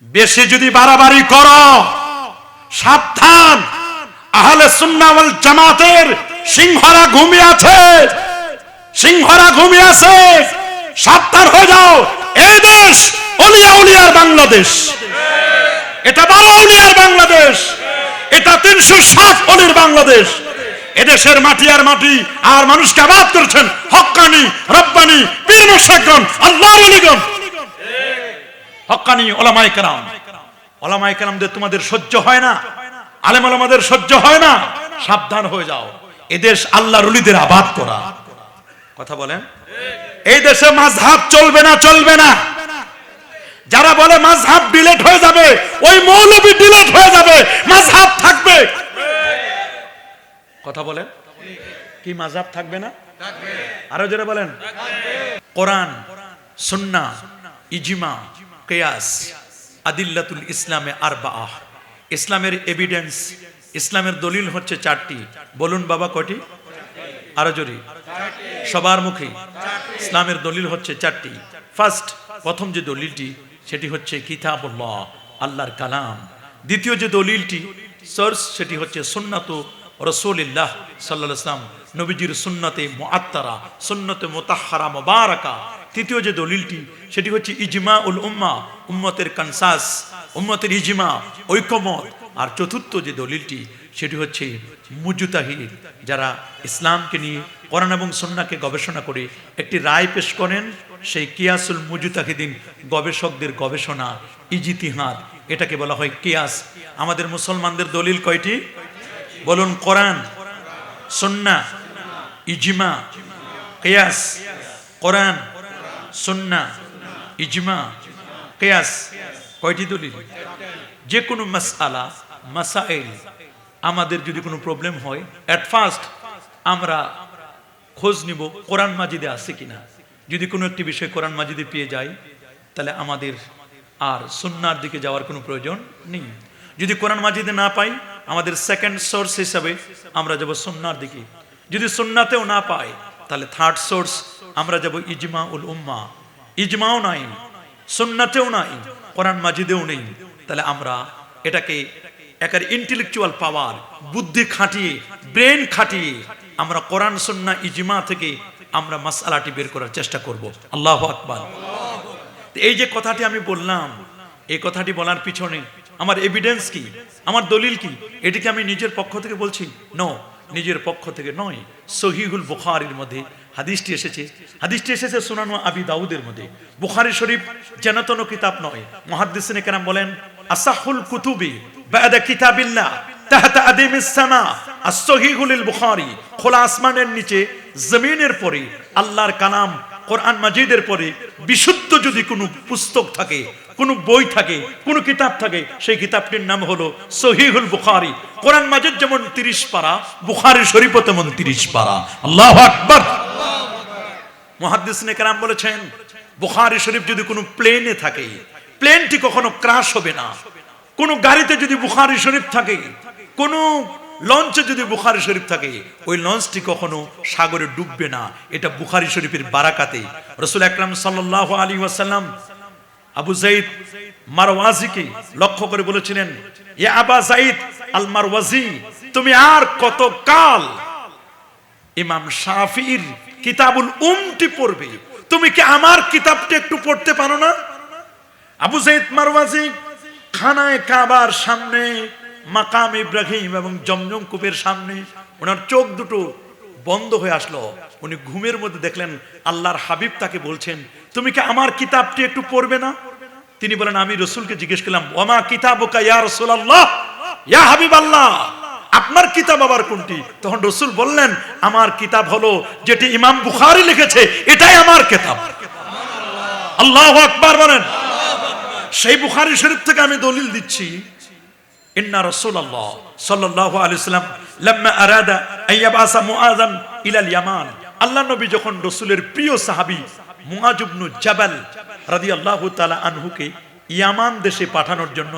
বেশি যদি বাড়াবাড়ি করো সাবধান, আহলে সুন্নাহ ওয়াল জামাতের সিংহরা ঘুমিয়ে আছে, সিংহরা ঘুমিয়ে আছে, সাবধান হয়ে যাও। এই দেশ আউলিয়া উলিয়ার বাংলাদেশ, এটা 12 আউলিয়ার বাংলাদেশ, এটা 360 অলির বাংলাদেশ। এদেশের মাটি আর মাটি আর মানুষকে আবাদ করেছেন হক্কানি রব্বানি পীর মুর্শিদগণ, আল্লাহর ওলিগণ, হক্কানি উলামায়ে কেরাম। উলামায়ে কেরামদের তোমাদের সহ্য হয় না, আলেম ওলামাদের সহ্য হয় না, সাবধান হয়ে যাও। এদেশ আল্লাহর ওলিদের আবাদ করা। কথা বলেন, এই দেশে মাযহাব চলবে না, চলবে না। যারা বলে মাযহাব ডিলেট হয়ে যাবে, ওই মৌলবী ডিলেট হয়ে যাবে, মাযহাব থাকবে। কথা বলেন, কি মাযহাব থাকবে না? থাকবে। আরো যারা বলেন কোরআন, সুন্নাহ, ইজমা, কিয়াস, আদিল্লাতুল ইসলামে আরবাআহ। ইসলামের এভিডেন্স, ইসলামের দলিল হচ্ছে 4টি। বলুন বাবা কয়টি? আরো জোরে, সবার মুখে। ইসলামের দলিল হচ্ছে 4টি। ফার্স্ট, প্রথম যে দলিলটি সেটি হচ্ছে কিতাবুল্লাহ, আল্লাহর কালাম। দ্বিতীয় যে দলিলটি সোর্স সেটি হচ্ছে সুন্নাতু রাসূলুল্লাহ সাল্লাল্লাহু আলাইহি ওয়াসাল্লাম, নবীজির সুন্নতে মুআত্তারা, সুন্নতে মুতাহহারা মুবারাকা। তৃতীয় যে দলিলটি সেটি হচ্ছে ইজমাউল উম্মাহ, উম্মতের কনসাস, উম্মতের ইজমা, ঐকমত। আর চতুর্থ যে দলিলটি সেটি হচ্ছে মুজতাহিদ, যারা ইসলামকে নিয়ে কোরআন এবং সুন্নাহকে গবেষণা করে একটি রায় পেশ করেন, সেই কিয়াসুল মুজতাহিদিন, গবেষকদের গবেষণা, ইজতিহাদ, এটাকে বলা হয় কিয়াস। আমাদের মুসলমানদের দলিল কয়টি? বলুন, কোরআন, সুন্নাহ, ইজমা, কিয়াস। কোরআন, সুন্নাহ, ইজমা, কিয়াস, কয়টি দলিল? যে কোনো মাসআলা, মাসাইল, আমাদের যদি কোনো প্রবলেম হয়, এট ফার্স্ট আমরা খোঁজ নিব কোরআন মাজিদে আছে কিনা। যদি কোনো একটি বিষয় কোরআন মাজিদে পেয়ে যাই, তাহলে আমাদের আর সুন্নাহর দিকে যাওয়ার কোনো প্রয়োজন নেই। যদি কোরআন মাজিদে না পাই, আমাদের সেকেন্ড সোর্স হিসাবে আমরা যাব সুন্নাহর দিকে। যদি সুন্নাতেও না পাই, তাহলে থার্ড সোর্স আমরা যাব ইজমাউল উম্মাহ। ইজমাও নাই, সুন্নাতেও নাই, কোরআন মাজিদেও নেই, তাহলে আমরা এটাকে একার ইন্টেলেকচুয়াল পাওয়ার, বুদ্ধি খাটিয়ে, ব্রেন খাটিয়ে আমরা কোরআন, সুন্নাহ, ইজমা থেকে আমরা মাসআলাটি বের করার চেষ্টা করব। আল্লাহু আকবার। এই যে কথাটি আমি বললাম, এই কথাটি বলার পিছনে আমার এভিডেন্স কি, আমার দলিল কি? এটিকে আমি নিজের পক্ষ থেকে বলছি? নো, নিজের পক্ষ থেকে নয়। সহিহুল বুখারীর মধ্যে হাদিসটি এসেছে, হাদিসটি এসেছে সুনান আবি দাউদের মধ্যে। বুখারী শরীফ যেন তেন কিতাব নয়। মুহাদ্দিসিনে কেরাম বলেন, আসাহুল কুতুবি বা'দা কিতাবিল্লাহ তাহতা আদিমিস সামা আস-সহিহুল বুখারী। খোলা আসমানের নিচে, জমিনের পরে, আল্লাহর কালাম কোরআন মাজিদের পরে বিশুদ্ধ যদি কোনো পুস্তক থাকে, কোনো বই থাকে, কোনো কিতাব থাকে, সেই কিতাবটির নাম হলো সহিহুল বুখারী। কোরআন মাজিদ যেমন 30 পারা, বুখারী শরীফও তেমন 30 পারা। আল্লাহু আকবার। মুহাদ্দিসিনে কেরাম বলেছেন, বুখারী শরীফ যদি কোনো প্লেনে থাকে, প্লেনটি কখনো ক্রাশ হবে না। কোনো গাড়িতে যদি বুখারী শরীফ থাকে, কোনো লঞ্চে যদি বুখারী শরীফ থাকে, ওই লঞ্চটি কখনো সাগরে ডুববে না। এটা বুখারী শরীফের বারাকাতে। রাসূল আকরাম সাল্লাল্লাহু আলাইহি ওয়াসাল্লাম আবু যায়েদ মারওয়াজিকে লক্ষ্য করে বলেছিলেন, ইয়া আবা যায়েদ আল মারওয়াজি, তুমি আর কত কাল ইমাম শাফিঈর কিতাবুল উমটি পড়বে? তুমি কি আমার কিতাবটা একটু পড়তে পারো না? আবু যায়েদ মারওয়াজি খানায়ে কাবার সামনে, মাকাম ইব্রাহিম এবং জমজম কূপের সামনে ওনার চোখ দুটো বন্ধ হয়ে আসলো। উনি ঘুমের মধ্যে দেখলেন আল্লাহর হাবিব তাকে বলছেন, তুমি কি আমার কিতাবটি একটু পড়বে না? তিনি বলেন, আমি রাসূলকে জিজ্ঞেস করলাম, ওমা কিতাবুকা ইয়া রাসূলুল্লাহ, ইয়া হাবিবাল্লাহ, আপনার কিতাব আবার কোনটি? তখন রাসূল বললেন, আমার কিতাব হলো যেটি ইমাম বুখারী লিখেছে, এটাই আমার কিতাব। আল্লাহু আকবার বলেন। সেই বুখারী শরীফ থেকে আমি দলিল দিচ্ছি, ইন্না রাসূলুল্লাহ সাল্লাল্লাহু আলাইহি ওয়াসাল্লাম লাম্মা আরাদা আইয়াবাসা মুআযান ইলাল ইয়ামান। আল্লাহ নবী যখন রাসূলের প্রিয় সাহাবী মুআয ইবনে জাবাল রাদিয়াল্লাহু তাআলা আনহুকে ইয়ামান দেশে পাঠানোর জন্য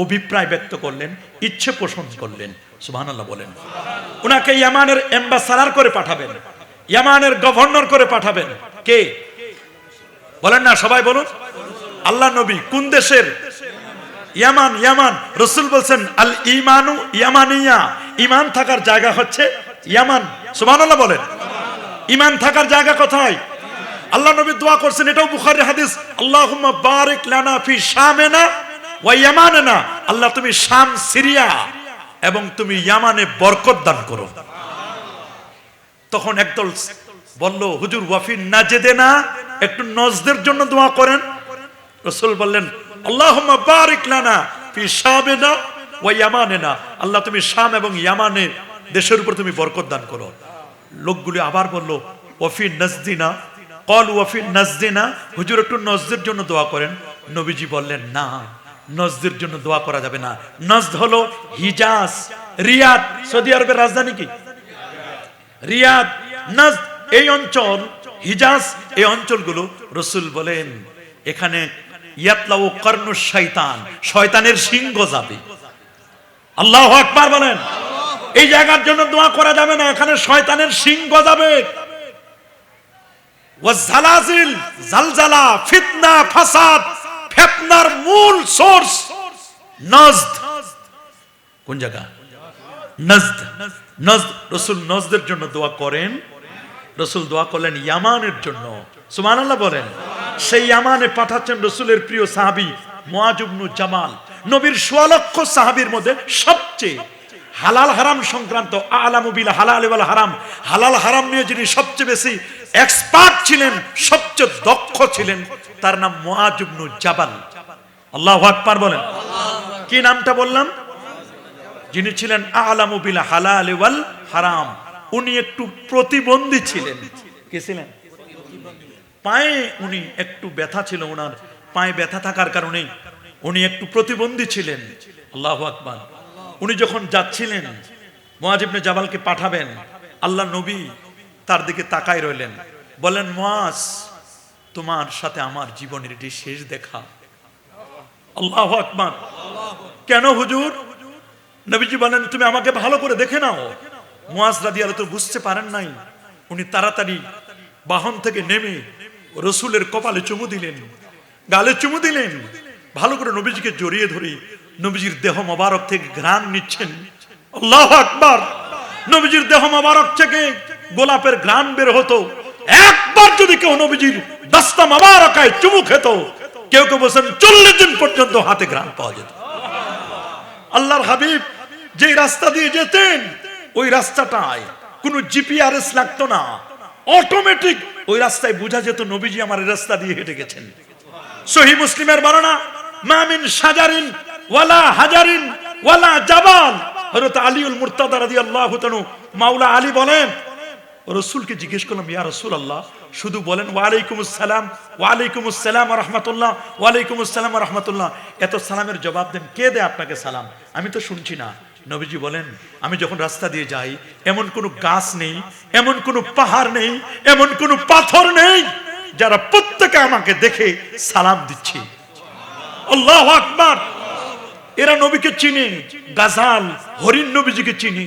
অভিপ্রায় ব্যক্ত করলেন, ইচ্ছে পোষণ করলেন। সুবহানাল্লাহ বলেন। উনাকে ইয়ামানের অ্যাম্বাসাডর করে পাঠাবেন, ইয়ামানের গভর্নর করে পাঠাবেন। কে বলেন না? সবাই বলুন। আল্লাহ নবী কোন দেশের? ইয়ামান ইয়ামান। রাসূল বলেন আল ঈমানু ইয়ামানিয়া, ঈমান থাকার জায়গা হচ্ছে ইয়ামান। সুবহানাল্লাহ বলেন। ঈমান থাকার জায়গা কোথায়? আল্লাহ নবী দোয়া করছেন, এটাও বুখারীর হাদিস, আল্লাহুম্মা বারিক লানা ফি শামিনা ওয়া ইয়ামানিনা, আল্লাহ তুমি শাম সিরিয়া এবং তুমি ইয়ামানে বরকত দান করো। তখন একদল বলল, হুজুর ওয়াফি নাজদেনা, একটু নজদের জন্য দোয়া করেন। রাসূল বললেন আল্লাহুম্মা বারিক লানা ফি শামিনা ওয়া ইয়ামানিনা, আল্লাহ তুমি শাম এবং ইয়ামানে দেশের উপর তুমি বরকত দান করো। লোকগুলি আবার বলল ওয়াফি নাজদিনা, কল ওয়াফি নাজদিনা, হুজুর একটু নজদের জন্য দোয়া করেন। নবীজি বললেন না, নজদের জন্য দোয়া করা যাবে না। নজদ হলো হিজাজ, রিয়াদ, সৌদি আরবের রাজধানী কি? রিয়াদ, নজদ এই অঞ্চল, হিজাজ এই অঞ্চলগুলো। রাসূল বলেন এখানে ইয়াতলাউ কর্নু শয়তান, শয়তানের সিংহ যাবে। আল্লাহু আকবার বলেন। এই জায়গার জন্য দোয়া করা যাবে না, এখানে শয়তানের সিংহ যাবে। ওয়াজালাজিল, জালজালা, ফিতনা, ফাসাদ, ফিতনার মূল সোর্স নজদ। কোন জায়গা? নজদ। নজদ। রাসূল নজদের জন্য দোয়া করেন। রাসূল দোয়া করলেন ইয়ামানের জন্য। সুবহানাল্লাহ বলেন। সেই ইয়ামানে পাঠাচ্ছেন রাসূলের প্রিয় সাহাবী মুআয ইবনে জামাল। নবীর ১৬ লক্ষ সাহাবীর মধ্যে সবচেয়ে হালাল হারাম সংক্রান্ত, আলামু বিল হালাল ওয়াল হারাম, হালাল হারাম নিয়ে যিনি সবচেয়ে বেশি এক্সপার্ট ছিলেন, সবচেয়ে দক্ষ ছিলেন, তার নাম মুআয ইবনে জাবাল। আল্লাহু আকবার বলেন। কি নামটা বললাম? যিনি ছিলেন আলামু বিল হালাল ওয়াল হারাম। উনি একটু প্রতিবন্ধী ছিলেন। কে ছিলেন? পায়ে উনি একটু ব্যথা ছিল, ওনার পায়ে ব্যথা থাকার কারণে উনি একটু প্রতিবন্ধী ছিলেন। আল্লাহু আকবার। উনি যখন যাচ্ছিলেন, মুআয ইবনে জাবালকে পাঠাবেন, আল্লাহ নবী তার দিকে তাকায় রইলেন, বলেন মুআয, তোমার সাথে আমার জীবনের এটি শেষ দেখা। আল্লাহু আকবার। কেন হুজুর? নবীজি বলেন তুমি আমাকে ভালো করে দেখে নাও। মুআয রাদিয়াল্লাহু আনহু বুঝতে পারেন নাই। উনি তাড়াতাড়ি বাহন থেকে নেমে রাসূলের কপালে চুমু দিলেন, গালে চুমু দিলেন, ভালো করে নবীজিকে জড়িয়ে ধরে নবীজির দেহ মোবারক থেকে ঘ্রাণ নিচ্ছেন। আল্লাহু আকবার। নবীজির দেহ মোবারক থেকে গোলাপের ঘ্রাণ বের হতো। একবার যদি কেউ নবীজির দস্তা মোবারকায় চুমু খেত, কেউ কেউ বলেন 40 দিন পর্যন্ত হাতে ঘ্রাণ পাওয়া যেত। আল্লাহর হাবিব যে রাস্তা দিয়ে যেতেন, ওই রাস্তাটায় কোনো জিপিআরএস লাগতো না, অটোমেটিক ওই রাস্তায় বোঝা যেত নবীজি আমার এই রাস্তা দিয়ে হেঁটে গেছেন। সহিহ মুসলিমের বর্ণনা, মা মিন শাজারিন ওয়ালা হাজারিন ওয়ালা জাবাল। হযরত আলীউল মুরতাদা রাদিয়াল্লাহু তাআলা মাওলা আলী বলেন, রাসূলকে জিজ্ঞেস করলাম, ইয়া রাসূলুল্লাহ, শুধু বলেন ওয়া আলাইকুমুস সালাম, ওয়া আলাইকুমুস সালাম ওয়া রাহমাতুল্লাহ, ওয়া আলাইকুমুস সালাম ওয়া রাহমাতুল্লাহ, এত সালামের জবাব দেন, কে দেয় আপনাকে সালাম? আমি তো শুনছি না। নবীজি বলেন, আমি যখন রাস্তা দিয়ে যাই, এমন কোনো গাছ নেই, এমন কোনো পাহাড় নেই, এমন কোনো পাথর নেই যারা প্রত্যেকে আমাকে দেখে সালাম দিচ্ছে। আল্লাহু আকবার। এরা নবীকে চিনে, গাজাল, হরিণ নবীজিকে চিনে।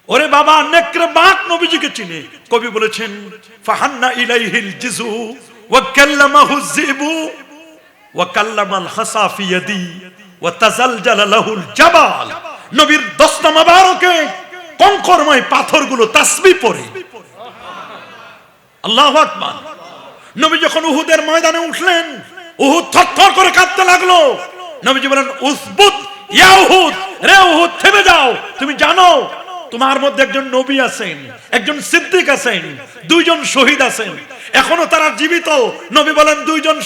ওরে বাবা, নেকড়ে বাঘ নবীজিকে চিনে। কবি বলেছেন, ফাহান্না ইলাইহিল জিজু ওয়া কাল্লামাহু যিবু ওয়া কাল্লামাল হাসা ফি ইয়াদি ওয়া তাজালজালা লাহুল জাবাল। নবীর দস্তা মোবারকে কঙ্করময় পাথরগুলো তাসবিহ পড়ে। আল্লাহু আকবার। নবী যখন উহুদের ময়দানে উঠলেন, উহুদ থরথর করে কাঁপতে লাগলো। নবীজি বলেন, উসবুত ইয়া উহুদ, রে উহুদ থেমে যাও। তুমি জানো তোমার মধ্যে একজন নবী আছেন, একজন সিদ্দিক আছেন, দুইজন শহীদ আছেন, এখনো তারা জীবিত। নবী বলেন, দুইজন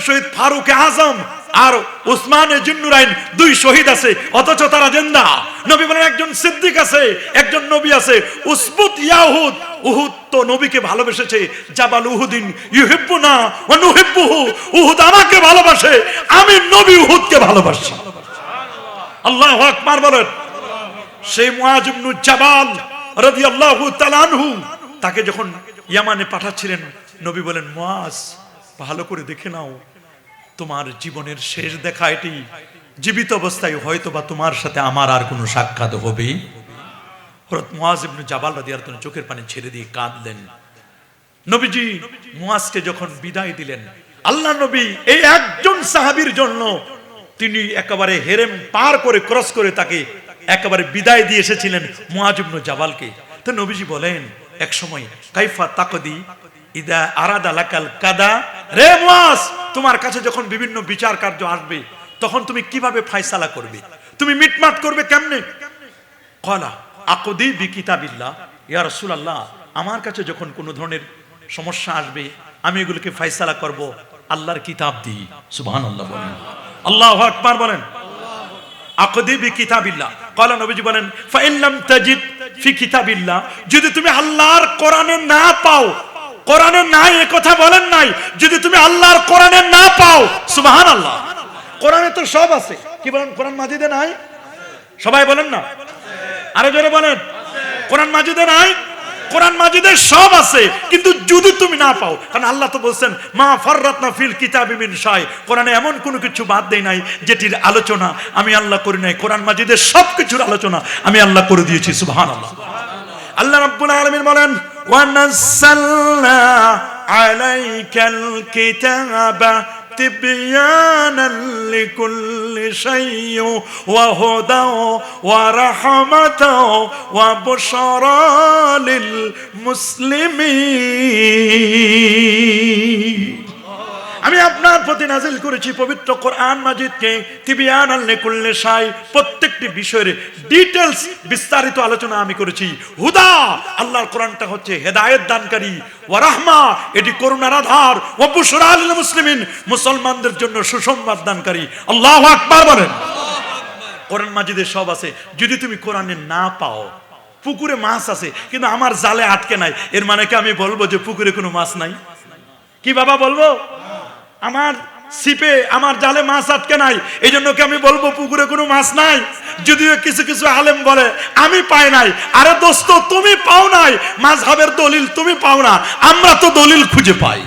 শহীদ ফারুক আজম আর উসমানে জিন্নুরাইন, দুই শহীদ আছে, অথচ তারা জিন্দা। নবী বলেন, একজন সিদ্দিক আছে, একজন নবী আছে। উসবুত ইয়া উহুদ, উহুদ তো নবীকে ভালোবেসেছে। জাবাল উহুদিন ইউহিব্বুনা ওয়া নুহিব্বুহু, উহুদ আমাকে ভালোবাসে, আমি নবী উহুদকে ভালোবাসি। আল্লাহু আকবার বলেন। সেই মুআয ইবনে জাবাল রাদিয়াল্লাহু তাআলা আনহু, তাকে যখন ইয়ামানে পাঠাচ্ছিলেন, নবী বলেন, মুআয, ভালো করে দেখে নাও, তোমার জীবনের শেষ দেখা এটি। জীবিত অবস্থায় হয়তোবা তোমার সাথে আমার আর কোনো সাক্ষাৎ হবে। হযরত মুআয ইবনে জাবাল রাদিয়াল্লাহু আনহু চোখের পানি ছেড়ে দিয়ে কাঁদলেন। নবীজি মুআযকে যখন বিদায় দিলেন, আল্লাহ নবী এই একজন সাহাবীর জন্য তিনি একেবারে হেরেম পার করে ক্রস করে তাকে একেবারে বিদায় দিয়ে এসেছিলেন মুআজ ইবনে জাবালকে। তো নবীজি বলেন এক সময়, কাইফা তাকদি ইদা আরাদা লাকাল কাদা, রে মুআজ, তোমার কাছে যখন বিভিন্ন বিচার কার্য আসবে তখন তুমি কিভাবে ফয়সালা করবে, তুমি মিটমাট করবে কেমনে? ক্বালা আকুদি বিকিতাবিল্লাহ, ইয়া রাসূলুল্লাহ, আমার কাছে যখন কোনো ধরনের সমস্যা আসবে আমি এগুলোকে ফয়সালা করব আল্লাহর কিতাব দিয়ে। সুবহানাল্লাহ বলেন, আল্লাহু আকবার বলেন। আকুদি বিকিতাবিল্লাহ, ক্বালা নবীজি বলেন ফা ইন লাম তাজিদ ফি কিতাবিল্লাহ, যদি তুমি আল্লাহর কোরআনে না পাও, কোরআনে নাই এ কথা বলেন নাই, যদি তুমি আল্লাহর কোরআনে না পাও, সুবহানাল্লাহ, কোরআনে তো সব আছে, কি বলেন কোরআন মাজিদে নাই? সবাই বলেন না, আরো জোরে বলেন, কোরআন মাজিদে নাই? কোরআন মাজিদে সব আছে, কিন্তু যদি তুমি না পাও, কারণ আল্লাহ তো বলছেন মা ফাররাতনা ফিল কিতাবি মিন শাই, কোরআনে এমন কোনো কিছু বাদ দেই নাই যেটির আলোচনা আমি আল্লাহ করি নাই। কোরআন মাজিদের সব কিছুর আলোচনা আমি আল্লাহ করে দিয়েছি। সুবহানাল্লাহ। আল্লাহ রাব্বুল আলামিন বলেন ওয়া নাযালনা আলাইকাল কিতাবা তিবয়ানাল লিকুল্লি শাইইন ওয়া হুদাও ওয়া রাহমাতাও ওয়া বুশরা লিল মুসলিমিন। আমি আপনার প্রতি নাজিল করেছি পবিত্র কোরআন মাজিদকে তিবয়ানাল লিকুল্লি শাই, প্রত্যেকটি বিষয়ের ডিটেইলস বিস্তারিত আলোচনা আমি করেছি। হুদা, আল্লাহর কোরআনটা হচ্ছে হেদায়েত দানকারী, ওয়া রাহমা, এটি করুণার আধার, ওয়া বুশরা লিল মুসলিমিন, মুসলমানদের জন্য সুসংবাদ দানকারী। আল্লাহু আকবার বলেন। কোরআন মাজিদে সব আছে, যদি তুমি কোরআনে না পাও, পুকুরে মাছ আছে কিন্তু আমার জালে আটকে নাই, এর মানে কি আমি বলবো যে পুকুরে কোনো মাছ নাই? কি বাবা বলবো? আমার ছিপে আমার জালে মাছ আটকে নাই, এই জন্য কি আমি বলবো পুকুরে কোনো মাছ নাই? যদিও কিছু কিছু আলেম বলে আমি পাই নাই, আরে দোস্ত তুমি পাও নাই, মাযহাবের দলিল তুমি পাও না, আমরা তো দলিল খুঁজে পাই।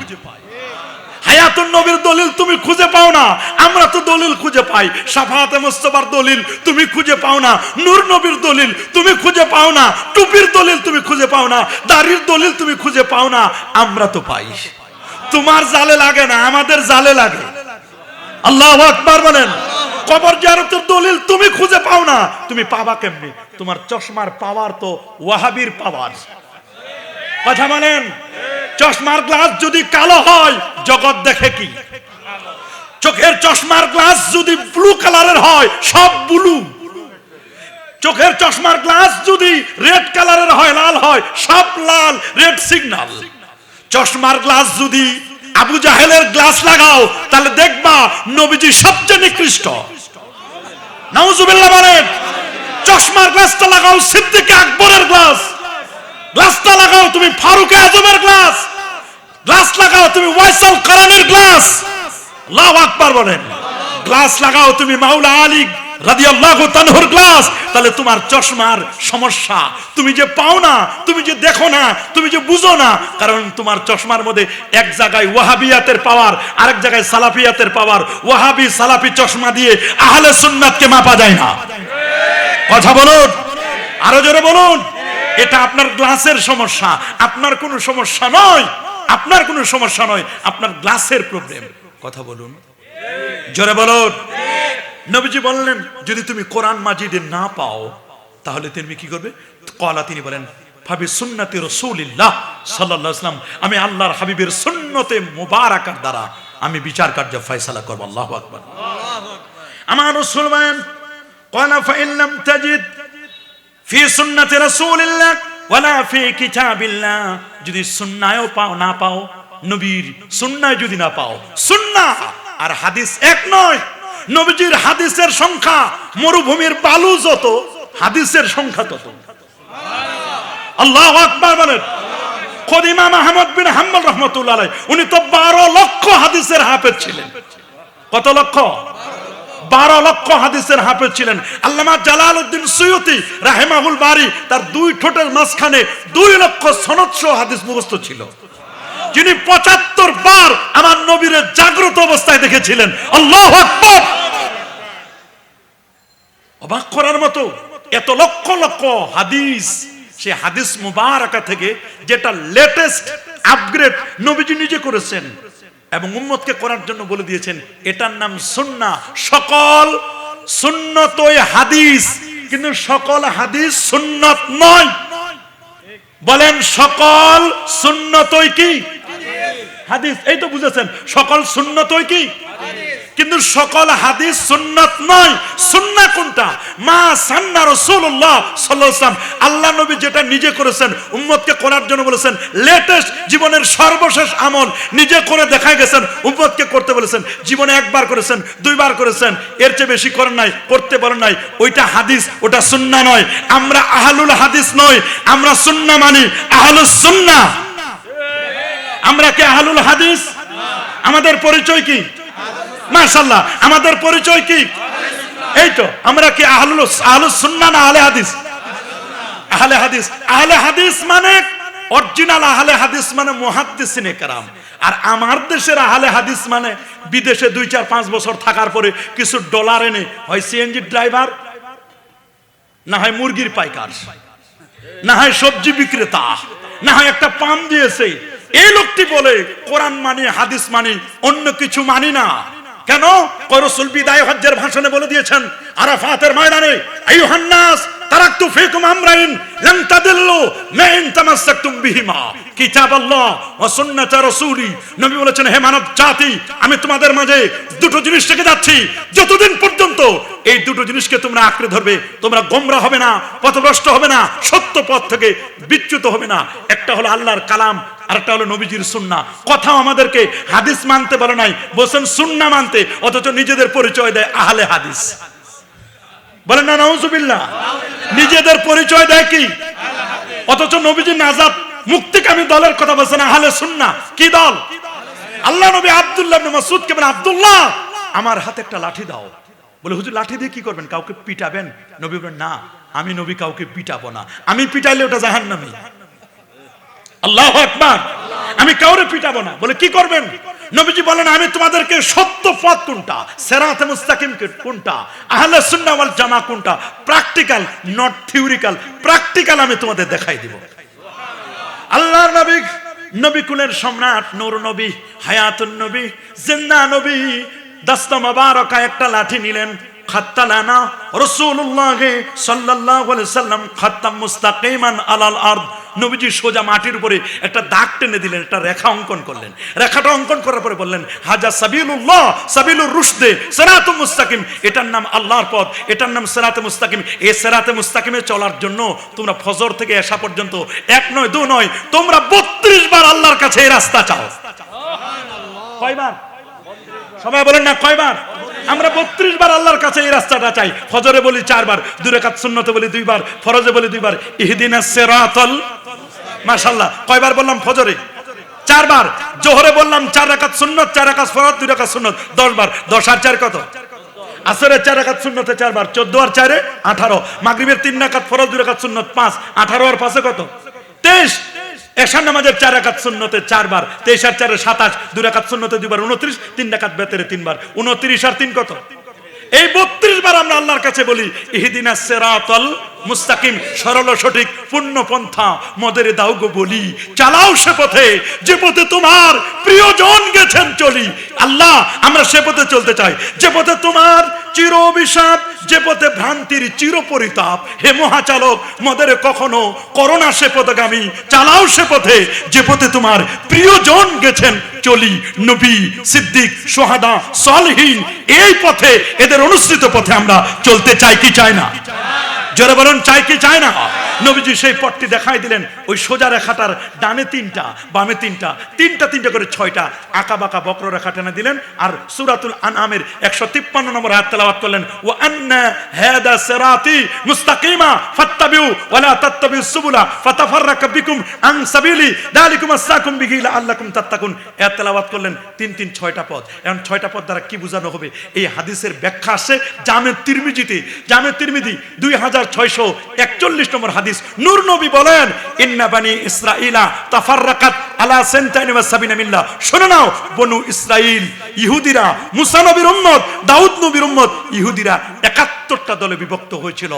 হায়াতুন নবীর দলিল তুমি খুঁজে পাও না, আমরা তো দলিল খুঁজে পাই। শাফাআতে মুস্তাফার দলিল তুমি খুঁজে পাও না, নূর নবীর দলিল তুমি খুঁজে পাও না, টুপির দলিল তুমি খুঁজে পাও না, দাড়ির দলিল তুমি খুঁজে পাও না, আমরা তো পাই। তোমার জালে লাগে না, আমাদের জালে লাগে। আল্লাহু আকবার বলেন। কবর জিয়ারতের দলিল তুমি খুঁজে পাও না, তুমি পাবা কেমনে? তোমার চশমার পাওয়ার তো ওয়াহাবির পাওয়ার। কথা বলেন, চশমার গ্লাস যদি কালো হয় জগৎ দেখে কি? চোখের চশমার গ্লাস যদি ব্লু কালারের হয় সব ব্লু। চোখের চশমার গ্লাস যদি রেড কালারের হয়, লাল হয়, সব লাল, রেড সিগন্যাল। চশমার গ্লাস যদি আবু জাহেলের গ্লাস লাগাও তাহলে দেখবা নবীজি সবচেয়ে নিকৃষ্ট। নাউজুবিল্লাহ বলেন। চশমার গ্লাসটা লাগাও সিদ্দিক আকবরের গ্লাস, গ্লাসটা লাগাও তুমি ফারুক আজমের গ্লাস, গ্লাস লাগাও তুমি ওয়াইসাল কারানির গ্লাস। আল্লাহু আকবার বলেন। গ্লাস লাগাও তুমি মাওলা আলী রাদিয়াল্লাহু তাআলার গ্লাস, তাহলে তোমার চশমার সমস্যা। তুমি যে পাও না, তুমি যে দেখো না, তুমি যে বুঝো না, কারণ তোমার চশমার মধ্যে এক জায়গায় ওয়াহাবিয়াতের পাওয়ার, আরেক জায়গায় সালাফিয়াতের পাওয়ার। ওয়াহাবি সালাফি চশমা দিয়ে আহলে সুন্নাতকে মাপা যায় না। কথা বলুন, আরো জোরে বলুন। এটা আপনার গ্লাসের সমস্যা, আপনার কোনো সমস্যা নয়, আপনার কোনো সমস্যা নয়, আপনার গ্লাসের প্রবলেম। কথা বলুন, জোরে বলুন। নবীজি বললেন যদি তুমি কোরআন মাজিদে না পাও তাহলে তুমি কি করবে? ক্বালা, তিনি বলেন ফাবি সুন্নতি রাসূলিল্লাহ সাল্লাল্লাহু আলাইহি ওয়াসাল্লাম, আমি আল্লাহর হাবিবের সুন্নতে মুবারাকার দ্বারা আমি বিচার কার্য ফয়সালা করব। আল্লাহু আকবার। আমার রাসূল বলেন ক্বালা ফা ইন লাম তাজিদ ফি সুন্নতি রাসূলিল্লাহ ওয়ালা ফি কিতাবিল্লাহ, যদি সুন্নায়ও পাও না পাও, নবীর সুন্নায় যদি না পাও, সুন্নাহ আর হাদিস এক নয়। নবীজির হাদিসের সংখ্যা মরুভূমির বালু যত, হাদিসের সংখ্যা তত। আল্লাহু আকবার বলেন। খোদ ইমাম আহমদ বিন হাম্বল রাহমাতুল্লাহ আলাইহি, উনি তো 12 লক্ষ হাদিসের হাফেজ ছিলেন। কত লক্ষ? 12 লক্ষ হাদিসের হাফেজ ছিলেন। আল্লামা জালালউদ্দিন সুয়ুতি রাহিমাহুল বারি, তার দুই ঠোঁটের মাঝখানে 2 লক্ষ সনদ সহ হাদিস মুখস্থ ছিল। যিনি 75 বার আমার নবীর জাগ্রত অবস্থায় দেখেছিলেন। আল্লাহু আকবার। অবাক করার মতো এত লক্ষ লক্ষ হাদিস, সে হাদিস মুবারাকা থেকে যেটা লেটেস্ট আপগ্রেড নবীজি নিজে করেছেন, এবং উম্মতকে করার জন্য বলে দিয়েছেন এটার নাম সুন্নাহ। সকল সুন্নতই হাদিস, কিন্তু সকল হাদিস সুন্নত নয়। বলেন সকল সুন্নতই কি হাদিস? এই তো বুঝেছেন, সকল সুন্নতই কি, কিন্তু সকল হাদিস সুন্নাত নয়। সুন্নাহ কোনটা? মা সান্না রাসূলুল্লাহ সাল্লাল্লাহু আলাইহি ওয়াসাল্লাম, আল্লাহ নবী যেটা নিজে করেছেন, উম্মতকে করার জন্য বলেছেন, লেটেস্ট জীবনের সর্বশেষ আমল নিজে করে দেখাই গেছেন, উম্মতকে করতে বলেছেন। জীবনে একবার করেছেন, দুইবার করেছেন, এর চেয়ে বেশি করেন নাই, করতে বলেন নাই। ওইটা হাদিস, ওটা সুন্নাহ নয়। আমরা আহলুল হাদিস নই, আমরা সুন্নাহ মানি, আহলুস সুন্নাহ। আমরা কি আহলুল হাদিস? আমাদের পরিচয় কি? মাশাআল্লাহ, আমাদের পরিচয় কি? এই তো, আমরা কি আহলুস সুন্নাহ না আহলে হাদিস? আহলে হাদিস। আহলে হাদিস মানে অরিজিনাল আহলে হাদিস মানে মুহাদ্দিসিনে কেরাম। আর আমার দেশের আহলে হাদিস মানে বিদেশে 2, 4, 5 বছর থাকার পরে কিছু ডলার এনে হয় সিএনজি ড্রাইভার, না হয় মুরগির পাইকার, না হয় সবজি বিক্রেতা, না হয় একটা পাম দিয়েছে। এই লোকটি বলে কোরআন মানি, হাদিস মানি, অন্য কিছু মানি না। কেন? রাসূল বিদায় হজ্জের ভাষণে বলে দিয়েছেন আরাফাতের ময়দানে, আইয়ুহান নাস তারাকতু ফীকুম আমরাইন লান তাদিল্লু মা ইন তামাসসাকতুম বিহিমা কিতাবাল্লাহ ওয়া সুন্নাত রাসূলি। নবী বলেছেন, হে মানব জাতি, আমি তোমাদের মাঝে দুটো জিনিস রেখে যাচ্ছি, যতদিন পর্যন্ত এই দুটো জিনিসকে তোমরা আঁকড়ে ধরবে, তোমরা গোমরা হবে না, পথভ্রষ্ট হবে না, সত্য পথ থেকে বিচ্যুত হবে না। একটা হলো আল্লাহর কালাম, আরেকটা হলো নবীজির সুন্নাহ। কথাও আমাদেরকে হাদিস মানতে বলে নাই, বলছেন সুন্নাহ মানতে, অথচ নিজেদের পরিচয় দেয় আহলে হাদিস। বলেন না নাউজুবিল্লাহ। নিজেদের পরিচয় দেয় কি? অথচ নবীজি নাজাত মুক্তিকামী দলের কথা বলছেন আহলে সুন্নাহ। কি দল? আল্লাহ নবী আব্দুল্লাহ ইবনে মাসউদকে বলেন, আব্দুল্লাহ আমার হাতে একটা লাঠি দাও। বলে, হুজুর লাঠি দিয়ে কি করবেন? কাউকে পিটাবেন? নবী বলেন, না, আমি নবী কাউকে পিটাবো না, আমি পিটাইলে ওটা জাহান্নামী। আল্লাহু আকবার। আমি কাউরে পিটাবো না। বলে, কি করবেন? নবীজি বলেন, আমি তোমাদেরকে সত্য পথ কোনটা, সিরাতে মুস্তাকিম কোনটা, আহলে সুন্নাহ ওয়াল জামাআহ কোনটা, প্র্যাকটিক্যাল, নট থিওরিক্যাল, প্র্যাকটিক্যাল আমি তোমাদের দেখাই দিব। আল্লাহর নবী, নবী কুলের সম্রাট, নূর নবী, হায়াতুন নবী, জিন্দা নবী, দস্ত মোবারকা একটা লাঠি নিলেন। খাত্তালানা রাসূলুল্লাহ সাল্লাল্লাহু আলাইহি সাল্লাম খাত্তাম মুস্তাকিমান আলাল আরদ। নবীজি সোজা মাটির উপরে একটা দাগ টেনে দিলেন, একটা রেখা অঙ্কন করলেন। রেখাটা অঙ্কন করার পরে বললেন, হাজা সাবিলুল্লাহ সাবিলুর রুশদে সিরাতুম মুস্তাকিম। এটার নাম আল্লাহর পথ, এটার নাম সিরাতে মুস্তাকিম। এই সিরাতে মুস্তাকিমে চলার জন্য তোমরা ফজর থেকে এশা পর্যন্ত 1 নয় 2 নয়, তোমরা 32 বার আল্লাহর কাছে এই রাস্তা চাও। সুবহানাল্লাহ। কয়বার? সবাই বলেন না কয়বার? আমরা 32 বার আল্লাহর কাছে এই রাস্তাটা চাই। ফজরে বলি 4 বার, 2 রাকাত সুন্নতে বলি 2 বার, ফরজে বলি 2 বার, ইহদিনাস সিরাতাল। মাশাআল্লাহ। কয়বার বললাম? ফজরে 4 বার, জোহরে বললাম 4 রাকাত সুন্নত, 4 রাকাত ফরজ, 2 রাকাত সুন্নত, 10 বার। 10 আর 4 কত? আসরে 4 রাকাত সুন্নতে 4 বার, 14 আর 4 18। মাগরিবের 3 রাকাত ফরজ, 2 রাকাত সুন্নত 5, 18 আর 5 কত? 23। এশার নামাজের 4 রাকাত সুন্নতে 4 বার, 23 আর 4 27, 2 রাকাত সুন্নতে 2 বার, 29, 3 রাকাত বেতরে 3 বার, 29 আর 3 কত? এই 32 বার আমরা আল্লাহর কাছে বলি ইহদিনাস সিরাতাল মুস্তাকিম, সরল সঠিক পূর্ণ পন্থা মদের দাও গো বলি, চালাও সে পথে যে পথে তোমার প্রিয়জন গেছেন চলি। আল্লাহ, আমরা সে পথে চলতে চাই যে পথে তোমার চির অভিশাপ, যে পথে ভ্রান্তির চির পরিতাপ। হে মহাচালক, মদের কখনো করোনা সে পথগামী, চালাও সে পথে যে পথে তোমার প্রিয়জন গেছেন চলি। নবী, সিদ্দিক, সোহাদা, সালেহীন, এই পথে, এদের অনুসৃত পথে আমরা চলতে চাই কি চাই না? জোরে বলুন, চাই কি চাই না? নবীজি সেই পথটি দেখাই দিলেন। ওই সোজা রেখাটার ডানে 3টা, বামে 3টা, 3টা করে 6টা আঁকা বাঁকা বক্র রেখা টেনে দিলেন। আর সূরাতুল আনআমের 153 নম্বর আয়াত তেলাওয়াত করলেন, ওয়া আন্না হাদা সিরাতি মুস্তাকিমা ফাত্তাবিউ ওয়া লা তাত্তাবিউস সুবুলা ফাতাফাররাকা বিকুম আন সাবিলি যালিকুম আসসাকুম বিহি লাআল্লাকুম তাত্তাকুন। আয়াত তেলাওয়াত করলেন 3 6টা পদ। এখন 6টা পদ দ্বারা কি বোঝানো হবে? এই হাদিসের ব্যাখ্যা আছে জামে তিরমিজিতে। জামে তিরমিজি 2641 নম্বর হাদিস। নূর নবী বলেন, ইন্না বানি ইসরাঈলা তাফাররাকাত আলা সানতাইন ওয়া সাবিনা মিল্লাহ। শুনে নাও, বনু ইসরাইল, ইহুদিরা, মুসা নবীর উম্মত, দাউদ নবীর উম্মত, ইহুদিরা ৭২টা দলে বিভক্ত হয়েছিল।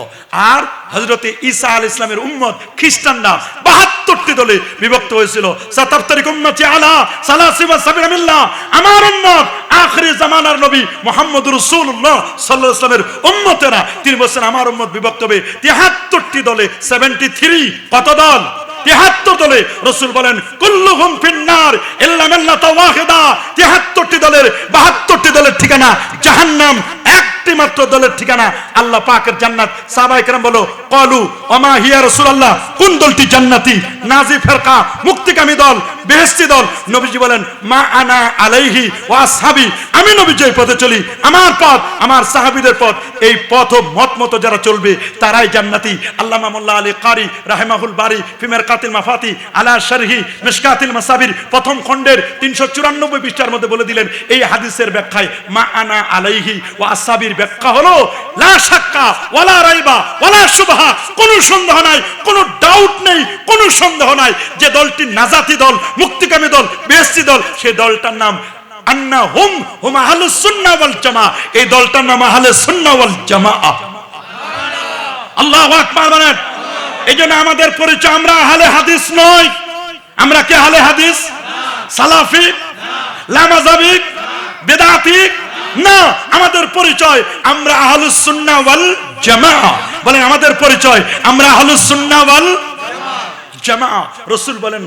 আর হযরতে ঈসা আলাইহিস সালামের উম্মত খ্রিস্টানরা ৭২টি দলে বিভক্ত হয়েছিল। সাতাফতারিক উম্মতি আলা সালাসি ওয়া সাবিনা মিল্লাহ, আমার উম্মত আখিরি জামানার নবী মুহাম্মদুর রাসূলুল্লাহ সাল্লাল্লাহু আলাইহি ওয়াসাল্লামের উম্মতেরা তিনি বলেন আমার উম্মত বিভক্ত হবে ৭৩টি দলে। 73 কত দল? ৭৩ দলে। রাসূল বলেন কুল্লুহুম ফিন্নার ইল্লা মিল্লাতা ওয়াহিদা। ৭৩টি দলের ৭২টি দলের ঠিকানা জাহান্নাম, একটি মাত্র দলের ঠিকানা আল্লাহ পাকের জান্নাত। সাহাবায়ে কেরাম বলো ক্বালু ওমা হিয়া রাসূলুল্লাহ, কোন দলটি জান্নাতি? নাজি ফিরকা, মুক্তিকামী দল, বেহেশতি দল। নবীজি বলেন মা আনা আলাইহি ওয়া আসহাবি, আমি নবী যে পথে চলি, আমার পথ, আমার সাহাবীদের পথ, এই পথ ও মত মতো যারা চলবে তারাই জান্নাতি। আল্লামা মোল্লা আলী কারি রাহিমাহুল বারি ফি মিরকাতিল মাফাতি আলা শারহি মিশকাতিল মাসাবির প্রথম খণ্ডের 394 পৃষ্ঠার মধ্যে বলে দিলেন এই হাদিসের ব্যাখ্যায় মা আনা আলাইহি ওয়া আসহাবির ব্যাখ্যা হলো লা শাক্কা ওয়ালা রাইবা ওয়ালা শুবহা, কোনো সন্দেহ নাই, কোনো ডাউট নেই, কোনো সন্দেহ নাই যে দলটি নাজাতি দল, মুক্তিকামী দল, বেহেশতি দল, সেই দলটার নাম আন্না হুম হুম আহলুস সুন্নাহ ওয়াল জামাআহ। এই দলটার নাম আহলুস সুন্নাহ ওয়াল জামাআহ। আল্লাহু আকবার বলেন। এইজন্য আমাদের পরিচয় আমরা আহলে হাদিস নই। আমরা কি আহলে হাদিস? সালাফি? লামাযাবি? বিদআতি? না, আমাদের পরিচয় আমরা আহলুস সুন্নাহ ওয়াল জামাআহ। বলেন আমাদের পরিচয় আমরা আহলুস সুন্নাহ ওয়াল জামাআহ। রাসূল বলেন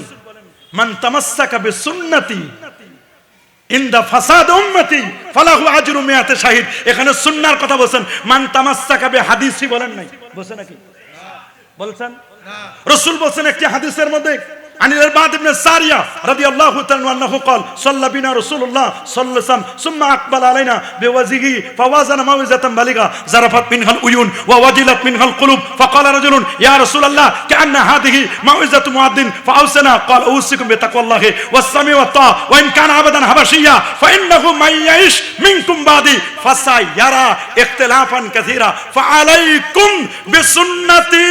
মান তামাসসাকা বিসুন্নতি ইনদা ফাসাদ উম্মতি ফালাহু আজরু মিয়াতে শাহিদ। এখানে সুন্নাহর কথা বলেন, মান তামাসসাকা বিহাদিসি বলেন নাই, বলেন নাকি? বলছেন না। রাসূল বলেন একটি হাদিসের মধ্যে আনিল ইরবাদ ইবনে সারিয়া রাদিয়াল্লাহু তাআলা আনহু قال صلى بنا رسول الله صلى الله عليه وسلم ثم اقبل علينا بوجهه فوازن موعظه بليغه زرفت منها العيون ووجلت منها القلوب فقال رجل يا رسول الله كأن هذه موعظه مؤذن فاوصنا قال اوصيكم بتقوى الله والسمع والطاعه وان كان عبدا حبشيا فانه من يعيش منكم بعدي فسيرى اختلافا كثيرا فعليكم بسنتي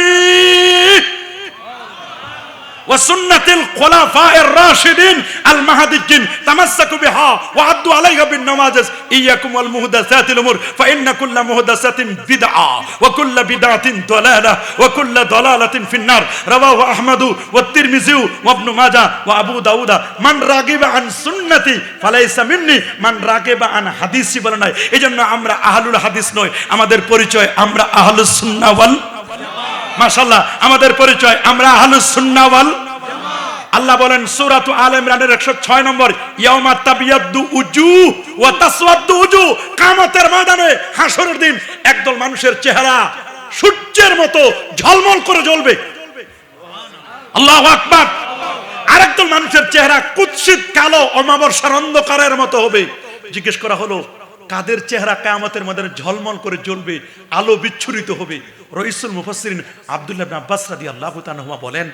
وسنة الخلفاء الراشدين المهديين تمسكوا بها وعضوا عليها بالنواجذ إياكم والمحدثات الأمور فإن كل محدثة بدعة وكل بدعة ضلالة وكل ضلالة في النار رواه أحمد والترمذي وابن ماجه وأبو داود من راغب عن سنتي فليس مني من راغب عن حديثي বলেন। এইজন্য আমরা আহলুল হাদিস নই, আমাদের পরিচয় আমরা আহলুস সুন্নাহ ওয়াল মাশাআল্লাহ। আমাদের পরিচয় আমরা আহলুস সুন্নাহ ওয়াল জামাআহ। আল্লাহ বলেন সূরাতু আলে ইমরানের 106 নম্বর ইয়াউমা তাবিয়াদ্দু উজুহ ওয়া তাসওয়াদ্দু উজুহ, কিয়ামতের ময়দানে হাসরের দিন একদল মানুষের চেহারা সূর্যের মতো ঝলমল করে জ্বলবে, আল্লাহু আকবার। আরেকদল মানুষের চেহারা কুৎসিত কালো অমাবস্যার অন্ধকারের মতো হবে। জিজ্ঞেস করা হলো কাদের চেহারা কিয়ামতের ময়দানে ঝলমল করে জ্বলবে, আলো বিচ্ছুরিত হবে? রাইসুল মুফাসসিরিন আব্দুল্লাহ ইবনে আব্বাস রাদিয়াল্লাহু তাআলা বলেন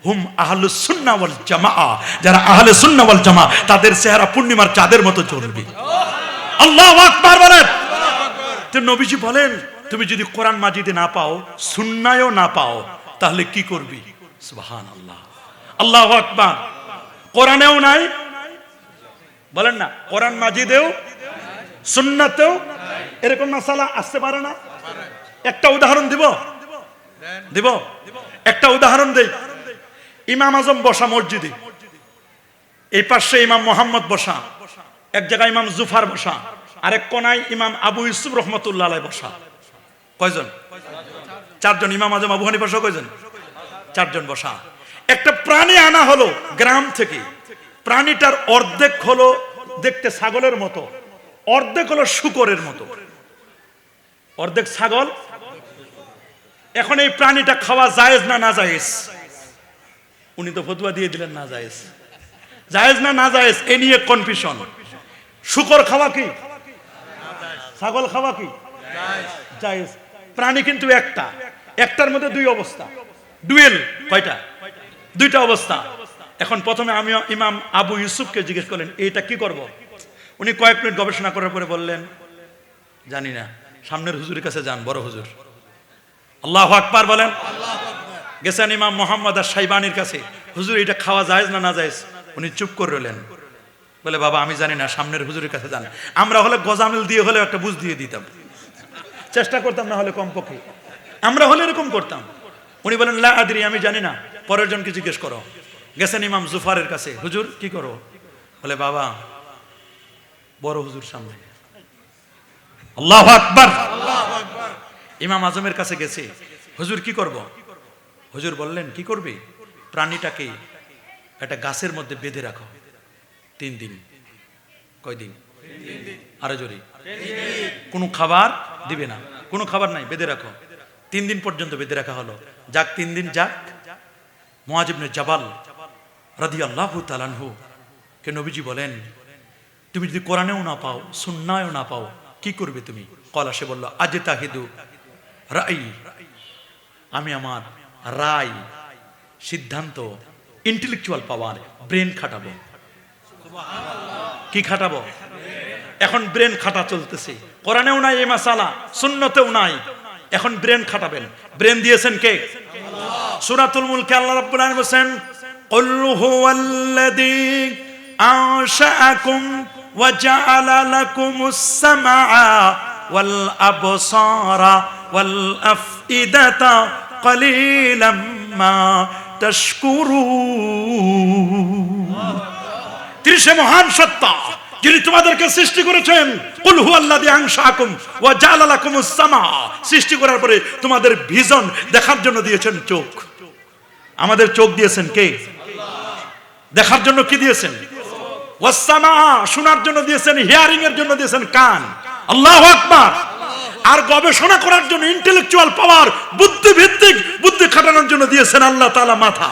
হুম আহলুস সুন্নাহ ওয়াল জামাআহ, যারা আহলে সুন্নাহ ওয়াল জামাআহ তাদের চেহারা পূর্ণিমার চাঁদের মতো জ্বলবে। আল্লাহু আকবার বলেন। তো নবীজি বলেন তুমি যদি কোরআন মাজিদে না পাও, সুন্নাহও না পাও, তাহলে কি করবি? সুবহানাল্লাহ, আল্লাহু আকবার। কোরআনেও নাই, বলেন না, কোরআন মাজিদেও সুন্নাতেও এরকম মাসালা আসতে পারে না। একটা উদাহরণ দিব, একটা উদাহরণ দেই। ইমাম আজম বসা মসজিদে, এই পাশে ইমাম মোহাম্মদ বসা, এক জায়গায় ইমাম জুফার বসা, আরেক কোনায় ইমাম আবু ইউসুফ রহমতুল্লাহ আলাইহি বসা। কয়জন? 4 জন। ইমাম আজম আবু হানিফা বসা কয়জন? 4 জন বসা। একটা প্রাণী আনা হলো গ্রাম থেকে। প্রাণীটার অর্ধেক হলো দেখতে ছাগলের মতো, অর্ধেক হলো শূকরের মতো, অর্ধেক ছাগল। এখন এই প্রাণীটা খাওয়া জায়েজ না না জায়েজ? উনি তো ফতোয়া দিয়ে দিলেন না জায়েজ। জায়েজ না না জায়েজ এ নিয়ে কনফিউশন। শূকর খাওয়া কি, ছাগল খাওয়া কি জায়েজ। প্রাণী কিন্তু একটা, একটার মধ্যে 2 অবস্থা, ডুয়েল। কয়টা? 2টা অবস্থা। এখন প্রথমে আমি ইমাম আবু ইউসুফকে জিজ্ঞেস করলেন এইটা কি করব? উনি কয়েক মিনিট গবেষণা করার পরে বললেন জানি না, সামনের হুজুরের কাছে যান, বড় হুজুর। আল্লাহু আকবার বলেন। গেছেন ইমাম মুহাম্মদ আশ-শাইবানির কাছে, হুজুর এটা খাওয়া জায়েজ না না জায়েজ? উনি চুপ করে রইলেন, বলে বাবা আমি জানি না, সামনের হুজুরের কাছে যান। আমরা হলে গজামিল দিয়ে হলে একটা বুঝ দিয়ে দিতাম, চেষ্টা করতাম, না হলে কমপক্ষে আমরা হলে এরকম করতাম। উনি বলেন লা আদরি, আমি জানি না, পরের জনকে জিজ্ঞেস করো। গেছেন ইমাম জুফারের কাছে, হুজুর কি করো? বলে বাবা বড় হুজুর সামনে। আল্লাহু আকবার। ইমাম আজমের কাছে গেছে, হুজুর কি করব? হুজুর বললেন কি করবে? প্রাণীটাকে একটা গাছের মধ্যে বেঁধে রাখো 3 দিন। কয়দিন? আরো জোরে। কোনো খাবার দিবে না, কোনো খাবার নাই, বেঁধে রাখো 3 দিন পর্যন্ত। বেঁধে রাখা হলো। যাক 3 দিন যাক। মুআয ইবনে জাবাল রাদিয়াল্লাহু তাআলা আনহু কে নবীজি বলেন, তুমি যদি কোরআনেও না পাও, সুন্নাহও না পাও, কি করবে তুমি? কলা, সে বলল আজতাহিদু রাই, আমি আমার রায়, সিদ্ধান্ত, ইন্টেলেকচুয়াল পাওয়ার, ব্রেন খাটাবো। কি খাটাবো? এখন ব্রেন খাটা চলতেছে। কোরআনেও নাই এই মাসালা, সুন্নতেও নাই, এখন ব্রেন খাটাবেন। ব্রেন দিয়েছেন কে? সূরাতুল মুলকে আল্লাহ রাব্বুল আলামিন বলেন, কুল হুয়াল্লাযী আনশাআকুম ওয়া জাআলা লাকুমুস সামআ ওয়াল আবসারা ওয়াল আফইদাতা কালিলাম মা তাশকুরুন। তিনি সে মহান সত্তা যিনি তোমাদেরকে সৃষ্টি করেছেন। কুল হুয়াল্লাযী আনশাআকুম ওয়া জাআলা লাকুমুস সামা, সৃষ্টি করার পরে তোমাদের ভিজন দেখার জন্য দিয়েছেন চোখ। আমাদের চোখ দিয়েছেন কে? দেখার জন্য কি দিয়েছেন? ওয়াস সামা, শোনার জন্য দিয়েছেন, হিয়ারিং এর জন্য দিয়েছেন কান। আল্লাহু আকবার। আর গবেষণা করার জন্য, ইন্টেলেকচুয়াল পাওয়ার, বুদ্ধি ভিত্তিক বুদ্ধি খাটানোর জন্য দিয়েছেন আল্লাহ তাআলা মাথা।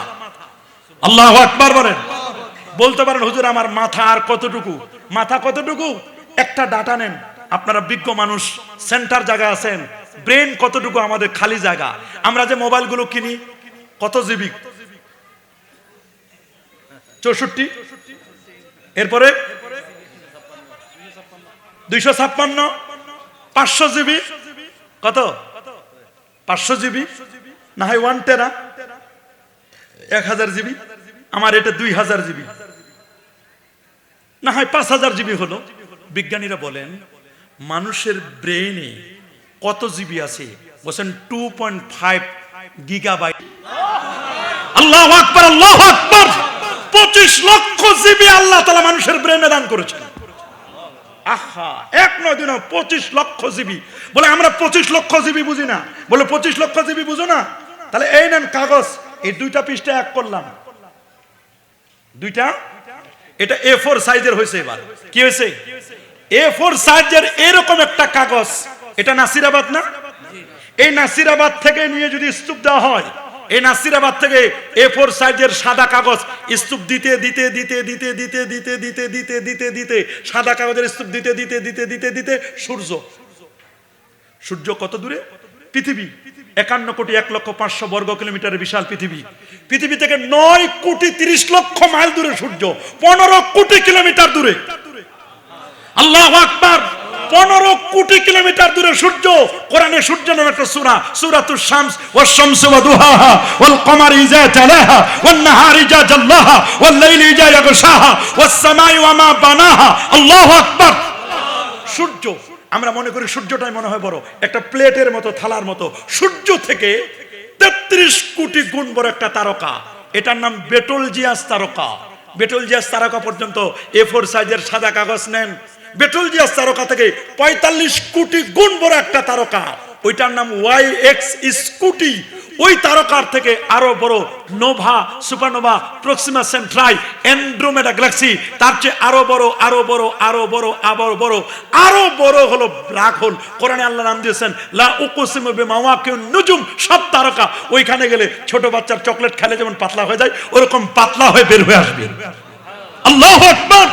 আল্লাহু আকবার বলেন। বলতে পারেন হুজুর আমার মাথা আর কতটুকু? মাথা কতটুকু? একটা ডাটা নেন, আপনারা বিজ্ঞ মানুষ, সেন্টার জায়গা আছেন, ব্রেন কতটুকু আমাদের খালি জায়গা। আমরা যে মোবাইলগুলো কিনি কত জিবি? 64। এরপরে 256, 500 জিবি। কত? 500 জিবি না হয় 1 টেরা, 1000 জিবি। আমার এটা 2000 জিবি, না হয় 5000 জিবি হলো। বিজ্ঞানীরা বলেন মানুষের ব্রেনে কত জিবি আছে? বলেন 2.5 গিগাবাইট। আল্লাহু আকবার, আল্লাহু আকবার। 25 লক্ষ জিবি আল্লাহ তাআলা মানুষের ব্রেনে দান করেছেন। আহা, এক নয় দুই নয়, 25 লক্ষ জিবি। বলে আমরা 25 লক্ষ জিবি বুঝি না। বলে 25 লক্ষ জিবি বুঝো না? তাহলে এই নেন কাগজ, এই 2টা পৃষ্ঠা এক করলাম, 2টা। এটা A4 সাইজের হয়েছে। এবার কি হয়েছে? A4 সাইজের এরকম একটা কাগজ। এটা নাসিরাবাদ না? এই নাসিরাবাদ থেকে নিয়ে যদি স্তূপ দেওয়া হয়, এই নাসিরাবাদ থেকে A4 সাইজের সাদা কাগজ স্তূপ দিতে দিতে দিতে দিতে দিতে দিতে দিতে দিতে দিতে দিতে সাদা কাগজের স্তূপ দিতে দিতে দিতে দিতে দিতে সূর্য। সূর্য কত দূরে? পৃথিবী 51,01,05,000 বর্গ কিলোমিটারের বিশাল পৃথিবী। পৃথিবী থেকে 9,30,00,000 মাইল দূরে সূর্য, 15 কোটি কিলোমিটার দূরে। আল্লাহু আকবার। 15 কোটি কিলোমিটার দূরে সূর্য। কোরআনে সূর্য নামে একটা সূরা, সূরাতুশ শামস, ওয়াশ শামসু ওয়া দুহাহা ওয়াল কমারি ইযা তালাহা ওয়ান নাহারি ইযা জাল্লাহা ওয়াল লাইলি ইযা ইয়াগশাহা ওয়াস সামাই ওয়া মা বানাহা। আল্লাহু আকবার। সূর্য, আমরা মনে করি সূর্যটাই মনে হয় বড়, একটা প্লেটের মতো, থালার মতো। সূর্য থেকে 33 কোটি গুণ বড় একটা তারকা, এটার নাম বেটলজিয়াস তারকা। বেটলজিয়াস তারকা পর্যন্ত A4 সাইজের সাদা কাগজ নেন। বেটলজিয়াস তারকা থেকে 45 কোটি গুণ বড় একটা তারকা, ওইটার নাম YX স্কুটি। ওই তারকার থেকে আরো বড় Nova, supernova, Proxima সেন্ট্রাই, Andromeda Galaxy, তার চেয়ে আরো বড়, আরো বড়, আরো বড়, আরো বড়, আরো বড় হলো ব্ল্যাক হোল। কোরআনে আল্লাহ নাম দিয়েছেন লা উকসিমু বিমাওয়াকিন নুজুম। সব তারকা ওইখানে গেলে ছোট বাচ্চার চকলেট খেলে যেমন পাতলা হয়ে যায়, ওরকম পাতলা হয়ে বের হয়ে আসবে। আল্লাহু আকবার।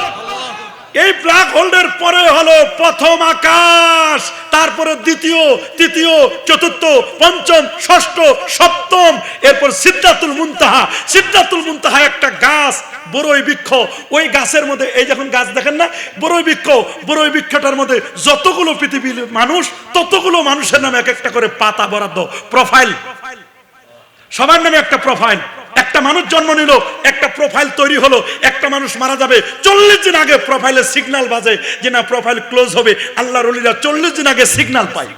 এই ব্ল্যাক হোলের পরে হলো প্রথম আকাশ, তারপরে দ্বিতীয়, তৃতীয়, চতুর্থ, পঞ্চম, ষষ্ঠ, সপ্তম, এরপর সিদরাতুল মুনতাহা। সিদরাতুল মুনতাহা একটা গাছ, বড়ই বৃক্ষ। ওই গাছের মধ্যে এই যখন গাছ দেখেন না, বড়ই বৃক্ষ, বড়ই বৃক্ষটার মধ্যে যতগুলো পৃথিবীর মানুষ, ততগুলো মানুষের নামে এক একটা করে পাতা বরাদ্দ, প্রোফাইল। সবার নামে একটা প্রোফাইল। একটা মানুষ জন্ম নিল, একটা প্রোফাইল তৈরি হলো। একটা মানুষ মারা যাবে, 40 দিন আগে প্রোফাইলের সিগন্যাল বাজে যে না প্রোফাইল ক্লোজ হবে। আল্লাহর ওলিরা 40 দিন আগে সিগন্যাল পায়।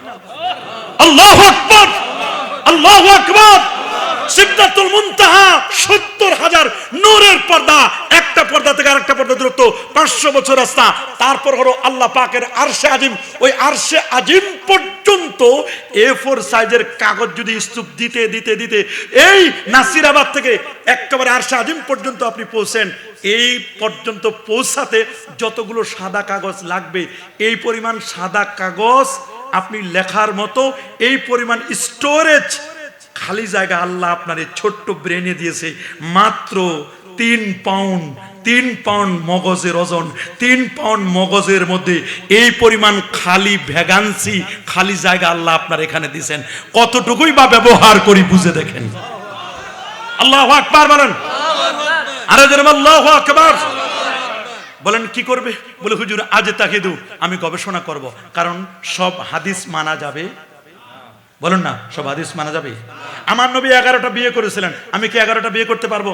আল্লাহু আকবার, আল্লাহু আকবার। সিদরাতুল মুনতাহা ৭০,০০০ নূরের পর্দা, একটা পর্দা থেকে আরেকটা পর্দা দূরত্ব ৫০০ বছর রাস্তা। তারপর হলো আল্লাহ পাকের আরশে আজিম, ওই আরশে আজিম পর্যন্ত A4 সাইজের কাগজ যদি স্তূপ দিতে দিতে দিতে এই নাসিরাবাদ থেকে একেবারে আরশে আজিম পর্যন্ত আপনি পৌঁছেন, এই পর্যন্ত পৌঁছাতে যতগুলো সাদা কাগজ লাগবে, এই পরিমাণ সাদা কাগজ আপনি লেখার মতো এই পরিমাণ স্টোরেজ খালি জায়গা আল্লাহ আপনার এই ছোট্ট ব্রেনে দিয়েছে। মাত্র 3 পাউন্ড, 3 পাউন্ড মগজের ওজন, 3 পাউন্ড মগজের মধ্যে এই পরিমাণ খালি ভ্যাকান্সি, খালি জায়গা আল্লাহ আপনার এখানে দিয়েছেন। কতটুকুই বা ব্যবহার করি বুঝে দেখেন। আল্লাহু আকবার বলেন, আরে জোরে আল্লাহু আকবার বলেন। কি করবে? বলে হুজুর আজ তাকিদু, আমি গবেষণা করব, কারণ সব হাদিস মানা যাবে। বলুন না, সব হাদিস মানা যাবে? আমার নবী 11টা বিয়ে করেছিলেন, আমি কি 11টা বিয়ে করতে পারবো?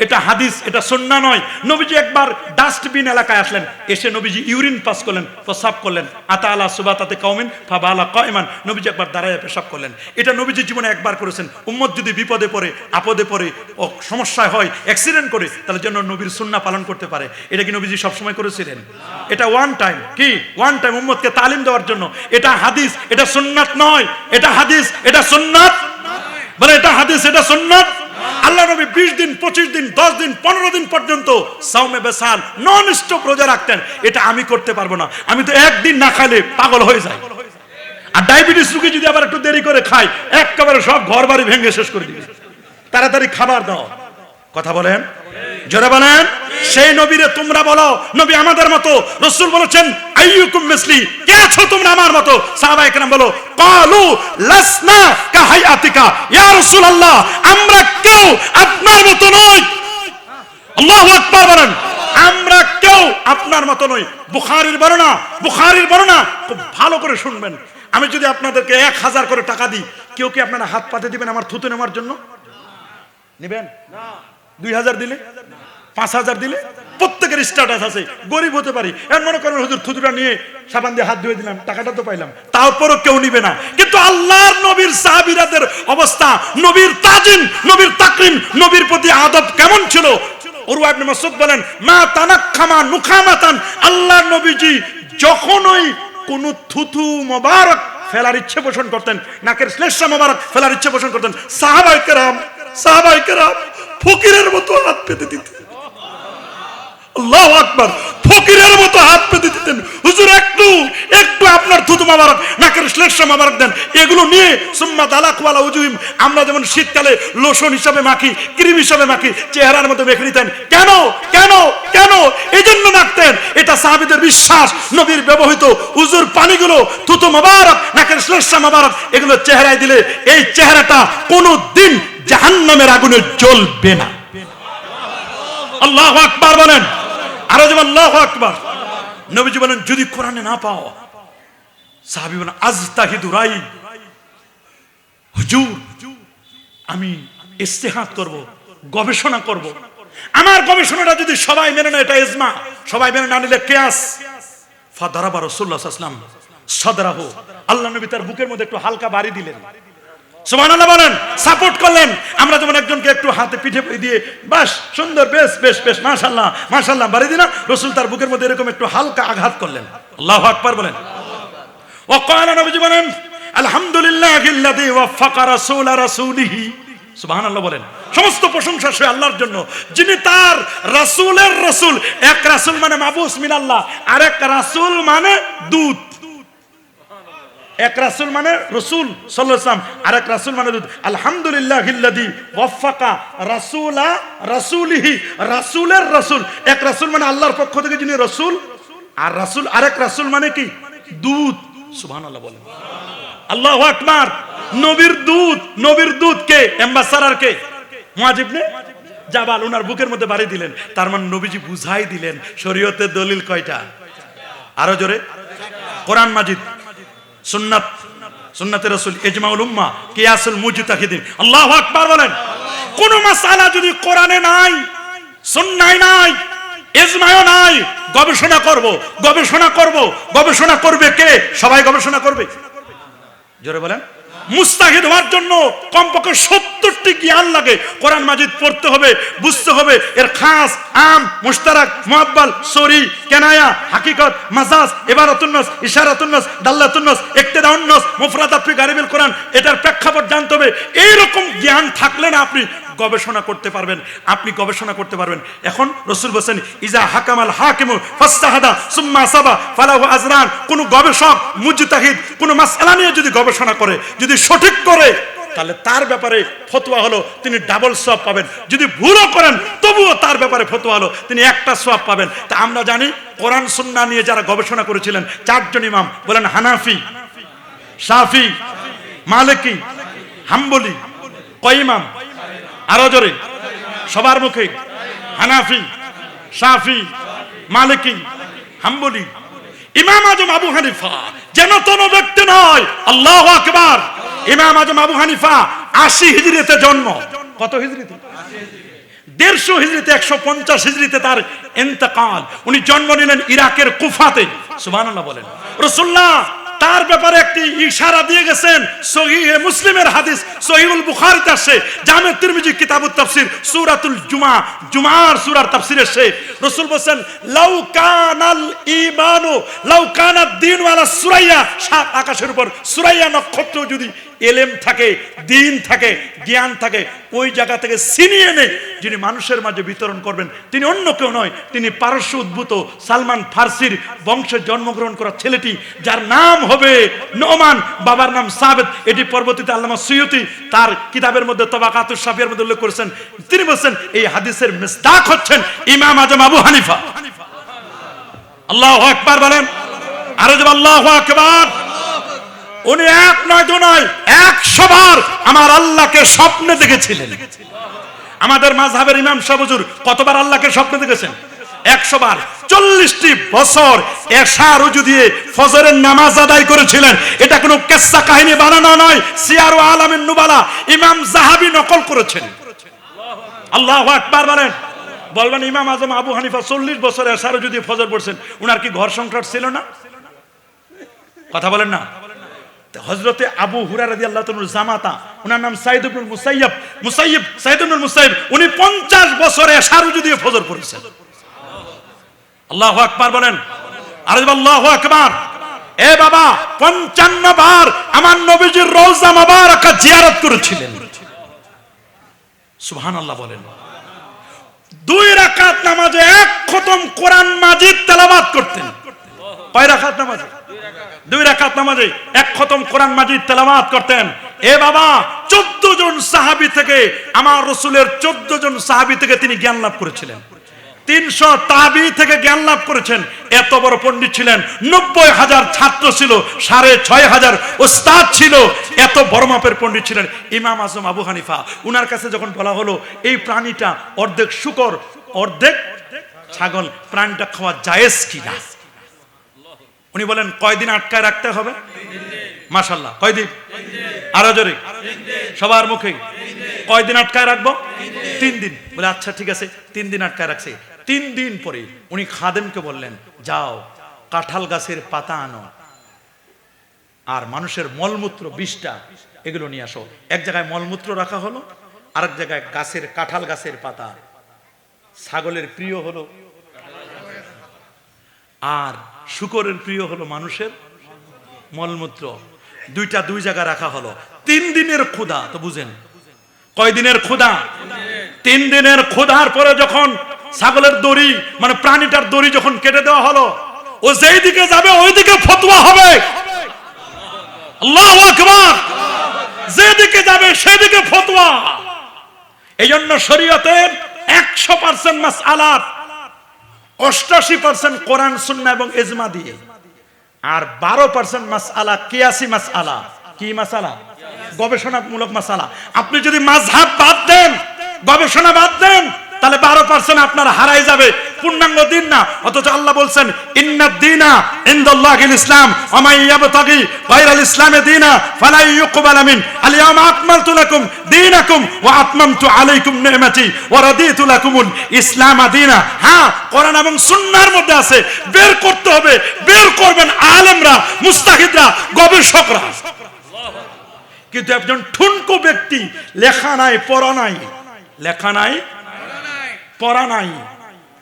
এটা হাদিস, এটা সুন্নাহ নয়। নবীজি একবার ডাস্টবিন এলাকায় আসলেন, এসে নবীজি ইউরিন পাস করলেন, প্রস্রাব করলেন। আতালা সুবাতাতে কাউমিন ফাবালা কায়মান, নবীজি একবার দাঁড়ায় পেশাব করলেন। এটা নবীজি জীবনে একবার করেছেন। উম্মত যদি বিপদে পড়ে, আপদে পড়ে, সমস্যায় হয়, অ্যাক্সিডেন্ট করে, তাহলে যেন নবীর সুন্নাহ পালন করতে পারে। এটা কি নবীজি সবসময় করেছিলেন? এটা ওয়ান টাইম, কি ওয়ান টাইম উম্মতকে তালিম দেওয়ার জন্য। এটা হাদিস, এটা সুন্নাত নয়। এটা হাদিস, এটা সুন্নাত। বলে এটা হাদিস, এটা সুন্নাত। আল্লাহ নবী 20 দিন, 25 দিন, 10 দিন, 15 দিন পর্যন্ত সাওমে বেসাল নন স্টপ রোজা রাখতেন। এটা আমি করতে পারবো না, আমি তো একদিন না খাইলে পাগল হয়ে যাই। আর ডায়াবেটিস রোগী যদি আবার একটু দেরি করে খায়, একেবারে সব ঘর বাড়ি ভেঙে শেষ করে দিবে। তাড়াতাড়ি খাবার দাও। কথা বলেন, জোরে বলেন। সেই নবীরে তোমরা বলো নবী আমাদের মতো। রাসূল বলেছেন আইয়ুকুম মিসলি, কে আছো তোমরা আমার মতো? সাহাবায়ে কেরাম বলো ক্বালু লাসনা কাহায়াতিকা, ইয়া রাসূলুল্লাহ আমরা কেউ আপনার মতো নই। আল্লাহু আকবার বলেন, আমরা কেউ আপনার মতো নই। বুখারীর বর্ণনা, বুখারীর বর্ণনা খুব ভালো করে শুনবেন। আমি যদি আপনাদেরকে 1000 করে টাকা দিই, কেউ কি আপনারা হাত পাতে দিবেন আমার থুতু নেওয়ার জন্য? নেবেন না। 2000 দিলে, 5000 দিলে, প্রত্যেকের স্ট্যাটাস আছে। গরিব হতে পারি, এর মনে করেন হুজুর থুতুটা নিয়ে সাবান দিয়ে হাত ধুয়ে দিলাম, টাকাটা তো পাইলাম, তারপরও কেউ নিবে না। কিন্তু আল্লাহর নবীর সাহাবীরাদের অবস্থা, নবীর তাজিম, নবীর তাকরিম, নবীর প্রতি আদব কেমন ছিল? উরওয়া ইবনে মাসউদ বলেন মা তানাক্খামা নুখামাতান, আল্লাহর নবীজি যখনই কোন থুতু মোবারক ফেলার ইচ্ছে পোষণ করতেন, নাকের শ্লেষ্মা মোবারক ফেলার ইচ্ছে পোষণ করতেন, সাহাবায়ে কেরাম ফকিরের মতো হাত পেতে দিতেন। আল্লাহু আকবার, ফকিরের মতো হাত পেতে দিতেন। হুজুর একটু একটু আপনার থুতু মোবারক, নাকের শ্লেষ্মা মোবারক দেন। এগুলো নিয়ে সুম্মা দালাকু আলা উজুহিম, আমরা যেমন শীতকালে লোশন হিসাবে মাখি, ক্রিম হিসাবে মাখি, চেহারার মধ্যে মেখে নিতেন। কেন কেন কেন? এই জন্য মাখতেন। এটা সাহাবীদের বিশ্বাস। নবীর ব্যবহৃত উজুর পানিগুলো, থুতু মোবারক, নাকের শ্লেষ্মা মোবারক, এগুলো চেহারায় দিলে এই চেহারাটা কোনোদিন জাহান্নামের আগুনে জ্বলবে না। আল্লাহু আকবার বলেন, আরো যেমন আল্লাহু আকবার। নবীজি বলেন যদি কোরআনে না পাও, সাহাবী বলেন আজতাহিদু রাই, হুজুর আমি ইস্তেহাদ করব, গবেষণা করব। আমার গবেষণাটা যদি সবাই মেনে নেয় এটা ইজমা, সবাই মেনে না নিলে কিয়াস। ফাদারাবা রাসূলুল্লাহ সাল্লাল্লাহু আলাইহি ওয়াসাল্লাম সাদরাহু, আল্লাহ নবী তার বুকের মধ্যে একটু হালকা বাড়ি দিলেন। সুবহানাল্লাহ বলেন, সাপোর্ট করলেন। আমরা যেমন একজনকে একটু হাতে পিঠে দিয়ে বাস সুন্দর, বেশ বেশ বেশ মাশাআল্লাহ মাশাআল্লাহ বাড়ি দিনা, রাসূল তার বুকের মধ্যে এরকম একটু হালকা আঘাত করলেন। আল্লাহু আকবার বলেন। ওয়াকালা, নবীজি বলেন আলহামদুলিল্লাহিল্লাযী ওয়াফাকা রাসূলা রাসূলিহি, সুবহানাল্লাহ বলেন। সমস্ত প্রশংসা সে আল্লাহর জন্য, যিনি তার রাসূলের রাসূল। এক রাসূল মানে মাবুস মিনাল্লাহ, আর এক রাসূল মানে দূত। এক রাসূল মানে রাসূল সাল্লাল্লাহু আলাইহি ওয়াসাল্লাম, আর এক রাসূল মানে দূত। আলহামদুলিল্লাহিল্লাযী ওয়াফাকা রাসূলা রাসূলিহি, রাসূলের রাসূল। এক রাসূল মানে আল্লাহর পক্ষ থেকে যিনি রাসূল, আর রাসূল আরেক রাসূল মানে কি? দূত। সুবহানাল্লাহ বলেন। আল্লাহু আকবার। নবীর দূত, নবীর দূত কে? অ্যাম্বাসাডর কে? মুআয ইবনে জাবাল, ওনার বুকের মধ্যে বাড়ি দিলেন। তার মানে নবীজি বুঝাই দিলেন শরীয়তের দলিল কয়টা? আরো জোরে। কোরআন মাজিদ, সুন্নাত, সুন্নাতে রাসূল, ইজমাউল উম্মাহ, কিয়াসুল মুজতাহিদিন। আল্লাহু আকবার বলেন। কোন মাসআলা যদি কোরআনে নাই, সুন্নায় নাই, ইজমায়ও নাই, গবেষণা করব, গবেষণা করব। গবেষণা করবে কে? সবাই গবেষণা করবে? জোরে বলেন। মুস্তাহিদ হওয়ার জন্য কমপক্ষে 70টি জ্ঞান লাগে। কোরআন মাজিদ পড়তে হবে, বুঝতে হবে এর খাস, আম, মুশতারাক, মুআব্বাল, সরি, কেনায়া, হাকিকত, মাজাজ, ইবারাতুন নাস, ইশারাতুন নাস, দাল্লাতুন নাস, ইক্তিদাউন নাস, মুফরাদাত ফি গারিবিল কোরআন, এটার প্রেক্ষাপট জানতে হবে। এই রকম জ্ঞান থাকলে না আপনি গবেষণা করতে পারবেন, আপনি গবেষণা করতে পারবেন। এখন রাসূল বলেন ইজা হাকামাল হাকিমু ফাসতাহাদা সুম্মা সাবা ফালাহু আজরান। কোন গবেষক, মুজতাহিদ কোন মাসআলা নিয়ে যদি গবেষণা করে, যদি সঠিক করে, তাহলে তার ব্যাপারে ফতোয়া হলো তিনি ডাবল সওয়াব পাবেন। যদি ভুলও করেন তবুও তার ব্যাপারে ফতোয়া হলো তিনি একটা সওয়াব পাবেন। তা আমরা জানি কোরআন সুন্নাহ নিয়ে যারা গবেষণা করেছিলেন 4 জন ইমাম, বলেন হানাফি, শাফি, মালিকি, হাম্বলি। কয় ইমাম? আরো জোরে, সবার মুখে। হানাফি, শাফি, মালিকি, হাম্বলি। ইমাম আজম আবু হানিফা যেন তেন ব্যক্তি নয়। আল্লাহু আকবার। ইমাম আজম আবু হানিফা 80 হিজরিতে জন্ম। কত হিজরিতে? 150 হিজরিতে, 150 হিজরিতে তার ইন্তেকাল। উনি জন্ম নিলেন ইরাকের কুফাতে। সুবহানাল্লাহ বলেন। রাসূলুল্লাহ তার ব্যাপারে একটি ইশারা দিয়ে গেছেন। সহিহ মুসলিমের হাদিস, সহিহুল বুখারীতে আসে, জামে তিরমিজি কিতাবুত তাফসীর, সূরাতুল জুমা, জুমার সূরার তাফসীরে আসে। রাসূল বলেন লাউ কানাল ঈমানু লাউ কানাদ দীনু আলা সুরাইয়া, সাত আকাশের উপর সুরাইয়া নক্ষত্র যদি এলেম থাকে, দ্বীন থাকে, জ্ঞান থাকে, ওই জায়গা থেকে ছিনিয়ে এনে যিনি মানুষের মাঝে বিতরণ করবেন তিনি অন্য কেউ নয়, তিনি পারস্য উদ্ভূত সালমান ফার্সির বংশে জন্মগ্রহণ করা ছেলেটি, যার নাম হবে নোমান, বাবার নাম সাবেত। এটি পরবর্তীতে আল্লামা সুয়ুতি তার কিতাবের মধ্যে তাবাকাতুশ শাফিয়ার মধ্যে উল্লেখ করেছেন। তিনি বলেন এই হাদিসের মিসদাক হচ্ছেন ইমাম আজম আবু হানিফা। আল্লাহু আকবার বলেন। আরে যে আল্লাহু আকবার। উনি এক নয়, দু নয়, 100 বার আমার আল্লাহকে স্বপ্নে দেখেছিলেন। আমাদের মাযহাবের ইমাম সাহেব হুজুর কতবার আল্লাহকে স্বপ্নে দেখেছেন? 100 বার। 40টি বছর এশা রুজু দিয়ে ফজরের নামাজ আদায় করেছিলেন। এটা কোনো কিসসা কাহিনী বানানো নয়, সিয়ার ও আলামিন নুবালা ইমাম যাহাবী নকল করেছেন। আল্লাহু আকবার বলেন। বলবেন ইমাম আজম আবু হানিফা 40 বছর এশা রুজু দিয়ে ফজর পড়ছেন, উনার কি ঘর সংসার ছিল না? কথা বলেন না। হযরতে আবু হুরায়রা রাদিয়াল্লাহু তাআলার জামাতা, উনার নাম সাইদ ইবনে মুসাইয়্যিব, সাইদ ইবনে মুসাইয়্যিব, উনি 50 বছরে এশা রুজু দিয়ে ফজর পড়েছেন। আল্লাহু আকবার বলেন। আর আল্লাহু আকবার। এ বাবা 55 বার আমার নবীজির রওজা মুবারাকা জিয়ারত করেছিলেন। সুবহানাল্লাহ বলেন। 2 রাকাত নামাজে 1 খতম কোরআন মাজিদ তেলাওয়াত করতেন। কয় রাকাত নামাজে? 2 রাকাত নামাজে 1 খতম কোরআন মাজিদ তেলাওয়াত করতেন। এ বাবা 14 জন সাহাবী থেকে, আমার রাসূলের 14 জন সাহাবী থেকে তিনি জ্ঞান লাভ করেছিলেন। 300 তাবি থেকে জ্ঞান লাভ করেছেন। এত বড় পণ্ডিত ছিলেন। 90,000 ছাত্র ছিল, 6,500 ওস্তাদ ছিল। এত বড় মাপের পণ্ডিত ছিলেন ইমাম আজম আবু হানিফা। উনার কাছে যখন বলা হলো এই প্রাণীটা অর্ধেক শূকর অর্ধেক ছাগল, প্রাণীটা খাওয়া জায়েজ কিনা, উনি বলেন কয়দিন আটকায় রাখতে হবে? মাশাআল্লাহ। কয়দিন? আরো জোরে, সবার মুখে। কয়দিন আটকায় রাখবো? 3 দিন। বলে আচ্ছা ঠিক আছে, 3 দিন আটকায় রাখছে। 3 দিন পরে উনি খাদেমকে বললেন যাও কাঁঠাল গাছের পাতা আনো আর মানুষের মলমূত্র 20টা এগুলো নিয়ে আসো। এক জায়গায় মলমূত্র রাখা হলো, আরেক জায়গায় গাছের কাঁঠাল গাছের পাতা। ছাগলের প্রিয় হলো আর শূকরের প্রিয় হলো মানুষের মলমূত্র। 2টা 2 জায়গায় রাখা হলো। 3 দিনের ক্ষুধা তো বুঝেন। কয় দিনের ক্ষুধা? 3 দিনের ক্ষুধার পরে যখন ছাগলের দড়ি মানে প্রাণীটার দড়ি যখন কেটে দেওয়া হলো, ও যেই দিকে যাবে ওই দিকে ফতোয়া হবে। আল্লাহু আকবার। যেদিকে যাবে সেদিকে ফতোয়া। এইজন্য শরীয়তের 100% মাসআলা 88% কোরআন সুন্নাহ এবং ইজমা দিয়ে, আর 12% মাসআলা কিয়াসি মাসআলা। কি মাসআলা? গবেষণামূলক মাসআলা। আপনি যদি মাযহাব বাদ দেন, গবেষণা বাদ দেন, তাহলে 12% আপনার হারাই যাবে, পূর্ণাঙ্গ দিন না। অথচ আল্লাহ বলছেন ইন্নাদ দীনা ইনদাল্লাহিল ইসলাম ওয়া মান ইয়াবতাগি গায়রাল ইসলামি দীনা ফালা ইউকবাল মিন আল ইয়াওমা আকমালতু লাকুম দীনাকুম ওয়া আতমামতু আলাইকুম নি'মাতি ওয়া রাদিতু লাকুমুল ইসলাম দীনা। হ্যাঁ, কোরআন এবং সুন্নাহর মধ্যে আছে, বের করতে হবে। বের করবেন আলেমরা, মুস্তাহিদরা, গবেষকরা। কিন্তু একজন ঠুনকো ব্যক্তি, লেখা নাই পড়া নাই, লেখা নাই পড়া নাই,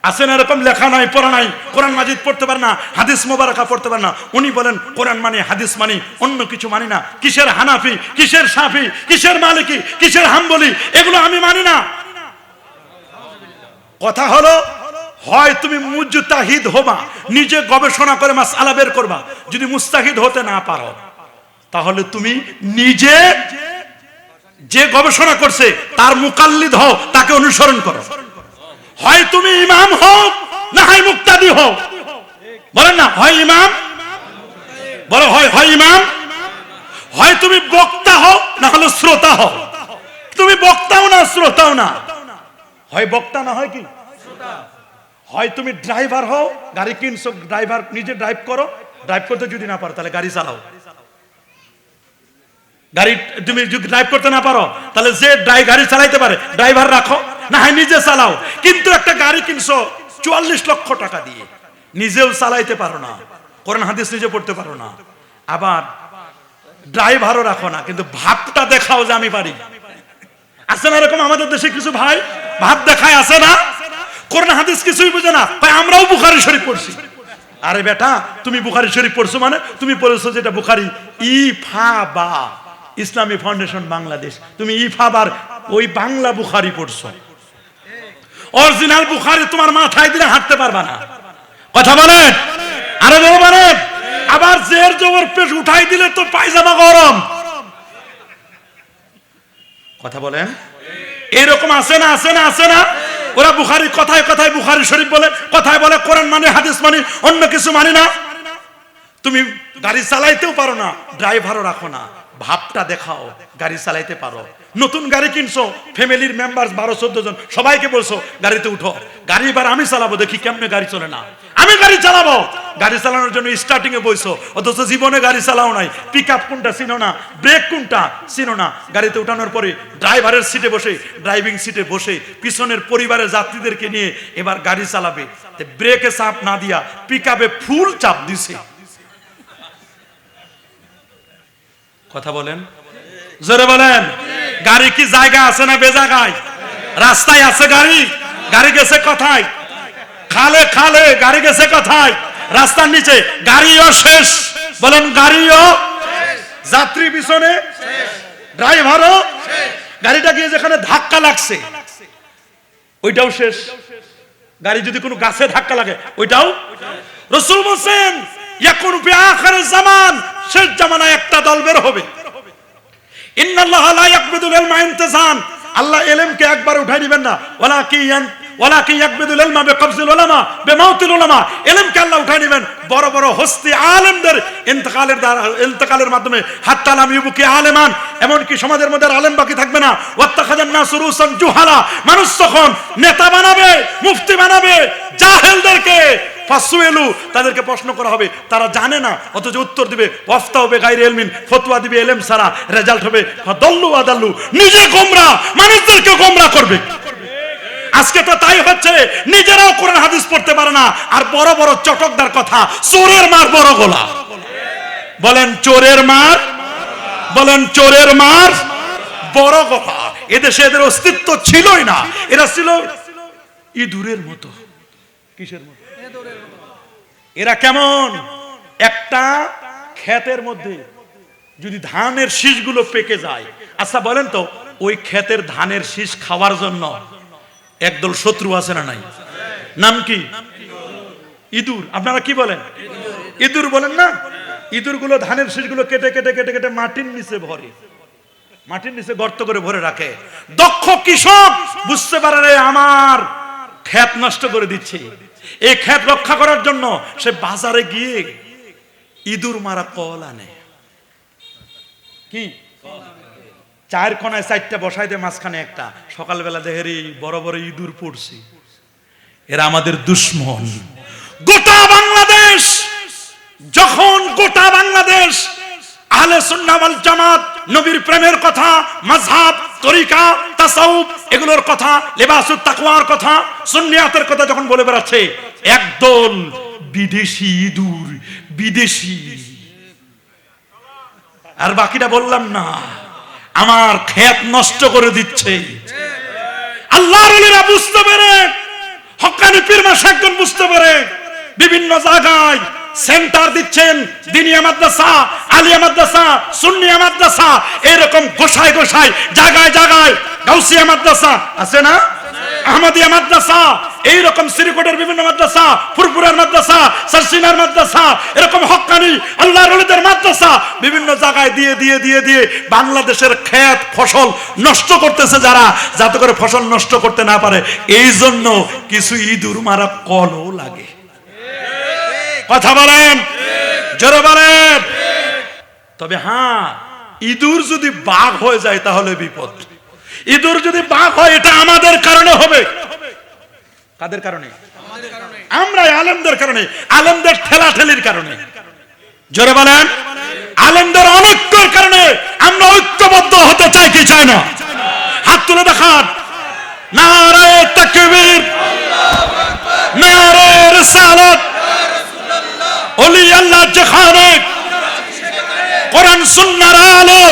আছে না এরকম, লেখা নাই পড়া নাই, কোরআন মাজিদ পড়তে পারে না, হাদিস মোবারকা পড়তে পারে না, উনি বলেন কোরআন মানি, হাদিস মানি, অন্য কিছু মানি না। কিসের হানাফি, কিসের শাফি, কিসের মালিকি, কিসের হাম্বলি, এগুলো আমি মানি না। কথা হলো, হয় তুমি মুজতাহিদ হবা, নিজে গবেষণা করে মাসআলা বের করবা। যদি মুস্তাহিদ হতে না পারো, তাহলে তুমি নিজে যে গবেষণা করছে তার মুকাল্লিদ হও, তাকে অনুসরণ করো। হয় তুমি ইমাম হও, না হয় মুক্তাদি হও। বলেন না, হয় ইমাম, বলো হয় ইমাম, হয় তুমি বক্তা হও, না হলে শ্রোতা হও। তুমি বক্তাও না, শ্রোতাও না, হয় বক্তা না হয় কি শ্রোতা। হয় তুমি ড্রাইভার হও, গাড়ি কিনছো, ড্রাইভার নিজে ড্রাইভ করো, ড্রাইভ করতে যদি না পারো তাহলে গাড়ি চালাও। গাড়ি তুমি যদি ড্রাইভ করতে না পারো, তাহলে যে গাড়ি চালাইতে পারে ড্রাইভার রাখো, না হয় নিজে চালাও। কিন্তু একটা গাড়ি কিনছো 44 লক্ষ টাকা দিয়ে, নিজেও চালাইতে পারো না, কোরআন হাদিস নিজে পড়তে পারো না, আবার ড্রাইভারও রাখো না, কিন্তু ভাবটা দেখাও যে আমি পারি। আছে না এরকম আমাদের দেশে কিছু ভাই, ভাব দেখায়, আছে না? কোরআন হাদিস কিছুই বুঝে না, ভাই আমরাও বুখারী শরীফ পড়ছি। আরে বেটা, তুমি বুখারী শরীফ পড়ছো মানে তুমি পড়েছো যেটা বুখারী ইফাবা, ইসলামী ফাউন্ডেশন বাংলাদেশ, তুমি ইফাবার ওই বাংলা বুখারী পড়ছো। অরিজিনাল বুখারী তোমার মাথায় দিলে হাঁটতে পারবা না। কথা বলেন, আরে বলেন। আবার জের জবর পেশ উঠাই দিলে তো পায়জামা গরম। কথা বলেন, এরকম আছে না, আছে না, আছে না? ওরা বুখারী, কথায় কথায় বুখারী শরীফ বলে, কথায় বলে কোরআন মানে, হাদিস মানে, অন্য কিছু মানে না। তুমি গাড়ি চালাইতেও পারো না, ড্রাইভারও রাখো না, ভাবটা দেখাও গাড়ি চালাইতে পারো। নতুন গাড়ি কিনছো, ফ্যামিলির মেম্বার 12-14 জন, সবাইকে বলছো গাড়িতে উঠো, গাড়ি এবার আমি চালাবো, দেখি কেমনে গাড়ি চলে না, আমি গাড়ি চালাবো। গাড়ি চালানোর জন্য স্টার্টিং এ বইছো, অথচ জীবনে গাড়ি চালাও নাই, পিকআপ কোনটা চিনো না, ব্রেক কোনটা চিনো না। গাড়িতে উঠানোর পরে ড্রাইভারের সিটে বসে, ড্রাইভিং সিটে বসে পিছনের পরিবারের যাত্রীদেরকে নিয়ে এবার গাড়ি চালাবে, ব্রেকে চাপ না দিয়া পিকআপে ফুল চাপ দিছে। কথা বলেন, জোরে বলেন। গাড়ি কি জায়গা আছে না বেজায়গায়? রাস্তায় আছে গাড়ি, গাড়ি গেছে কোথায়? খালে খালে, গাড়ি গেছে কোথায়? রাস্তার নিচে। গাড়িও শেষ, বলেন গাড়িও শেষ, যাত্রী পিছনে শেষ, ড্রাইভারও শেষ। গাড়িটা গিয়ে যেখানে ধাক্কা লাগছে ওইটাও শেষ। গাড়ি যদি কোনো গাছে ধাক্কা লাগে ওইটাও। রাসূল বলেন ইয়াকুন ফি আখিরিজ জামান, শেষ জামানায় একটা দল বের হবে। ইন্নাল্লাহ লা ইয়াকবিদুল ইলমা ইনতিজান, আল্লাহ ইলমকে একবার উঠাই দিবেন না, ওয়ালাকিন ইয়াকবিদুল ইলমা বিকবজিল উলামা বিমাউতিল উলামা, ইলমকে আল্লাহ উঠাই দিবেন বড় বড় হস্তি আলেমদের ইন্তেকালের মাধ্যমে। হাত্তা লাম ইউবকি আলেমান, এমন কি সমাজের মধ্যে আলেম বাকি থাকবে না। ওয়াত্তাখাযান নাসু রুসান জুহালা, মানুষ তখন নেতা বানাবে, মুফতি বানাবে জাহেলদেরকে। ফাসুয়েলু, তাদেরকে প্রশ্ন করা হবে, তারা জানে না অথচ উত্তর দিবে। ওয়াফতা হবে গায়রে ইলমিন, ফতোয়া দিবে ইলম ছাড়া, রেজাল্ট হবে ফাদাল্লু আদাল্লু, নিজে গোমরাহ, মানুষদেরকে গোমরাহ করবে। আজকে তো তাই হচ্ছে, নিজেরাও কোরআন হাদিস পড়তে পারে না, আর বড় বড় চটকদার কথা, চোরের মার বড় গলা। বলেন চোরের মার, বলেন চোরের মার বড় গলা। এদেশে এদের অস্তিত্ব ছিলই না, এরা ছিল ইঁদুরের মতো। কিসের মতো? এরা কেমন? একটা ক্ষেতের মধ্যে যদি ধানের শীষগুলো পেকে যায়, আচ্ছা বলেন তো, ওই ক্ষেতের ধানের শীষ খাওয়ার জন্য একদল শত্রু আছে না নাই? নাম কি? ইঁদুর। আপনারা কি বলেন? ইঁদুর বলেন না? ইঁদুরগুলো ধানের শীষগুলো কেটে কেটে কেটে কেটে মাটির নিচে ভরে, মাটির নিচে গর্ত করে ভরে রাখে। দক্ষ কৃষক বুঝতে পারে আমার ক্ষেত নষ্ট করে দিচ্ছে, এই ক্ষেত রক্ষা করার জন্য সে বাজারে গিয়ে ইঁদুর মারা কল আনে। কি? চার কোনায় 4টা বসাই দেয়, মাঝখানে একটা। সকালবেলা দেখেরি বড় বড় ইঁদুর পড়ছে। এরা আমাদের দুশ্মন। গোটা বাংলাদেশ, যখন গোটা বাংলাদেশ আহলে সুন্নাহ ওয়াল জামাত, নবীর প্রেমের কথা, মাযহাব, তরিকা, তাসাউফ এগুলোর কথা, লিবাসুত তাকওয়ার কথা, সুন্নিয়াতের কথা যখন বলে বেড়াচ্ছে, একদল বিদেশি ইঁদুর, বিদেশি, আর বাকিটা বললাম না, আমার ক্ষেত নষ্ট করে দিচ্ছে। আল্লাহর ওলিরা বুঝতে পারে, হক্কানি পীর মাশায়েখগণ বুঝতে পারে, বিভিন্ন জায়গায় সেন্টার দিচ্ছেন, দিনিয়া মাদ্রাসা, আলিয়া মাদ্রাসা, সুন্নিয়া মাদ্রাসা, এরকম গোসায় গোসায় জায়গায় জায়গায় গাউসিয়া মাদ্রাসা আছে না, আহমদিয়া মাদ্রাসা, এইরকম শ্রীকোটের বিভিন্ন মাদ্রাসা, ফুরপুরার মাদ্রাসা, সারসিনার মাদ্রাসা, এরকম হক্কানি আল্লাহর ওলিদের মাদ্রাসা বিভিন্ন জায়গায় দিয়ে দিয়ে দিয়ে দিয়ে বাংলাদেশের ক্ষেত ফসল নষ্ট করতেছে যারা, যাতে করে ফসল নষ্ট করতে না পারে। এই জন্য কিছু ইঁদুর মারা কলও লাগে। কথা বলেন, জোরে বলেন। তবে হ্যাঁ, ইঁদুর যদি বাঘ হয়ে যায় তাহলে বিপদ। ইঁদুর যদি বাঘ হয় এটা আমাদের কারণে হবে। কাদের কারণে? আমরা আলেমদের কারণে, আলেমদের ঠেলাঠেলির কারণে। জোরে বলেন, আলেমদের অনৈক্যের কারণে। আমরা ঐক্যবদ্ধ হতে চাই কি চাই না? হাত তুলে দেখান। নারে তাকবীর, নারে রিসালাত, ওলি আল্লাহ যেখানে, কোরআন সুন্নাহর আলো।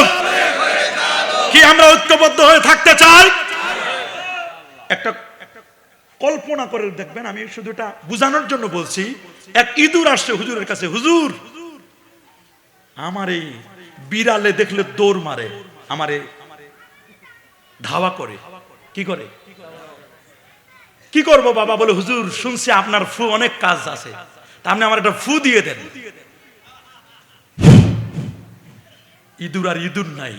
কি আমরা ঐক্যবদ্ধ হয়ে থাকতে চাই? একটা কল্পনা করে দেখবেন, আমি শুধু এটা বোঝানোর জন্য বলছি। এক ইঁদুর আসছে হুজুরের কাছে, হুজুর আমার এই বিড়ালে দেখলে দৌড় মারে, আমারে ধাওয়া করে। কি করে? কি করব বাবা? বলে হুজুর শুনছি আপনার ফু অনেক কাজ আছে, তা আপনি আমার একটা ফু দিয়ে দেন। ইঁদুর আর ইঁদুর নাই,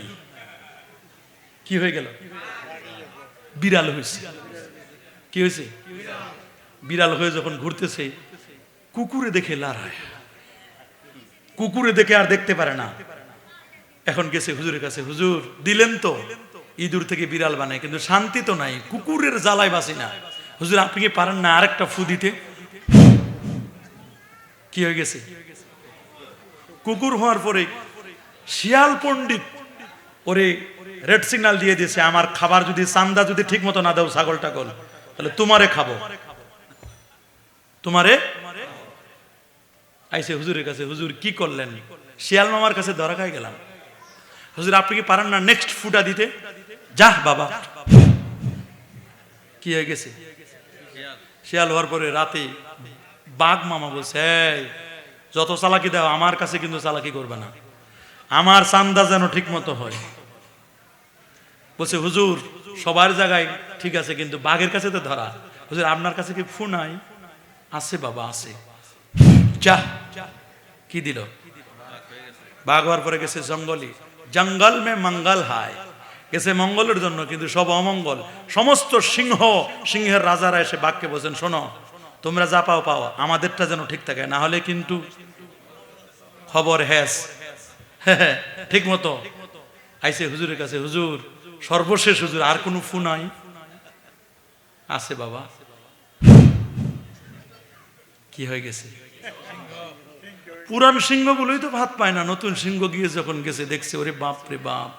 কি হয়ে গেল? বিড়াল হয়েছে। কি হয়েছে? বিড়াল হয়ে যখন ঘুরতেছে, কুকুরে দেখে লড়ায়, কুকুরে দেখে আর দেখতে পারে না। এখন গেছে হুজুরের কাছে, হুজুর দিলেন তো ইঁদুর থেকে বিড়াল বানায়, কিন্তু শান্তি তো নাই, কুকুরের জ্বালায় বাঁচি না। হুজুর আপনি কি পারেন না আরেকটা ফু দিতে? কি হয়ে গেছে? কুকুর হওয়ার পরে শিয়াল পণ্ডিত ওরে রেড সিগন্যাল দিয়ে দিয়েছে, আমার খাবার যদি চান্দা যদি ঠিক মতো না দাও ছাগল টাগল, তাহলে তোমারে খাবো। তোমারে আইসে হুজুরের কাছে, হুজুর কি করলেন? শিয়াল মামার কাছে ধরা খাই গেলাম। হুজুর আপনি কি পারেন না নেক্সট ফুটা দিতে? যা বাবা। কি হয়ে গেছে? শিয়াল হওয়ার পরে রাতে বাঘ মামা বলছে, এই যত চালাকি দাও আমার কাছে কিন্তু চালাকি করবে না, আমার চান্দা যেন ঠিক মতো হয়। বলছে হুজুর সবার জায়গায় ঠিক আছে, কিন্তু বাঘের কাছে তো ধরা। হুজুর আপনার কাছে কি ফু নাই? আছে বাবা আছে। যা। কি দিল? বাঘ হওয়ার পরে গেছে জঙ্গলি, জঙ্গল মে মঙ্গল হায়, গেছে মঙ্গলের জন্য, কিন্তু সব অমঙ্গল। সমস্ত সিংহ, সিংহের রাজারা এসে বাঘকে বলছেন, শোনো তোমরা যা পাও পাও, আমাদেরটা যেন ঠিক থাকে, না হলে কিন্তু খবর হ্যাস। ঠিক মতো আইসে হুজুরের কাছে, হুজুর সর্বশেষ হুজুর আর কোনো ফু নাই? আছে বাবা। কি হয়ে গেছে? পুরান সিংহগুলোই তো ভাত পায় না, নতুন সিংহ গিয়ে যখন গেছে দেখছে, ওরে বাপ রে বাপ,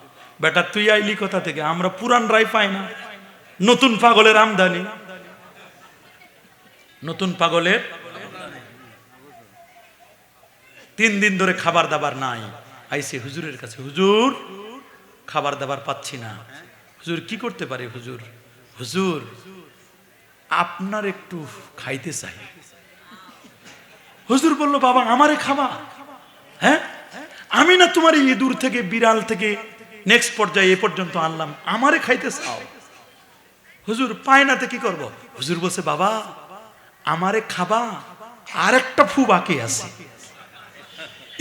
বেটা তুই আইলি কোথা থেকে? আমরা পুরান রাই পাই না, নতুন পাগলের আমদানি। নতুন পাগলের 3 দিন ধরে খাবার দাবার নাই। আইসে হুজুরের কাছে, হুজুর খাবার দাবার পাচ্ছি না, হুজুর কি করতে পারে? হুজুর হুজুর আপনার একটু খাইতে চাই। হুজুর বলল, বাবা আমারে খাবা? হ্যাঁ, আমি না তোমার এই ইঁদুর থেকে বিড়াল থেকে নেক্সট পর্যায়ে এ পর্যন্ত আনলাম, আমারে খাইতে চাও? হুজুর পায় না তো কি করব? হুজুর বলছে, বাবা আমারে খাবা, আর একটা ফু বাকি আছে।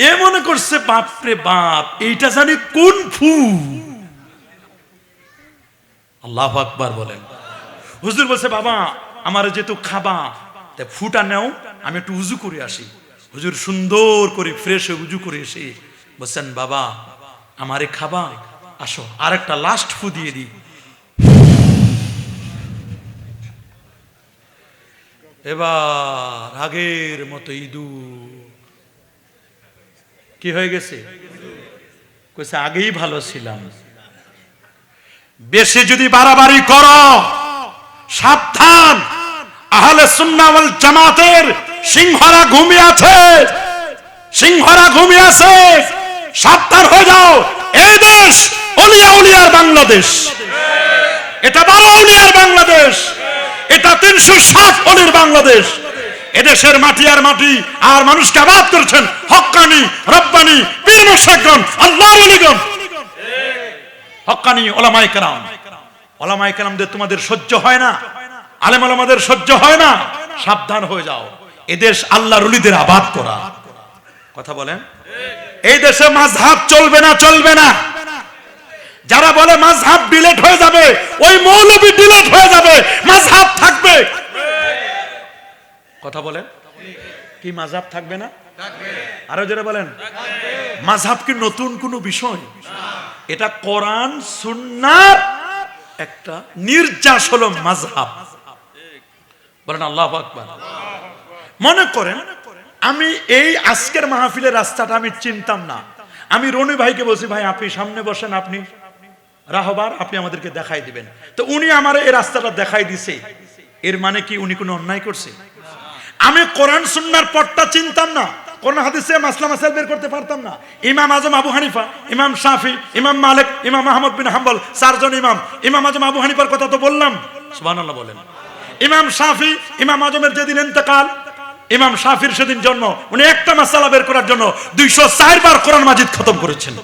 এ মনে করছে বাপরে বাপ, এইটা জানি কোন ফু। আল্লাহু আকবার বলেন। হুজুর বলছে, বাবা আমার যেহেতু খাবা, তাই ফুটা নেও, আমি একটু উজু করে আসি। হুজুর সুন্দর করে ফ্রেশ হয়ে উজু করে এসে বলছেন, বাবা আমারে খাবা, আসো আর একটা লাস্ট ফু দিয়ে দিই। এবার আগের মতো ইঁদুর কি হয়ে গেছে? কইছে আগেই ভালো ছিলাম, বেশি যদি বাড়াবাড়ি করো সাবধান, আহলে সুন্নাহ ওয়াল জামাতের সিংহরা ঘুমিয়ে আছে, সিংহরা ঘুমিয়ে আছে, সাবধান হয়ে যাও। এই দেশ ওলিয়া উলিয়ার বাংলাদেশ, এটা 12 আউলিয়ার বাংলাদেশ, এটা 360 অলির বাংলাদেশ। এদেশের মাটি আর মাটি আর মানুষকে আবাদ করেছেন হক্কানি, রব্বানি, পীর মুর্শিদগণ, আল্লাহর ওলিগণ, হক্কানি উলামায়ে কেরাম। উলামায়ে কেরামদের তোমাদের সহ্য হয় না, আলেম ওলামাদের সহ্য হয় না, সাবধান হয়ে যাও। এদেশ আল্লাহর ওলিদের আবাদ করা। কথা বলেন, এই দেশে মাযহাব চলবে না, চলবে না। যারা বলে মাযহাব ডিলেট হয়ে যাবে, ওই মৌলবী ডিলেট হয়ে যাবে, মাযহাব থাকবে। কথা বলেন, কি মাযহাব থাকবে না? আরো যারা বলেন, মাযহাব কি নতুন কোন বিষয়? এটা কোরআন সুন্নাহর একটা নির্যাস হলো মাযহাব। বলেন আল্লাহু আকবার। মনে করেন আমি এই আজকের মাহফিলের রাস্তাটা আমি চিনতাম না, আমি রনি ভাইকে বলছি, ভাই আপনি সামনে বসেন, আপনি রাহবার, আপনি আমাদেরকে দেখাই দিবেন। তো উনি আমার এই রাস্তাটা দেখাই দিছে, এর মানে কি উনি কোনো অন্যায় করছে? আমি কোরআন সুন্নাহর পথটা চিনতাম না, কোরআন হাদিসে মাসলা মাসাইল বের করতে পারতাম না। ইমাম আজম আবু হানিফা, ইমাম শাফি, ইমাম মালিক, ইমাম আহমদ বিন হাম্বল, চারজন ইমাম। ইমাম আজম আবু হানিফার কথা তো বললাম, সুবহানাল্লাহ বলেন। ইমাম শাফি, ইমাম আজমের যেদিন ইন্তেকাল, ইমাম শাফির সেদিন জন্ম, উনি একটা মাসালা বের করার জন্য 204 বার কোরআন মাজিদ খতম করেছেন,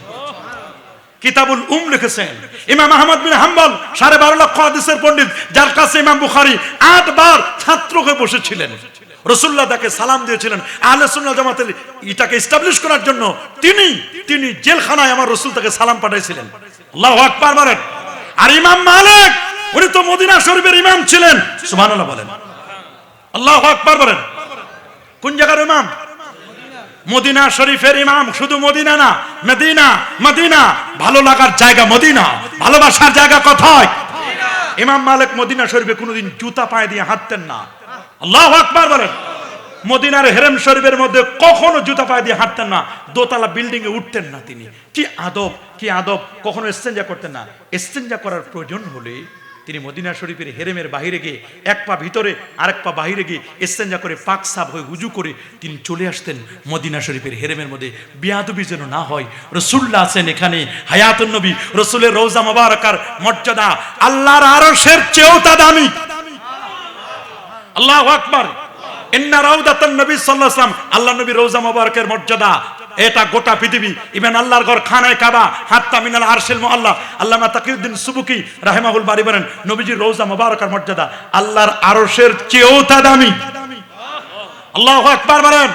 কিতাবুল লিখেছেন। ইমাম আহমদ বিন হাম্বল 12.5 লক্ষ হাদিসের পণ্ডিত, যার কাছে ইমাম বুখারী 8 বার ছাত্র হয়ে বসেছিলেন। রাসূলুল্লাহ তাকে সালাম দিয়েছিলেন। আহলে সুন্নাহ জামাতের এটাকে এস্টাবলিশ করার জন্য তিনি জেলখানায় আমার রাসূল তাকে সালাম পাঠাইছিলেন। আল্লাহু আকবার বলেন। আর ইমাম মালিক, উনি তো মদিনা শরীফের ইমাম ছিলেন, সুবহানাল্লাহ বলেন। আল্লাহু আকবার বলেন। কোন জায়গার ইমাম? মদিনা শরীফের ইমাম। শুধু মদিনা না, মদিনা, মদিনা, ভালো লাগার জায়গা মদিনা, ভালোবাসার জায়গা কোথায়? ইমাম মালিক মদিনা শরীফে কোনোদিন জুতা পায়ে দিয়ে হাঁটতেন না। আল্লাহু আকবার বলেন। মদিনার হেরেম শরীফের মধ্যে কখনো জুতা পায়ে দিয়ে হাঁটতেন না, দোতলা বিল্ডিং এ উঠতেন না তিনি। কি আদব, কি আদব! কখনো ইস্তেঞ্জা করতেন না। ইস্তেঞ্জা করার প্রয়োজন হলে তিনি মদিনা শরীফের হেরেমের বাহিরে গিয়ে এক পা ভিতরে আরেক পা বাহিরে গিয়ে ইস্তেঞ্জা করে পাক সাফ হয়ে উজু করে তিনি চলে আসতেন মদিনা শরীফের হেরেমের মধ্যে। বিয়াদবি যেন না হয়। রাসূলুল্লাহ আছেন এখানে, হায়াতুন নবী, রাসূলের রওজা মুবারাকার মর্যাদা আল্লাহর আরশের চেয়েও তা দামি। আল্লাহু আকবার। ইন্না রাউদাতান নবী সাল্লাল্লাহু আলাইহি ওয়াসাল্লাম, আল্লাহ নবী রওজা মুবারাকের মর্যাদা এটা গোটা পৃথিবী, ইভেন আল্লাহর ঘর খানায়ে কাবা, হাত্তা মিনাল আরশিল মুআল্লা। আল্লামা তাকিউদ্দিন সুবুকি রাহিমাহুল বারি বলেন, নবীজির রওজা মুবারাকার মর্যাদা আল্লাহর আরশের চেয়েও তা দামি। আল্লাহু আকবার বলেন।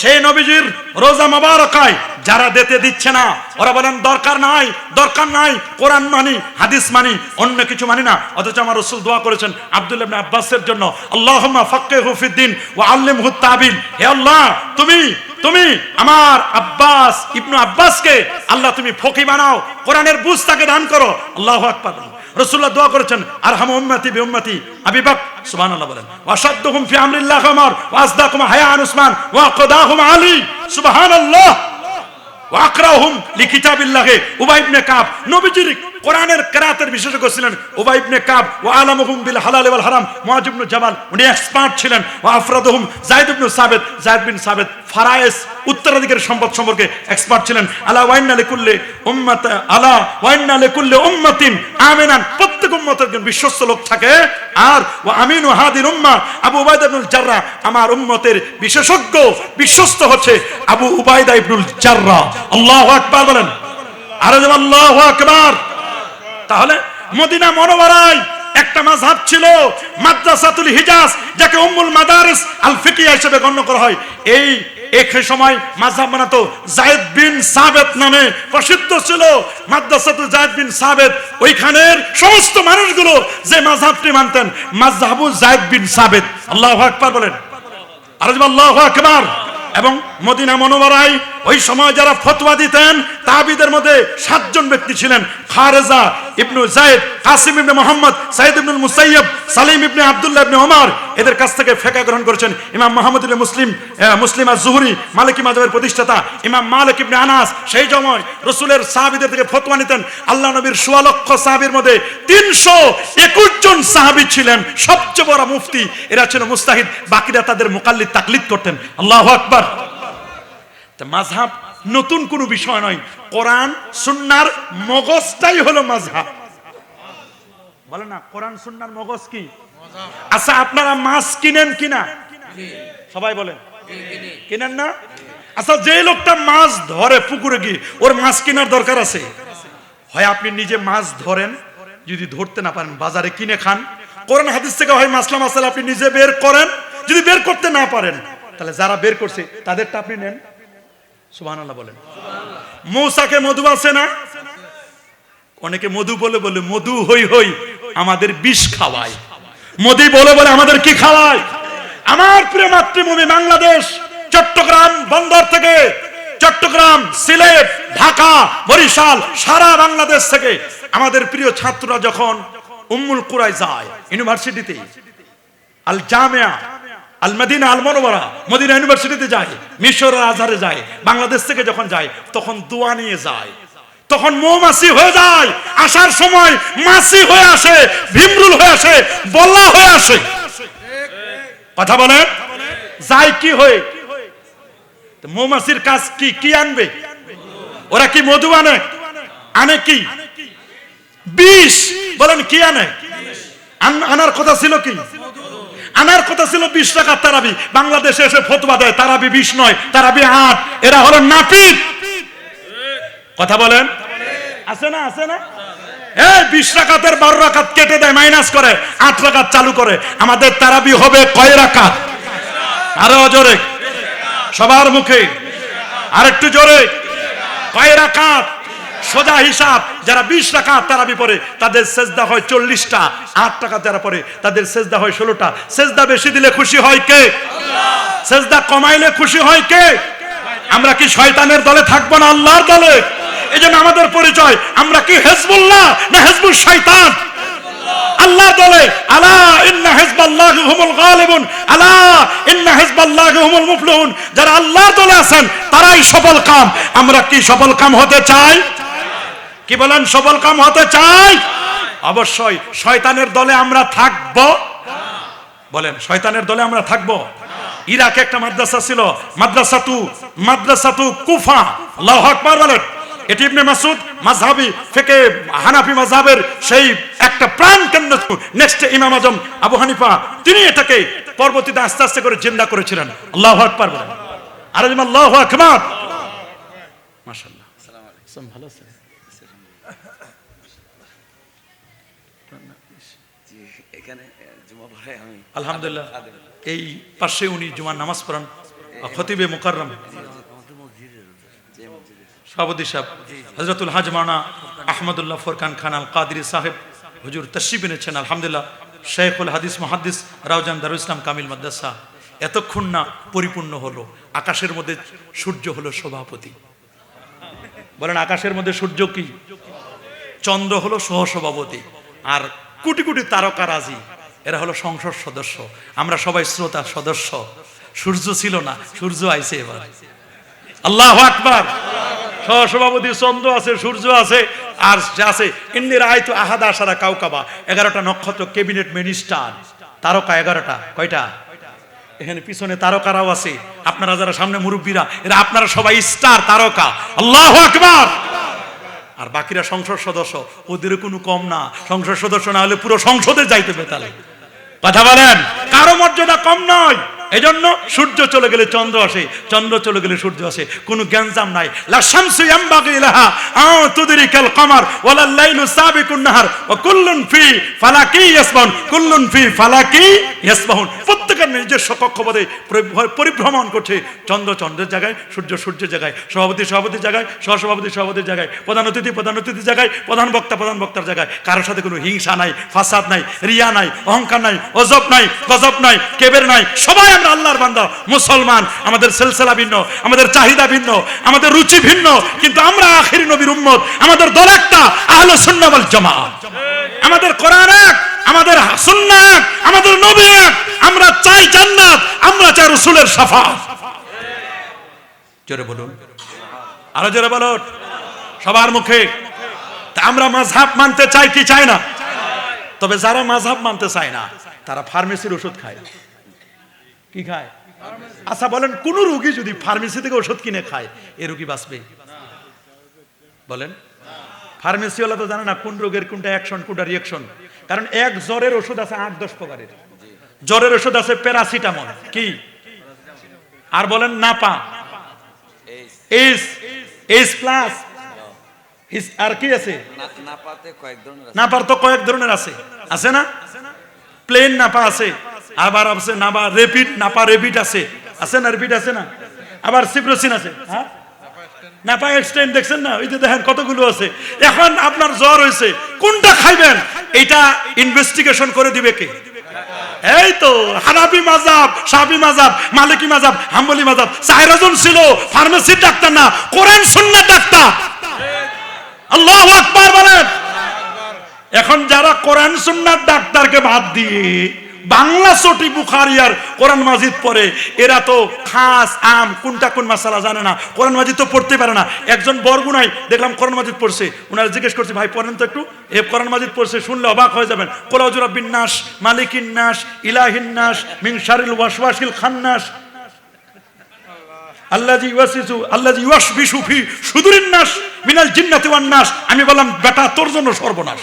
সেই নবীজির রওজা মুবারাকায় যারা দিতে দিচ্ছে না, ওরা বলেন দরকার নাই, দরকার নাই, কোরআন মানি, হাদিস মানি, অন্য কিছু মানি না। অথচ আমার রাসূল দোয়া করেছেন আব্দুল্লাহ ইবনে আব্বাসের জন্য, আল্লাহুম্মা ফাক্কিহু ফিদ্দিন ওয়া আল্লিমহু তাবিল। হে আল্লাহ, তুমি আমার আব্বাস ইবনে আব্বাসকে আল্লাহ তুমি ফকি বানাও, কোরআনের বুঝ তাকে দান করো। আল্লাহু আকবার। রাসূলুল্লাহ দোয়া করেছেন আরহামু উম্মতি বিউম্মতি আবি বকর, সুবহানাল্লাহ বলেন। ওয়াশাদ্দুহুম ফি আমরিল্লাহ ওমর ওয়া আসদাকুম হায়ান উসমান ওয়া কদাহুম আলী, সুবহানাল্লাহ। ওয়া আকরাহুম লিকিতাবিল্লাহ উবাই ইবনে কাব, নবীজির কোরআনের কিরাতের বিশেষজ্ঞ ছিলেন উবাই ইবনে কাব। ওয়া আলামুহুম বিল হালাল ওয়াল হারাম মুআয ইবনে জাবাল, উনি এক্সপার্ট ছিলেন। ওয়া আফরাদুহুম যায়েদ ইবনে সাবিত, যায়েদ বিন সাবিত ফারায়েস উত্তরাধিকারের সম্পদ সম্পর্কে এক্সপার্ট ছিলেন। আলা ওয়া ইন্না লিকুল্লি উম্মাত আলা ওয়া ইন্না লিকুল্লি উম্মাতিন আমিনান, প্রত্যেক উম্মতের একজন বিশ্বস্ত লোক থাকে। আর ওয়া আমিনু হাদির উম্মাহ আবু উবাইদা ইবনুল জাররাহ, আমার উম্মতের বিশেষজ্ঞ বিশ্বস্ত হচ্ছে আবু উবাইদা ইবনুল জাররাহ। আল্লাহু আকবার বলেন। আর আল্লাহু আকবার। তাহলে মদিনা মুনাওয়ারায় একটা মাযহাব ছিল মাদ্রাসাতুল হিজাজ, যাকে উম্মুল মাদারিস আল ফিকহিয়া হিসেবে গণ্য করা হয়। এই এক সময় মাযহাব বানাতো যায়েদ বিন সাবিত নামে প্রসিদ্ধ ছিল মাদ্রাসাতুল যায়েদ বিন সাবিত। ওইখানের সমস্ত মানুষগুলো যে মাযহাবটি মানতেন, মাযহাবু যায়েদ বিন সাবিত। আল্লাহু আকবার বলেন। আর আল্লাহু আকবার। এবং মদিনা মুনাওয়ারায় ওই সময় যারা ফতোয়া দিতেন তাবিদের মধ্যে 7 জন ব্যক্তি ছিলেন। খারেজা ইবনে যায়েদ, কাসিম ইবনে মুহাম্মদ, সাইদ ইবনে মুসাইয়্যিব, সালিম ইবনে আব্দুল্লাহ ইবনে ওমর। এদের কাছ থেকে ফিকহ গ্রহণ করেছেন ইমাম মুহাম্মদ ইবনে মুসলিম আজ-জুহরি, মালিকি মাযহাবের প্রতিষ্ঠাতা ইমাম মালিক ইবনে আনাস। সেই সময় রাসূলের সাহাবীদের থেকে ফতোয়া নিতেন। আল্লাহ নবীর 16 লক্ষ সাহাবীর মধ্যে 321 জন সাহাবী ছিলেন সবচেয়ে বড় মুফতি, এরা ছিল মুস্তাহিদ, বাকিরা তাদের মুকাল্লিদ তাকলিদ করতেন। আল্লাহু আকবার। তো মাযহাব নতুন কোনো বিষয় নয়। কোরআন সুন্নাহর মগজটাই হলো মাযহাব। বলে না কোরআন সুন্নাহর মগজ কি? আচ্ছা আপনারা মাছ কিনেন কিনা? সবাই বলেন কিনেন না? আচ্ছা যে লোকটা মাছ ধরে পুকুরে গিয়ে, ওর মাছ কেনার দরকার আছে? হয় আপনি নিজে মাছ ধরেন, যদি ধরতে না পারেন বাজারে কিনে খান। কোরআন হাদিস থেকে হয় মাসলা মাসালা আপনি নিজে বের করেন। যদি বের করতে না পারেন তাহলে যারা বের করছে তাদেরটা আপনি নেন। সুবহানাল্লাহ বলেন। মূসাকে মধু আছে না? অনেকে মধু বলে বলে মধু হই হই আমাদের বিষ খাওয়ায়। মোদি বলে বলে আমাদের কি খাওয়ায়? আমার প্রিয় মাতৃভূমি বাংলাদেশ, চট্টগ্রাম বন্দর থেকে চট্টগ্রাম, সিলেট, ঢাকা, বরিশাল, সারা বাংলাদেশ থেকে আমাদের প্রিয় ছাত্ররা যখন উম্মুল কুরায় যায় ইউনিভার্সিটিতে, আল জামিয়া আল মদিনা আল মুনাওয়ারা মদিনা ইউনিভার্সিটিতে যায়, মিশর আজহারে যায়, বাংলাদেশ থেকে যখন যায় তখন দোয়া নিয়ে যায়। তখন মৌমাছি হয়ে যায়, আসার সময় মাছি হয়ে আসে, ভিমরুল হয়ে আসে, বল্লা হয়ে আসে। কথা বলেন যায় কি হয়ে? মৌমাছির কাজ কি? কি আনবে ওরা? কি মধু আনে? আনে কি? বিষ। বলেন কি আনে? আনার কথা ছিল কি? আনার কথা ছিল 20 টাকা তারাবি। বাংলাদেশে এসে ফতোয়া দেয় তারাবি 20 নয়, তারাবি 8। এরা হলো নাপিত। কথা বলেন আছে না? আছে না? এই 20 রাকাতের 12 রাকাত কেটে দেয়, মাইনাস করে 8 রাকাত চালু করে। আমাদের তারাবি হবে কয় রাকাত? আরো জোরে সবার মুখে, আরেকটু জোরে। কয় রাকাত? সোজা হিসাব। যারা 20 রাকাত তারাবি পড়ে তাদের সেজদা হয় 40টা। 8 রাকাত যারা পড়ে তাদের সেজদা হয় 16টা। সেজদা বেশি দিলে খুশি হয় কে? আল্লাহ। সেজদা কমাইলে খুশি হয় কে? আমরা কি শয়তানের দলে থাকবো না আল্লাহর দলে? এজন্য আমাদের পরিচয়, আমরা কি হিজবুল্লাহ না হিজবুল শয়তান? আল্লাহর দলে। আলা ইন্না হিজবাল্লাহি হুমুল গালিবুন, আলা ইন্না হিজবাল্লাহি হুমুল মুফলিহুন। যারা আল্লাহর দলে আছেন তারাই সফল কাম। আমরা কি সফল কাম হতে চাই? কি বলেন সফল কাম হতে চাই? অবশ্যই। শয়তানের দলে আমরা থাকব? বলেন শয়তানের দলে আমরা থাকব? ইরাকে একটা মাদ্রাসা ছিল, মাদ্রাসাতু কুফা। আল্লাহু আকবার বলেন। এটি ইবনে মাসউদ মাযহাবী ফিকহে হানাফি মাযহাবের সেই একটা প্রাণ কেন্দ্র। নেক্সট ইমাম আজম আবু হানিফা তিনি এটাকে পরবর্তীতে আস্তে আস্তে করে জিন্দা করেছিলেন। আল্লাহু আকবার বলেন। আর আল্লাহু আকবার। মাশাআল্লাহ। আসসালামু আলাইকুম। ভালো আছেন? আলহামদুলিল্লাহ। এই পাশে উনি জুমার নামাজ পড়ান, খতিবে মুকাররম সভাপতি সাহেব হযরতুল হাজ মাওলানা আহমদুল্লাহ ফোরকান খান আল কাদরি সাহেব হুজুর তশরিফ এনেছেন। আলহামদুলিল্লাহ। শেখুল হাদিস মুহাদ্দিস রাউজান দারুল ইসলাম কামিল মাদ্রাসা এতক্ষণ না পরিপূর্ণ হলো। আকাশের মধ্যে সূর্য হলো সভাপতি। বলেন আকাশের মধ্যে সূর্য কি? চন্দ্র হলো সহসভাপতি, আর কোটি কোটি তারকা রাজি এরা হলো সংসদ সদস্য। আমরা সবাই শ্রোতা সদস্য। সূর্য ছিল না, সূর্য আইছে এবার। আল্লাহু আকবার। সহসভাপতি চন্দ্র আছে, সূর্য আছে, আর আছে ইন্নি রাআইতু আহাদা আশারা কাওকাবা, 11টা নক্ষত্র, ক্যাবিনেট মিনিস্টার, তারকা 11টা। কয়টা? এখানে পিছনে তারকারাও আছে। আপনারা যারা সামনে মুরব্বীরা, এরা আপনারা সবাই স্টার তারকা। আল্লাহু আকবার। আর বাকিরা সংসদ সদস্য, ওদের কোনো কম না। সংসদ সদস্য না হলে পুরো সংসদে যাইতে পেতালে। কথা বলেন কারো মর্যাদা কম নয়। এজন্য সূর্য চলে গেলে চন্দ্র আসে, চন্দ্র চলে গেলে সূর্য আসে। কোনো গ্যাঞ্জাম নাই। লা শামসু ইয়ামবাগি লাহা আও তুদরিকাল কমার ওয়ালাল লাইলু সাবিকুন নাহার ওয়া কুল্লুন ফি ফালাকি ইয়াসবাহুন, কুল্লুন ফি ফালাকি ইয়াসবাহুন। প্রত্যেকের নিজস্ব কক্ষপথে পরিভ্রমণ করছে। চন্দ্র চন্দ্রের জায়গায়, সূর্য সূর্যের জায়গায়, সভাপতি সভাপতির জায়গায়, সহসভাপতি সভাপতির জায়গায়, প্রধান অতিথি অতিথির জায়গায়, প্রধান বক্তার জায়গায়। কারোর সাথে কোনো হিংসা নাই, ফাসাদ নাই, রিয়া নাই, অহংকার নাই, অজব নাই, গজব নাই, কেবের নাই। সবাই আমরা আল্লাহর বান্দা, মুসলমান। আমাদের সিলসিলা ভিন্ন, আমাদের চাহিদা ভিন্ন, আমাদের রুচি ভিন্ন, কিন্তু আমরা আখিরি নবীর উম্মত। আমাদের দল একটা, আহলে সুন্নাহ ওয়াল জামাত। আমাদের কোরআন এক, আমাদের সুন্নাহ এক, আমাদের নবী এক। আমরা চাই জান্নাত, আমরা চাই রাসূলের শাফাআত। জোরে বলুন, আরো জোরে বলুন সবার মুখে। আমরা মাযহাব মানতে চাই কি চাই না? তবে যারা মাযহাব মানতে চায় না তারা ফার্মেসির ওষুধ খায়। কি খায়? আচ্ছা বলেন, কোন রোগী যদি ফার্মেসি থেকে ওষুধ কিনে খায়, এ রোগী বাঁচবে? বলেন। ফার্মেসি ওয়ালা তো জানে না কোন রোগের কোনটা অ্যাকশন কোনটা রিয়াকশন। কারণ এক জ্বরের ওষুধ আছে 8-10 প্রকারের। জ্বরের ওষুধ আছে প্যারাসিটামল, কি আর বলেন নাপা, এইচ প্লাস, আর কি আছে নাপার তো কয়েক ধরনের আছে, আছে না? প্লেন নাপা আছে, আবার আছে নাপা রেপিড, নাপা রেপিড আছে, আছে না? রেপিড আছে না? আবার সিপ্রোসিন আছে, হ্যাঁ নাপা এক্সটেন্ড, দেখছেন না? ওই যে দেখেন কতগুলো আছে। এখন আপনার জ্বর হয়েছে, কোনটা খাইবেন এটা ইনভেস্টিগেশন করে দিবে কে? এই তো হানাফি মাযহাব, শাফি মাযহাব, মালিকি মাযহাব, হাম্বলি মাযহাব। 4 জন ছিল ফার্মেসির ডাক্তার না, কোরআন সুন্নাহর ডাক্তার। আল্লাহু আকবার বলেন। এখন যারা কোরআন সুন্নাহর ডাক্তারকে বাদ দিয়ে বাংলা চটি বুখারী আর কোরআন মাজিদ পড়ে, এরা তো খাস আম কোনটা কোন মাসালা জানে না, কোরআন মাজিদ তো পড়তে পারে না। একজন বরগুনাই দেখলাম কোরআন মাজিদ পড়ছে, ওনারা জিজ্ঞেস করছে ভাই পড়েন তো একটু। এ কোরআন মাজিদ পড়ছে, শুনলে অবাক হয়ে যাবেন। কুল আউযু বিরাব্বিন নাস, মালিকিন নাস, ইলাহিন নাস, মিন শারিল ওয়াসওয়াসিল খান্নাস, আল্লাযী ইউওয়াসবিসু ফি সুদুরিন নাস মিনাল জিন্নাতি ওয়ান নাস। আমি বললাম বেটা তোর জন্য সর্বনাশ।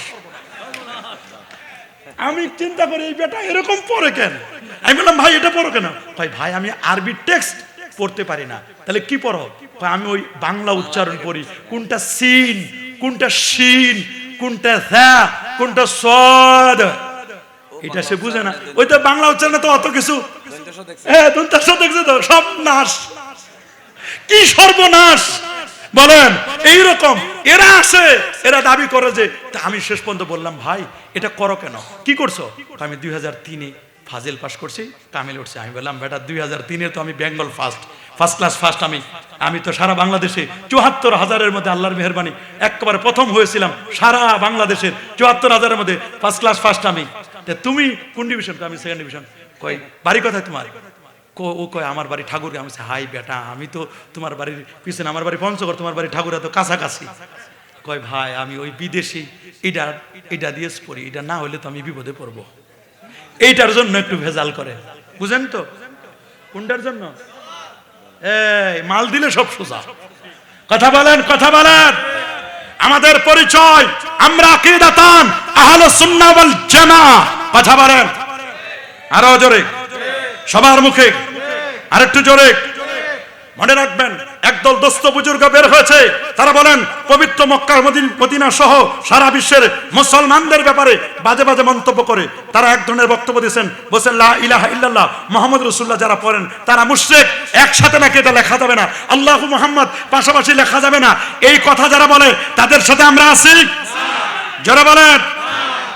আমি চিন্তা করি এই বেটা এরকম পড়ে কেন? আমি বললাম ভাই এটা পড়ো কেন? ভাই আমি আরবি টেক্সট পড়তে পারি না। তাহলে কি পড়ো? আমি ওই বাংলা উচ্চারণ করি, কোনটা সিন, কোনটা শিন, কোনটা যা, কোনটা সদ, এটা সে বুঝে না। ওই তো বাংলা উচ্চারণে তো অত কিছু, হ্যাঁ দন্তাস দেখছে তো, সব নাশ। কি সর্বনাশ বলেন। এইরকম এরা আসে, এরা দাবি করে যে, আমি শেষ পর্যন্ত বললাম ভাই এটা করো কেন, কি করছো? আমি 2003-এ ফাজিল পাস করছি, কামিল উঠছে। আমি বললাম বেটা 2003-এ তো আমি বেঙ্গল ফার্স্ট ক্লাস ফার্স্ট, আমি তো সারা বাংলাদেশে 74,000-এর মধ্যে আল্লাহর মেহেরবানি একেবারে প্রথম হয়েছিলাম সারা বাংলাদেশের 74,000-এর মধ্যে ফার্স্ট ক্লাস ফার্স্ট আমি। তুমি কোন ডিভিশন? আমি সেকেন্ড ডিভিশন। কই বাড়ি কোথায় তোমার? ও কয় আমার বাড়ি ঠাকুর। আমি হাই বেটা, আমি তো তোমার বাড়ির পিছনে, আমার বাড়ি পঞ্চগড়, তোমার বাড়ি ঠাকুরা তো কাছাকাছি। কয় ভাই আমি ওই বিদেশি এটা দিয়ে পড়ি, এটা না হলে তো আমি বিপদে পড়বো। এইটার জন্য একটু ভেজাল করে, বুঝেন তো? কোনটার জন্য? এই মাল দিলে সব সোজা। কথা বলেন, কথা বলেন। আমাদের পরিচয়, আমরা আকীদাতান আহলুস সুন্নাহ ওয়াল জামাআহ। কথা বলেন আরো জোরে, সবার মুখে আরেকটু জোরে। মনে রাখবেন, একদল দোস্ত বুজুর্গ বের হয়েছে, তারা বলেন পবিত্র মক্কা মদিনা সহ সারা বিশ্বের মুসলমানদের ব্যাপারে বাজে বাজে মন্তব্য করে। তারা এক ধরনের বক্তব্য দিয়েছেন, বলছেন লা ইলাহা ইল্লাল্লাহ মুহাম্মদ রাসূলুল্লাহ যারা পড়েন তারা মুশরিক, একসাথে নাকি এটা লেখা যাবে না, আল্লাহু মুহাম্মদ পাশাপাশি লেখা যাবে না। এই কথা যারা বলে তাদের সাথে আমরা আছি। যারা বলেন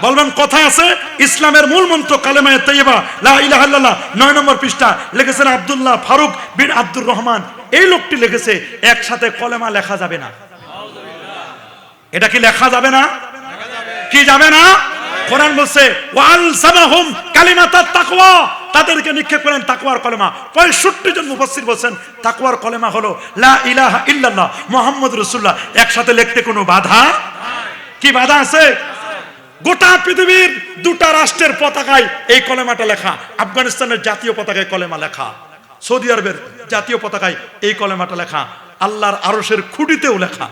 বলবেন কোথায় আছে? ইসলামের মূল মন্ত্র কালেমায়ে তাইয়্যিবা লা ইলাহা ইল্লাল্লাহ 9 নম্বর পৃষ্ঠা লিখেছেন আব্দুল্লাহ ফারুক বিন আব্দুর রহমান। এই লোকটি লিখেছে একসাথে কলেমা লেখা যাবে না। এটা কি লেখা যাবে না? কি যাবে না? কোরআন বলছে ওয়ালসামাহুম কালিমাতাত তাকওয়া, তাদেরকে নিক্ষেপ করেন তাকওয়ার কলেমা। 65 জন মুফাসসির বলেন তাকওয়ার কলেমা হলো লা ইলাহা ইল্লাল্লাহ মুহাম্মাদুর রাসূলুল্লাহ। একসাথে লিখতে কোনো বাধা কি বাধা আছে? গোটা পৃথিবীর 2টা রাষ্ট্রের পতাকায় এই কলেমাটা লেখা। আফগানিস্তানের জাতীয় পতাকায় কলেমা লেখা, সৌদি আরবের জাতীয় পতাকায় এই কলেমাটা লেখা, আল্লাহর আরশের খুঁটিতেও লেখা।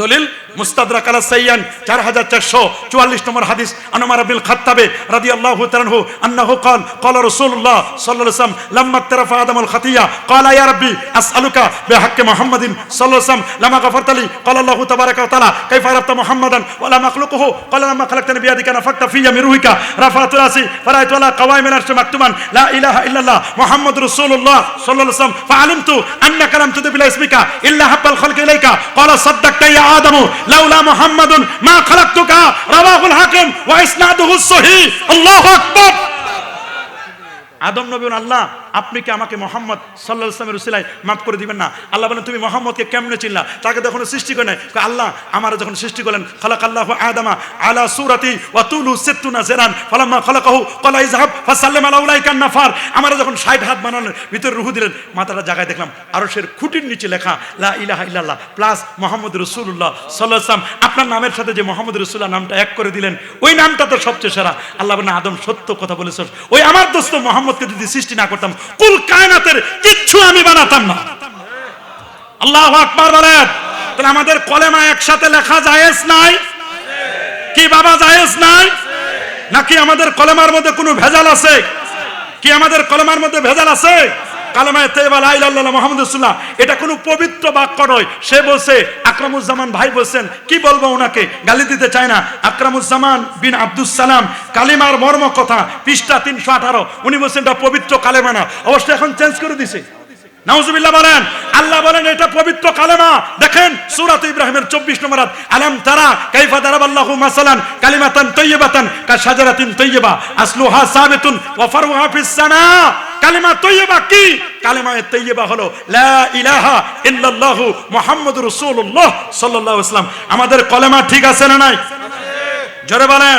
দলিল মুস্তাদরাক আলা সাইয়ান 4444 নম্বর হাদিস আন উমর ইবনে খাত্তাব রাদিয়াল্লাহু তাআলা আনহু আন্নাহু ক্বালা রাসূলুল্লাহ সাল্লাল্লাহু আলাইহি ওয়াসাল্লাম লাম্মা তারাফা আদমুল খাতিয়া ক্বালা ইয়া রাব্বি আসআলুকা বিহাক্কি মুহাম্মাদিন সাল্লাল্লাহু আলাইহি ওয়াসাল্লাম লামা গাফারতালি ক্বালা আল্লাহু তাবারাকা ওয়া তাআলা কাইফা আরাফতা মুহাম্মাদান ওয়া লা মাখলুকুহু ক্বালা লাম্মা খালাকতানি বিয়াদিকা নাফাকতা ফিয়া মিন রুহিকা রাফাতু রাসি ফারাইতু আলা কাওয়াইমিল আরশি মাকতুমান লা ইলাহা ইল্লাল্লাহ মুহাম্মাদুর রাসূলুল্লাহ সাল্লাল্লাহু আলাইহি ওয়াসাল্লাম ফাআলিমতু আন্নাকা লাম তুদি বিলা ইসমিকা ইল্লা হাব্বাল খালকি ইলাইকা ক্বালা সাদ্দাকতা ইয়া আদমু লাউলা মুহাম্মাদুন মা খালাকতুকা রাওয়াহুল হাকিম ওয়া ইসনাদুহু সহিহ। আল্লাহু আকবার। আদম নবী বলেন আল্লাহ আপনি কি আমাকে মুহাম্মদ সাল্লাল্লাহু আলাইহি ওয়াসাল্লামের উসিলায় maaf করে দিবেন না? আল্লাহ বলেন তুমি মুহাম্মদকে কেমনে চিনলা? তাকে যখন সৃষ্টি করেন আল্লাহ আমারে যখন সৃষ্টি করলেন খালাকাল্লাহু আদামা আলা সূরাতি ওয়া তুলু 60 জিরান ফালাম্মা খালাকাহু ক্বালা ইযহাব ফাসাল্লাম আলা উলাইকা নাফার। আমারে যখন 60 হাত বানানোর ভিতরে রূহ দিলেন, মাথাটা জায়গায় দেখলাম আরশের খুঁটির নিচে লেখা লা ইলাহা ইল্লাল্লাহ প্লাস মুহাম্মদুর রাসূলুল্লাহ সাল্লাল্লাহু আলাইহি ওয়াসাল্লাম। আপনার নামের সাথে যে মুহাম্মদুর রাসূলুল্লাহ নামটা এক করে দিলেন, ওই নামটা তো সবচেয়ে সেরা। আল্লাহ বলেন আদম সত্য কথা বলেছস, ওই আমার দোস্ত মুহাম্মদ মুহাম্মদকে যদি সৃষ্টি না করতাম, কুল কায়নাতের কিচ্ছু আমি বানাতাম না। আল্লাহু আকবার বলেন। তাহলে আমাদের কলেমা একসাথে লেখা জায়েজ নাই কি বাবা? জায়েজ নাই নাকি আমাদের কলেমার মধ্যে কোনো ভেজাল আছে? কি আমাদের কলেমার মধ্যে ভেজাল আছে? কালেমায়ে তাইয়্যিবা লা ইলাহা ইল্লাল্লাহ মুহাম্মাদুর রাসূলুল্লাহ, এটা কোনো পবিত্র বাক্য নয়। সে বলছে, আকরামুজ্জামান ভাই বলছেন, কি বলবো ওনাকে, গালি দিতে চায় না। আকরামুজ্জামান বিন আব্দুস সালাম, কালিমার মর্ম কথা, পৃষ্ঠা 318, উনি বলছেন এটা পবিত্র কালেমা না। অবশ্যই এখন চেঞ্জ করে দিছে। নাউজুবিল্লাহ বলেন। আল্লাহ বলেন এটা পবিত্র কালেমা। দেখেন সূরা ইব্রাহিমের 24 নম্বর আয়াত, আলাম তারা কাইফা দারাবাল্লাহু মাসালান কালিমাতান তাইয়্যিবাতান কাশাজারাতিন তাইয়্যিবা আসলুহা সাবিতুন ওয়া ফারউহা ফিস সামা। কালিমা তাইয়্যিবা কি? কালিমায়ে তাইয়্যিবা হলো লা ইলাহা ইল্লাল্লাহু মুহাম্মাদুর রাসূলুল্লাহ সাল্লাল্লাহু আলাইহি ওয়াসাল্লাম। আমাদের কলেমা ঠিক আছে না নাই? জোরে বলেন।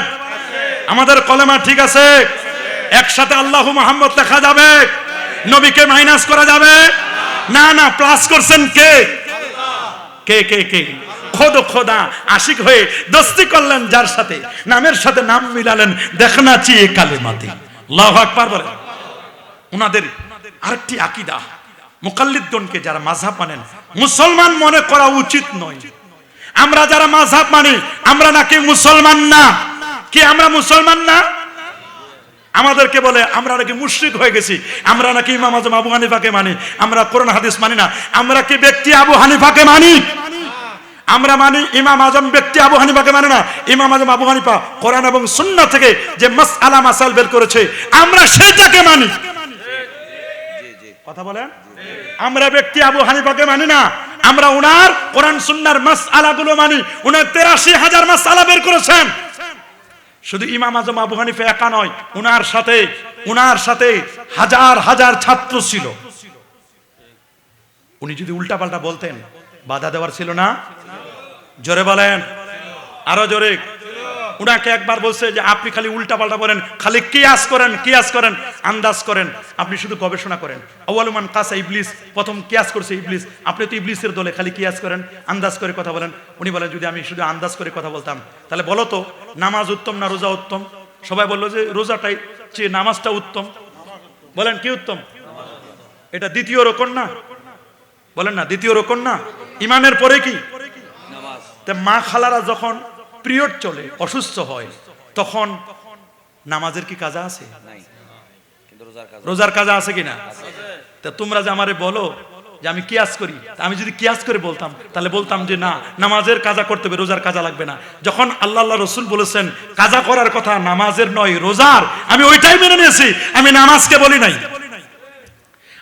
আমাদের কলেমা ঠিক আছে? একসাথে আল্লাহু মুহাম্মদ লেখা যাবে? নবীকে মাইনাস করা যাবে না? না, প্লাস করছেন কে? কে কে কে? খোদ খোদা আশিক হয়ে দোস্তি করলেন যার সাথে, নামের সাথে নাম মিলালেন, দেখনা চিয়ে কালেমাতে। আল্লাহু আকবার বলেন। ওনাদের আরেকটি আকীদা, মুকাল্লিদগণকে যারা মাযহাব মানেন, মুসলমান মনে করা উচিত নয়। আমরা যারা মাযহাব মানি, আমরা নাকি মুসলমান না? কি আমরা মুসলমান না? আমাদেরকে বলে আমরা নাকি মুশরিক হয়ে গেছি, আমরা নাকি ইমাম আজম আবু হানিফাকে মানি, আমরা কোরআন হাদিস মানি না। আমরা কি ব্যক্তি আবু হানিফাকে মানি? আমরা মানি ইমাম আজম, ব্যক্তি আবু হানিফাকে মানে না। ইমাম আজম আবু হানিফা কোরআন এবং সুন্নাহ থেকে যে মাসআলা মাসাইল বের করেছে, আমরা সেটাকে মানি। কথা বলেন। আমরা ব্যক্তি আবু হানিফাকে মানি না, আমরা উনার কোরআন সুন্নাহর মাসআলাগুলো মানি। উনার ৮৩,০০০ মাসআলা বের করেছেন। শুধু ইমাম আজম আবু হানিফা একা নয়, উনার সাথে হাজার হাজার ছাত্র ছিল। উনি যদি উল্টা পাল্টা বলতেন, বাধা দেওয়ার ছিল না? জোরে বলেন, আরো জোরে। উনাকে একবার বলছে যে আপনি খালি উল্টা পাল্টা বলেন, খালি কিয়াস করেন, আন্দাজ করেন, আপনি শুধু গবেষণা করেন। আউয়ালুমান কাসা ইবলিস, প্রথম কিয়াস করছে ইবলিস। আপনি তো ইবলিসের দলে, খালি কিয়াস করেন, আন্দাজ করে কথা বলেন। উনি বলেন যদি আমি শুধু আন্দাজ করে কথা বলতাম, তাহলে বলো তো নামাজ উত্তম না রোজা উত্তম? সবাই বললো যে রোজাটাই চেয়ে নামাজটা উত্তম। বলেন কি উত্তম? এটা দ্বিতীয় রকম না? বলেন না দ্বিতীয় রকম না? ইমানের পরে কি নামাজ? তা মা খালারা যখন পিরিয়ড চলে, অসুস্থ হয়, তখন নামাজের কি কাজা আছে? রোজার কাজা আছে কিনা? তা তোমরা যে আমারে বলো যে আমি কিয়াস করি, আমি যদি কিয়াস করে বলতাম, তাহলে বলতাম যে না, নামাজের কাজা করতে হবে, রোজার কাজা লাগবে না। যখন আল্লাহ রসুল বলেছেন কাজা করার কথা নামাজের নয় রোজার, আমি ওইটাই মেনে নিয়েছি, আমি নামাজকে বলি নাই।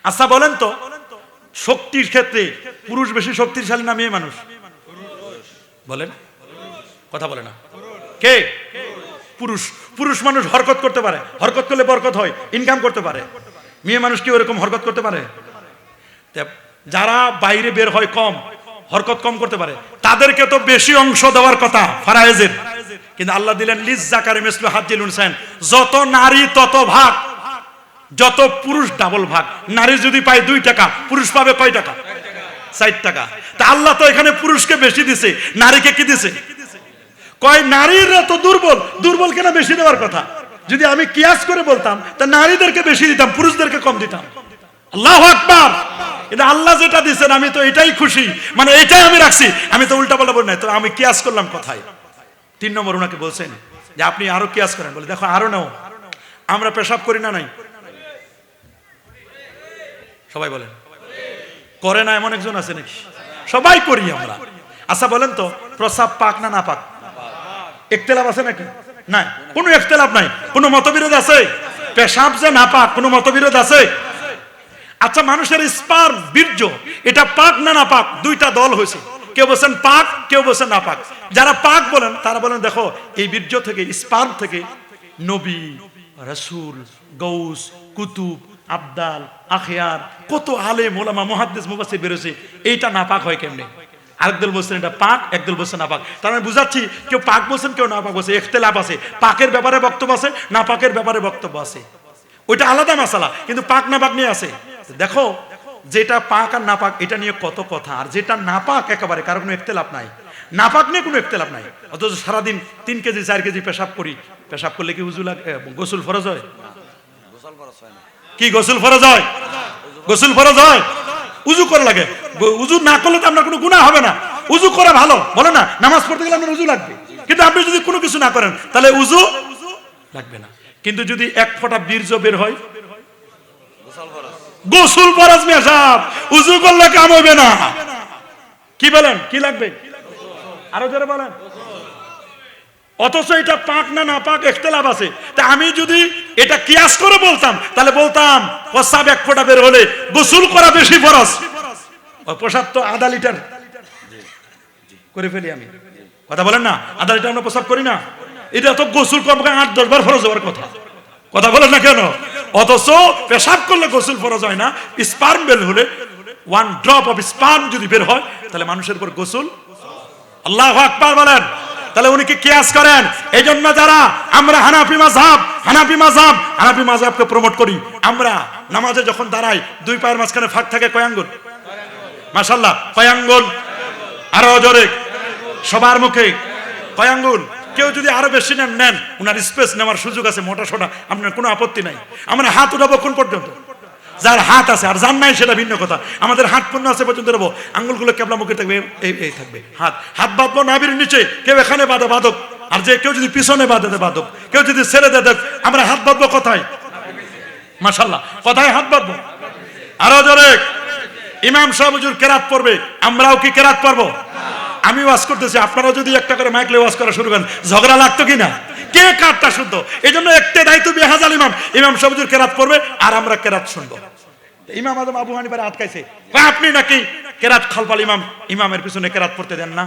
আচ্ছা বলেন তো, শক্তির ক্ষেত্রে পুরুষ বেশি শক্তিশালী না মেয়ে মানুষ? বলেন, কথা বলে না কে? পুরুষ। পুরুষ মানুষ হরকত করতে পারে, হরকত করলে বরকত হয়, ইনকাম করতে পারে। মেয়ে মানুষ কি ওরকম হরকত করতে পারে? যারা বাইরে বের হয় কম, হরকত কম করতে পারে, তাদেরকে তো বেশি অংশ দেওয়ার কথা ফারায়েজের, কিন্তু আল্লাহ দিলেন লিজ যাকারি মিসলু হাজ্জিল উনসাইন। যত নারী তত ভাগ, যত পুরুষ ডাবল ভাগ। নারী যদি পায় 2 টাকা, পুরুষ পাবে কয় টাকা? 4 টাকা। তা আল্লাহ তো এখানে পুরুষকে বেশি দিছে, নারীকে কি দিছে? কয় নারীরা তো দুর্বল কেন বেশি দেওয়ার কথা? যদি আমি কিয়াস করে বলতাম, তা নারীদেরকে বেশি দিতাম, পুরুষদেরকে কম দিতাম। আল্লাহু আকবার। এটা আল্লাহ যেটা দিচ্ছেন আমি তো এটাই খুশি, মানে এটাই আমি রাখছি, আমি তো উল্টা পাল্টা বলি না। তো আমি কিয়াস করলাম কথায়। 3 নম্বর ওনাকে বলছেন যে আপনি আরো কিয়াস করেন। বলে দেখো আরো নাও, আমরা পেশাব করি না নাই? সবাই বলেন করে না? এমন একজন আছে নাকি? সবাই করি আমরা। আচ্ছা বলেন তো, প্রস্রাব পাক না না পাক? ইখতিলাফ আছে নাকি? নাই, কোনো ইখতিলাফ নাই। কোনো মতবিরোধ আছে? পেশাব যে না পাক, কোনো মতবিরোধ আছে? আচ্ছা মানুষের স্পার্ম, বীর্য, এটা পাক না না পাক? 2টা দল হয়েছে, কেউ বলছেন পাক, কেউ বলছেন না পাক। যারা পাক বলেন তারা বলেন দেখো এই বীর্য থেকে, স্পার্ম থেকে নবী, রাসূল, গৌস, কুতুব, আবদাল, আখিয়ার, কত আলেম ওলামা মুহাদ্দিস মুফাসসির বেরোছে। এইটা না পাক হয় কেমনে? আরেকদল বলছেন এটা পাক, একদল বলছেন না পাক। তার মানে বুঝাচ্ছি কেউ পাক বলছেন, কেউ না পাক বলছে। ইখতিলাফ আছে, পাকের ব্যাপারে বক্তব্য আছে, না পাকের ব্যাপারে বক্তব্য আছে। ওইটা আলাদা মাসালা, কিন্তু পাক না পাক নিয়ে আছে। দেখো যেটা পাক আর না পাক এটা নিয়ে কত কথা, আর যেটা না পাক একেবারে কারো কোনো ইখতিলাফ নাই, না পাক নিয়ে কোনো ইখতিলাফ নাই। অথচ সারাদিন 3 কেজি 4 কেজি পেশাব করি, পেশাব করলে কি উযু লাগে? গোসল ফরজ হয়? গোসল ফরজ হয় না। কি গোসল ফরজ হয়? গোসল ফরজ হয়, উযু করা লাগে। উযু না করলে তো আপনার কোনো গুনাহ হবে না, উযু করা ভালো, বলে না? নামাজ পড়তে গেলে আপনার উযু লাগবে, কিন্তু আপনি যদি কোনো কিছু না করেন তাহলে উযু লাগবে না। কিন্তু যদি এক ফোঁটা বীর্য বের হয়, গোসল ফরজ মিয়া সাহেব, উযু করলে কাম হবে না। কি বলেন, কি লাগবে? আরো জোরে বলেন। অথচ এটা পাক না না পাক ইখতিলাফ আছে। তা আমি যদি এটা কিয়াস করে বলতাম তাহলে বলতাম প্রস্রাব এক ফোঁটা বের হলে গোসল করা বেশি ফরজ। ওই প্রস্রাব তো আধা লিটার করে ফেলি আমি, কথা বলেন না? আধা লিটার আমরা প্রস্রাব করি না, এটা তো গোসল করবো 8-10 বার ফরজ হওয়ার কথা, কথা বলেন না কেন? অথচ পেশাব করলে গোসল ফরজ হয় না, স্পার্ম বের হলে 1 ড্রপ অফ স্পার্ম যদি বের হয় তাহলে মানুষের উপর গোসল। আল্লাহু আকবার বলেন। তাহলে উনি কি কিয়াস করেন? এই জন্য যারা আমরা হানাফি মাযহাবকে প্রমোট করি, আমরা নামাজে যখন দাঁড়াই 2 পায়ের মাঝখানে ফাঁক থাকে কয় আঙ্গুল? মাশাআল্লাহ, কয় আঙ্গুল? আরো জোরে, সবার মুখে কয় আঙ্গুল? কেউ যদি আরো বেশি নেন, উনার স্পেস নেওয়ার সুযোগ আছে, মোটা সোটা, আপনার কোনো আপত্তি নাই। আমরা হাত উঠাবো কোন পর্যন্ত? যার হাত আছে, আর যার নাই সেটা ভিন্ন কথা। আমাদের হাত পূর্ণ আছে পর্যন্ত নেবো, আঙ্গুলগুলো কেবলা মুখে থাকবে, এই থাকবে। হাত বাঁধবো নাভির নিচে, কেউ এখানে বাঁধে বাঁধক, আর যে কেউ যদি পিছনে বাঁধে বাঁধক, কেউ যদি ছেড়ে দেয়। আমরা হাত বাঁধবো কোথায়? মাশাআল্লাহ, কোথায় হাত বাঁধবো? আরো জোরে। ইমাম সাহেব হুজুর কেরাত পড়বে, আমরাও কি কেরাত পড়বো? আমি ওয়াজ করতেছি, আপনারা যদি একটা করে মাইক ওয়াজ করা শুরু করেন, ঝগড়া লাগতো কিনা? কে কারটা শুদ্ধ? এই জন্য একটা দায়িত্ব বেহাজাল ইমাম সাহেব হুজুর কেরাত পড়বে আর আমরা কেরাত শুনবো। ইমাম আজম আবু হানিফার আটকাইছে, আপনি নাকি কেরাত খালপাল ইমামের পিছনে কেরাত পড়তে দেন না,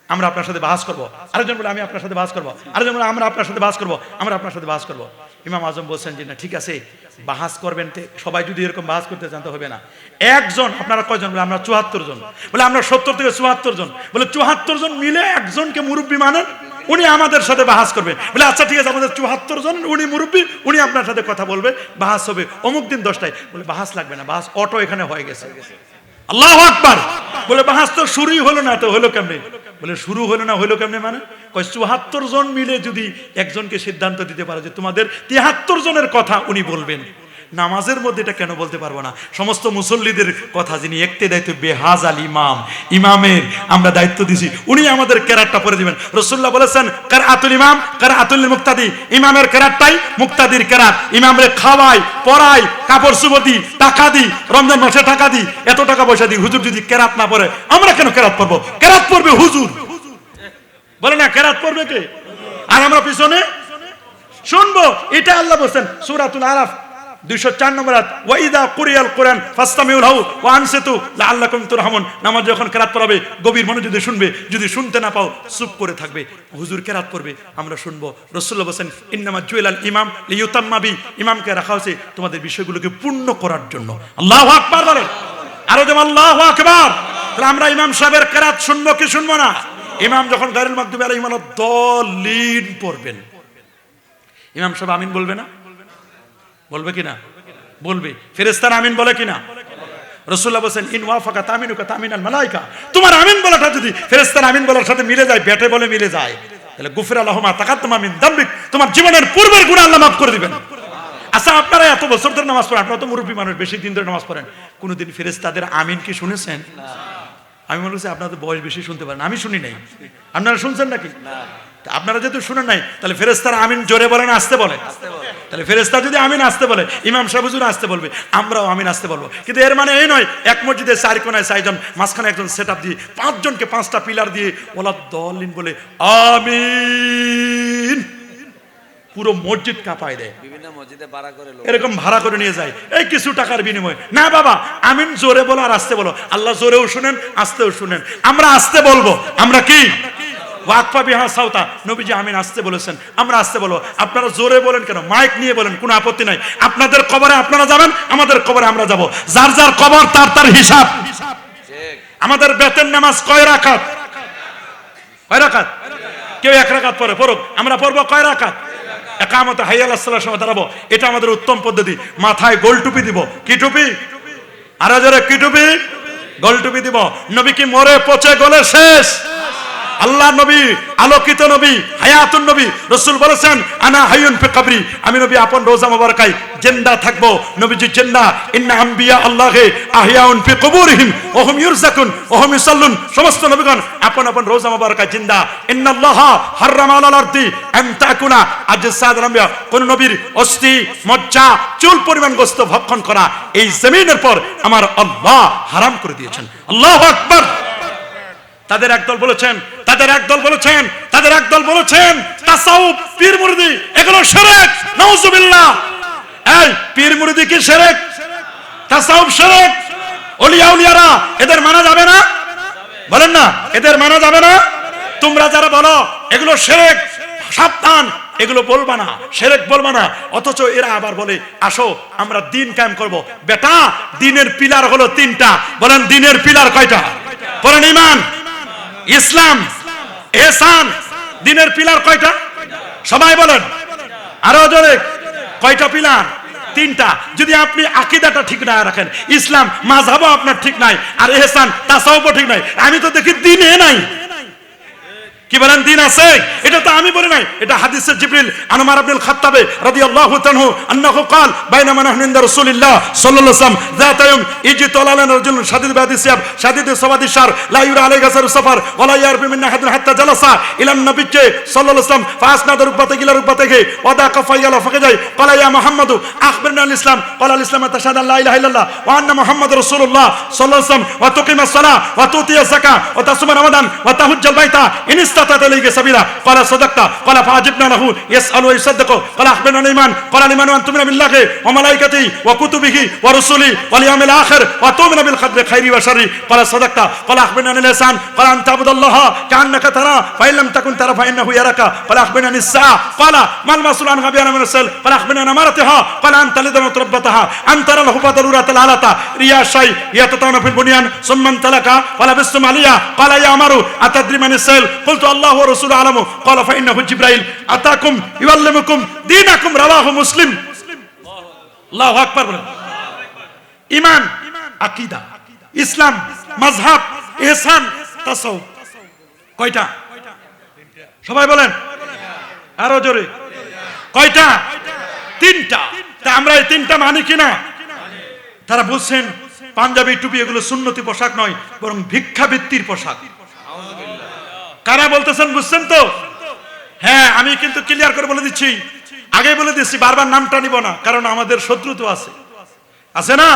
আমরা আপনার সাথে বাহাস করবো। আরেকজন বলে আমি আপনার সাথে বাহাস করবো, আরেকজন বলে আমরা আপনার সাথে বাহাস করবো, আমরা আপনার সাথে বাহাস করবো। ইমাম আজম বলছেন যে না, ঠিক আছে, বাহাস করবেন, সবাই যদি এরকম বাহাস করতে চান তো হবে না। একজন, আপনারা কয়জন? বলে আমরা 74 জন। বলে আমরা 70 থেকে 74 জন। বলে 74 জন মিলে একজনকে মুরব্বী মানেন, উনি আমাদের সাথে বাহাস করবে। বলে আচ্ছা ঠিক আছে, আমাদের 74 জন, উনি মুরব্বী, উনি আপনার সাথে কথা বলবে, বাহাস হবে অমুক দিন 10টায়। বলে বাহাস লাগবে না, বাহাস অটো এখানে হয়ে গেছে। আল্লাহু আকবার। বলে বাহাস তো শুরুই হলো না, তো হলো কেমনে? বলে শুরু হলো না, হলো কেমনে মানে? 74 জন মিলে যদি একজনকে সিদ্ধান্ত দিতে পারে যে তোমাদের 73 জনের কথা উনি বলবেন, নামাজের মধ্যে এটা কেন বলতে পারবো না? সমস্ত মুসল্লিদের কথা যিনি একটি দায়িত্ব বেহাজাল ইমামের আমরা দায়িত্ব দিছি, উনি আমাদের কেরাতটা পড়ে দিবেন। রাসূলুল্লাহ বলেছেন কিরাতুল ইমাম কিরাতুল মুক্তাদি, ইমামের কেরাতটাই মুক্তাদির কেরাত। ইমামরে খাওয়াই, পড়াই, কাপড় চোপড় দি, টাকা দি, রমজান মাসে টাকা দি, এত টাকা পয়সা দি, হুজুর যদি কেরাত না পড়ে আমরা কেন কেরাত পড়বো? কেরাত পড়বে হুজুর, বলে না? কেরাত পড়বে কে? আর আমরা পিছনে শুনবো। এটা আল্লাহ বলেছেন সূরাতুল আরাফ 204 নম্বর আয়াত, ওয়াইদা কুরিয়াল কুরআন ফাসতামিউ লাহু ওয়া আনসিতু লাআল্লাকুম তুরহামুন। নামাজ যখন কেরাত পড়াবে গভীর মনোযোগে শুনবে, যদি শুনতে না পাও চুপ করে থাকবে। হুজুর কেরাত পড়বে, আমরা শুনবো। রাসূলুল্লাহ বলেছেন ইন্নামা জুইলাল ইমাম লিইউতাম্মা বি, ইমামকে রাখা হয়েছে তোমাদের বিষয়গুলোকে পূর্ণ করার জন্য। আল্লাহু আকবার বলেন, আরো যেমন আল্লাহু আকবার। তাহলে আমরা ইমাম সাহেবের কেরাত শুনবো কি শুনবো না? ইমাম যখন গায়রুল মাগদুবি আলাইহিম ওয়ালাদ-দাল্লিন পড়বেন, ইমাম সাহেব আমিন বলবে না? বলবে কিনা? বলবে। ফেরেশতারা আমিন বলে কিনা? রাসূলুল্লাহ বলেন ইন ওয়াফাকা তামিনুকা তামিনাল মালায়েকা, তোমার আমিন বলাটা যদি ফেরেশতার আমিন বলার সাথে মিলে যায়, ব্যাটে বলে মিলে যায়, তাহলে গুফিরা লাহু মা তাকাদ্দামা মিন যামবিক, তোমার জীবনের পূর্বের গুনাহ আল্লাহ মাফ করে দিবেন। আচ্ছা, আপনারা এত বছর ধরে নামাজ পড়েন, আপনারা তো মুরব্বী মানুষ, বেশি দিন ধরে নামাজ পড়েন, কোনোদিন ফেরেশতাদের আমিন কি শুনেছেন? আমি মনে করছি আপনাদের বয়স বেশি, শুনতে পারেন, আমি শুনি নাই। আপনারা শুনছেন নাকি? আপনারা যেহেতু শুনেন নাই, তাহলে ফেরেশতারা আমিন জোরে বলে না আসতে বলে? তাহলে ফেরেশতা যদি আমিন আসতে বলে, ইমাম সাহেব হুজুর আসতে বলবে, আমরাও আমিন আসতে বলবো। কিন্তু এর মানে এই নয় এক মসজিদে 4 কোণায় 4 জন, মাঝখানে একজন সেটআপ দিয়ে 5 জনকে 5টা পিলার দিয়ে ওয়ালাদ-দাল্লিন বলে আমিন, পুরো মসজিদ কাঁপায় দেয়। বিভিন্ন মসজিদে ভাড়া করে লোক এরকম ভাড়া করে নিয়ে যায় এই কিছু টাকার বিনিময়ে। না বাবা, আমিন জোরে বলো আর আসতে বলো। আল্লাহ জোরেও শুনেন, আসতেও শুনেন। আমরা আসতে বলবো। আমরা কি ওয়াকফা বিহা সাউতা, নবীজি আমিন আসতে বলেছেন, আমরা আসতে বলবো। আপনারা জোরে বলেন কেন? মাইক নিয়ে বলেন, কোনো আপত্তি নাই। আপনাদের কবরে আপনারা যাবেন, আমাদের কবরে আমরা যাব। যার যার কবর তার তার হিসাব। আমাদের বেতের নামাজ কয় রাকাত? কয় রাকাত? কেউ 1 রাকাত পড়ে, পড়ুক। আমরা পড়বো কয় রাকাত? একামতে হাইয়া আলাস সালার সময় দাঁড়াবো। এটা আমাদের উত্তম পদ্ধতি। মাথায় গোল টুপি দিব। কি টুপি? আরো জোরে, কি টুপি? গোল টুপি দিব। নবী কি মরে পচে গলে শেষ? আল্লাহ নবী, আলোকিত নবী, হায়াতুন নবী। রাসূল বলেছেন আনা হাইয়ুন ফি কবরি, আমি নবী আপন রোজা মোবারকায় জিন্দা থাকবো। নবীজি জিন্দা। ইন্না আম্বিয়া আল্লাহে আহিয়াউন ফি কুবুরিহিম ওয়া হুম ইউরজাকুন ওয়া হুম ইউসাল্লুন, সমস্ত নবীগণ আপন আপন রোজা মোবারকায় জিন্দা। ইন্নাল্লাহা হাররামা আলাল আরদি আন তাকুনা আজসাদুল আম্বিয়া, কোন নবীর অস্থি, মজ্জা, চুল পরিমাণ গোশত ভক্ষণ করা এই জমিনের পর আমার আল্লাহ হারাম করে দিয়েছেন। আল্লাহু আকবার। তাদের একদল বলেছেন তাসাউফ, পীর মুরিদি এগুলো শিরক। নাউজুবিল্লাহ। এই পীর মুরিদি কি শিরক? তাসাউফ শিরক। ওলিয়ারা এদের মানা যাবে না? বলেন না, এদের মানা যাবে না? তোমরা যারা বলো এগুলো শিরক, সাবধান, এগুলো বলবা না, শিরক বলবা না। অথচ এরা আবার বলে আসো আমরা দ্বীন কায়েম করব। বেটা, দ্বীনের পিলার হলো তিনটা। বলেন দ্বীনের পিলার কয়টা? বলেন ঈমান, ইসলাম, ইহসান। দ্বীনের পিলার কয়টা? সবাই বলেন আরো জোরে। কয়টা পিলার? তিনটা। যদি আপনি আকীদাটা ঠিক না রাখেন, ইসলাম মাযহাবও আপনার ঠিক নাই, আর ইহসান তাসাউফও ঠিক নাই, আমি তো দেখি দ্বীনে নাই। কি বলেন দ্বীন আছে? এটা তো আমি বলি নাই, এটা হাদিসে জিবরিল আন উমর ইবনে খাত্তাব রাদিয়াল্লাহু তাআলা আনহু قال বাইনামা নাহনু ইনদা রাসূলিল্লাহ সাল্লাল্লাহু আলাইহি ওয়াসাল্লাম যাতা ইয়াউম ইজতালানা রাজুলুন শাদীদ বাদিসিয়াব শাদীদ সাওয়াদিশ শার লা ইউরা আলাইহি গাসার সাফার ওয়া লা ইয়ারবি মিন আহাদিন হাত্তা জালাসা ইলা নবী সাল্লাল্লাহু আলাইহি ওয়াসাল্লাম ফাসনাদা রুকবাতাহি ইলা রুকবাতাহি ওয়া দা কাফাইয়ালা ফাকাজাই ক্বালা ইয়া মুহাম্মাদু আখবিরনা আল ইসলাম ক্বালা আল ইসলাম তাশহাদু লা ইলাহা ইল্লাল্লাহ ওয়া আন্না মুহাম্মাদুর রাসূলুল্লাহ সাল্লাল্লাহু আলাইহি ওয়াসাল্লাম ওয়া তুকিমাস সালাহ ওয়া তুতিয়াজ যাকাহ ওয়া তাসুমা রমাদান ওয়া তাহুজ্জাল বাইতা ইন ইসতাতা ইলাইহি সাবিলা قال صدقت قال فاجبنا له يسأل ويصدق قال أخبرنا الإيمان قال الإيمان أن تؤمن بالله وملائكته وكتبه ورسله واليوم الآخر وتؤمن بالقدر خيره وشره قال صدقت قال أخبرنا الإحسان قال أن تعبد الله كأنك تراه فإن لم تكن تراه فإنه يراك قال أخبرنا الساعة قال ما المسؤول عن غبيان من السل قال أخبرنا عن أمارتها قال أن تلد وتربتها أن ترى له بدرورة العلاتة رياء الشيء يتطاون في البنيان ثم انطلق قال بستم عليا قال يا عمر أتدري من السل قلت الله ورسوله أعلم قال فإنه جبرائيل أتاكم يعلمكم دينكم رواه مسلم الله أكبر ঈমান, আকীদা, ইসলাম, মাযহাব, ইহসান, তাসাউফ। কয়টা? সবাই বলেন আরো জোরে। কয়টা? তিনটা। তা আমরা এই তিনটা মানি কিনা? তারা বলছেন পাঞ্জাবি টুপি এগুলো সুন্নতি পোশাক নয়, বরং ভিক্ষাবৃত্তির পোশাক। কারা বলতেছেন বুঝছেন তো? হ্যাঁ, আমি কিন্তু ক্লিয়ার করে বলে দিচ্ছি, আগে বলে দিচ্ছি, বারবার নামটা নিব না, কারণ আমাদের শত্রু তো আছে না?